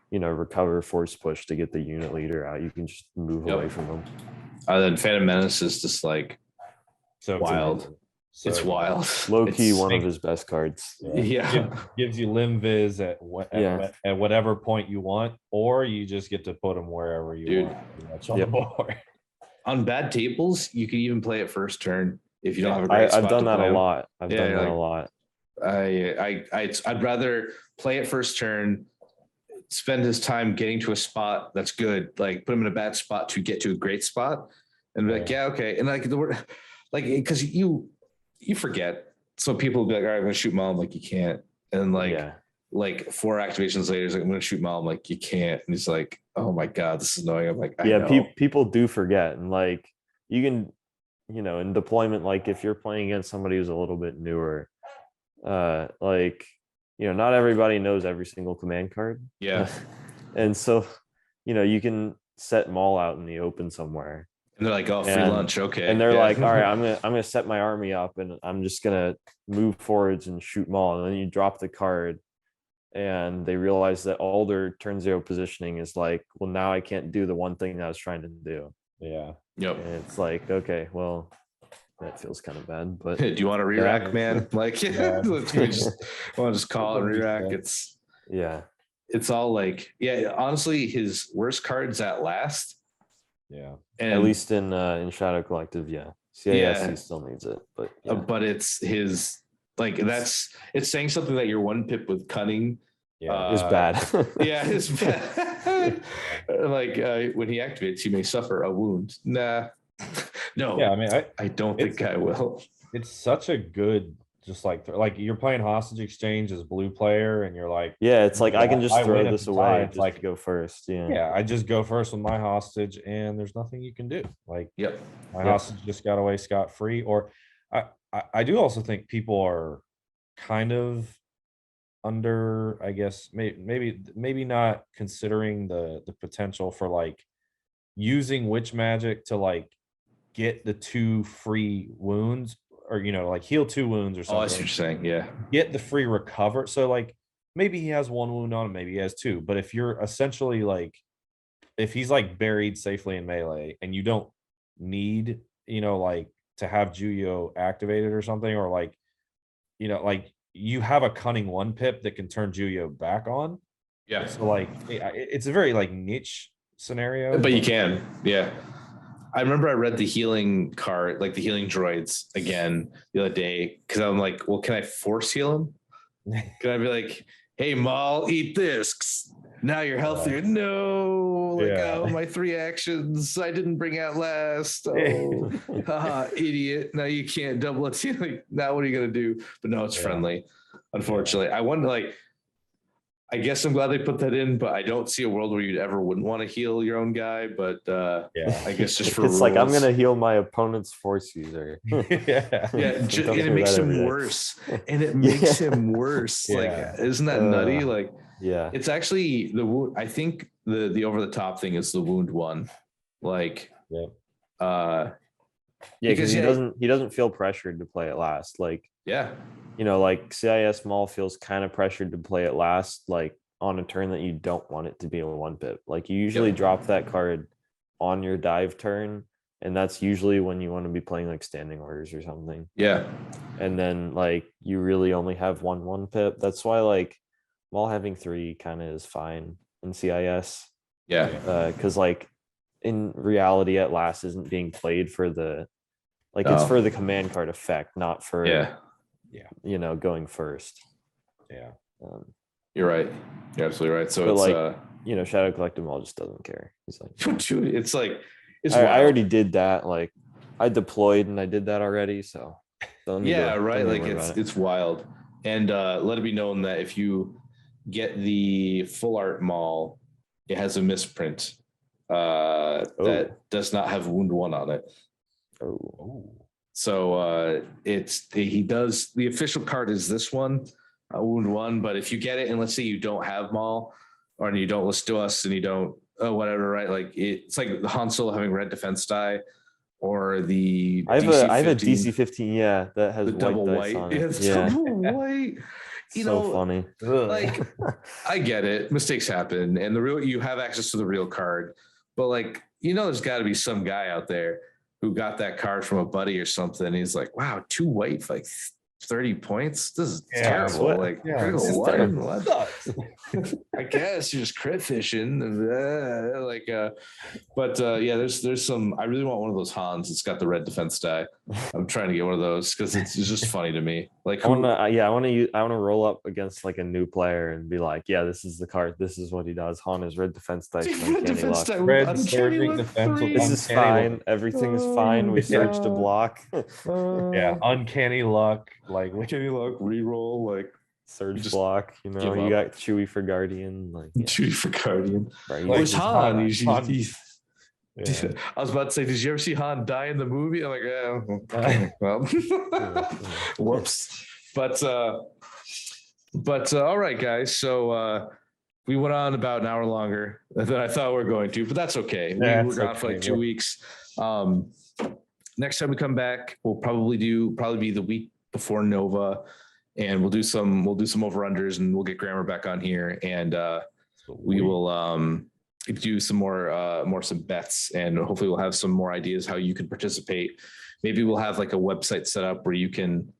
recover force push to get the unit leader out. You can just move away from them. Then Phantom Menace is just like So Wild. amazing. It's good. wild. Low key, It's- one of his best cards. Yeah. Gives you limb viz at Yeah. at whatever point you want, or you just get to put them wherever you Dude. want. Pretty much on Yep. the board. On bad tables, you can even play it first turn if you don't have a great spot. I've done to that play a 'em. lot. I've Yeah, done that like- a lot. I'd rather play it first turn, spend his time getting to a spot that's good, like put him in a bad spot to get to a great spot, and be like, yeah, okay, and like the word, like because you forget, so people will be like, all right, I'm gonna shoot Maul, I'm like, you can't, and like 4 activations later, he's like, I'm gonna shoot Maul, I'm like, you can't, and he's like, oh my god, this is annoying. I'm like, I know. People do forget, and like you can, in deployment, like if you're playing against somebody who's a little bit newer, like not everybody knows every single command card. Yeah. And so you can set Maul out in the open somewhere, And they're like, oh, free lunch, okay. and they're yeah. like, all right, I'm gonna set my army up, and I'm just gonna move forwards and shoot Maul, and then you drop the card, and they realize that all their turn 0 positioning is like, well, now I can't do the one thing that I was trying to do. Yeah. Yep. And it's like, okay, well, that feels kind of bad, but Do you want to re-rack, man? Like, Yeah. let's just call it re-rack. It's all like, yeah, honestly, his worst cards at last. Yeah. And at least in Shadow Collective, yeah. CIS, he still needs it, but yeah. but it's his, like, it's saying something that your 1 pip with cunning. Yeah. It's bad. Yeah, it's bad. Like when he activates, he may suffer a wound. Nah. No. Yeah. I mean, I don't think I will. it's such a good, just like you're playing hostage exchange as blue player, and you're like, Yeah, it's like I can just I throw win at this the away, time. just Like, to go first. Yeah. yeah, I just go first with my hostage, and there's nothing you can do. Like, Yep. my hostage just got away scot-free. Or I do also think people are kind of under, I guess, maybe not considering the potential for like using witch magic to like get the 2 free wounds, or like heal 2 wounds or Oh, I see what something, you're saying. Yeah. get the free recover. So like maybe he has 1 wound on him, maybe he has 2, but if you're essentially like, if he's like buried safely in melee and you don't need like to have Juyo activated or something, or like like you have a cunning 1 pip that can turn Juyo back on. Yeah. So like it's a very like niche scenario, But you can. Yeah. I remember I read the healing card, like the healing droids again the other day, because I'm like, well, can I force heal him? Can I be like, hey, Maul, eat this. Now you're healthier. No, like, Yeah. oh, my 3 actions I didn't bring out last. Oh, haha, idiot. Now you can't double it. Like, now what are you going to do? But no, it's friendly. Unfortunately, I wonder, like, I guess I'm glad they put that in, but I don't see a world where you'd ever wouldn't want to heal your own guy. But Yeah. I guess just for It's like, I'm rules. gonna heal my opponent's force user. yeah. Yeah, It and tells it me makes that him every day. worse. And it makes him worse. Yeah. Like, isn't that nutty? Like, Yeah. it's actually the wound. I think the over the top thing is the wound one. Like, Yep. Yeah, because, because he yeah, doesn't feel pressured to play it last. Like, yeah, like CIS Maul feels kind of pressured to play it last, like on a turn that you don't want it to be a 1 pip. Like, you usually drop that card on your dive turn, and that's usually when you want to be playing like standing orders or something. yeah, And then like you really only have 1 pip. That's why like Maul having 3 kind of is fine in CIS. yeah. Because like in reality, at last isn't being played for the, like, it's Oh. for the command card effect, not for Yeah, going first. Yeah. you're right. You're absolutely right. So But, it's like, Shadow Collective Maul just doesn't care. He's like, dude, it's like it's I wild. already did that. Like, I deployed and I did that already. So don't need Yeah, to- right. don't need to Like, worry about it. it's wild. And let it be known that if you get the full art Maul, it has a misprint that does not have wound 1 on it. Oh. So he does, the official card is this one, wound 1. But if you get it, and let's say you don't have Maul, or you don't listen to us, and you don't whatever, right? Like, it's like the Han Solo having red defense die, or the I have a DC-15, DC-15, yeah, that has the white double dice white. on Yeah, it. it's Yeah, double white. You so know, funny. like, I get it. Mistakes happen, and you have access to the real card, but like, there's got to be some guy out there who got that card from a buddy or something. He's like, wow, 2 white for like 30 points. This is terrible. what? Like, Yeah, critical this is what? terrible. What? I guess you're just crit fishing. There's some. I really want one of those Hans. It's got the red defense die. I'm trying to get one of those because it's just funny to me. Like, I want to roll up against like a new player and be like, yeah, this is the card. This is what he does. Han is red defense dice. red defense die. Red Uncanny surging luck defense with 3. This is uncanny fine. Everything is fine. We searched a block. Yeah, uncanny luck. Like Uncanny luck reroll. Like Surge just block. You know, give you up. got Chewy for Guardian. Like, yeah. Chewy for Guardian. Right, Like, Where's just Han? Han- He's- I was about to say, did you ever see Han die in the movie? I'm like, okay, well, whoops. But all right, guys. So we went on about an hour longer than I thought we were going to, but that's okay. We were gone for like 2 weeks. Next time we come back, we'll probably be the week before Nova, and we'll do some over-unders, and we'll get Grammar back on here, and we will do some more some bets, and hopefully we'll have some more ideas how you can participate. Maybe we'll have like a website set up where you can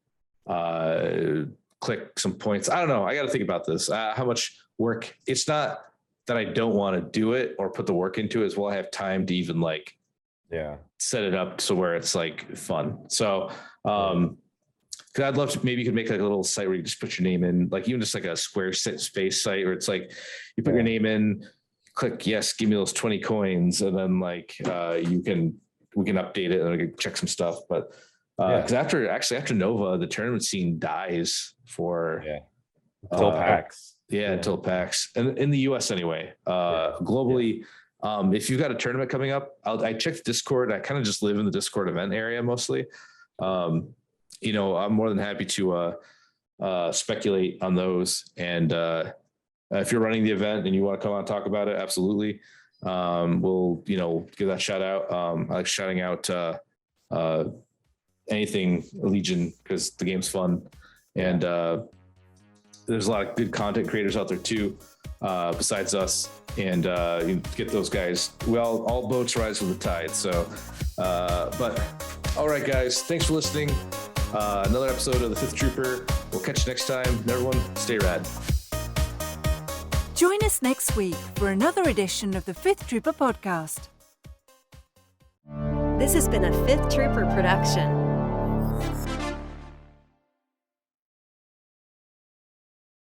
click some points. I don't know. I got to think about this. How much work? It's not that I don't want to do it or put the work into it as well. I have time to even like set it up so where it's like fun. So cause I'd love to, maybe you could make like a little site where you just put your name in, like even just like a Squarespace site where it's like you put your name in, click yes, give me those 20 coins, and then like we can update it and I can check some stuff. But because after Nova, the tournament scene dies for until PAX. Until PAX, and in the US anyway. Globally, if you've got a tournament coming up, I checked Discord. I kind of just live in the Discord event area mostly. You know, I'm more than happy to speculate on those. And if you're running the event and you want to come on and talk about it, absolutely. We'll, give that shout out. I like shouting out anything Legion because the game's fun. And there's a lot of good content creators out there too, besides us. And you get those guys. Well, all boats rise with the tide. So, but all right, guys, thanks for listening. Another episode of the Fifth Trooper. We'll catch you next time. And everyone, stay rad. Join us next week for another edition of the Fifth Trooper podcast. This has been a Fifth Trooper production.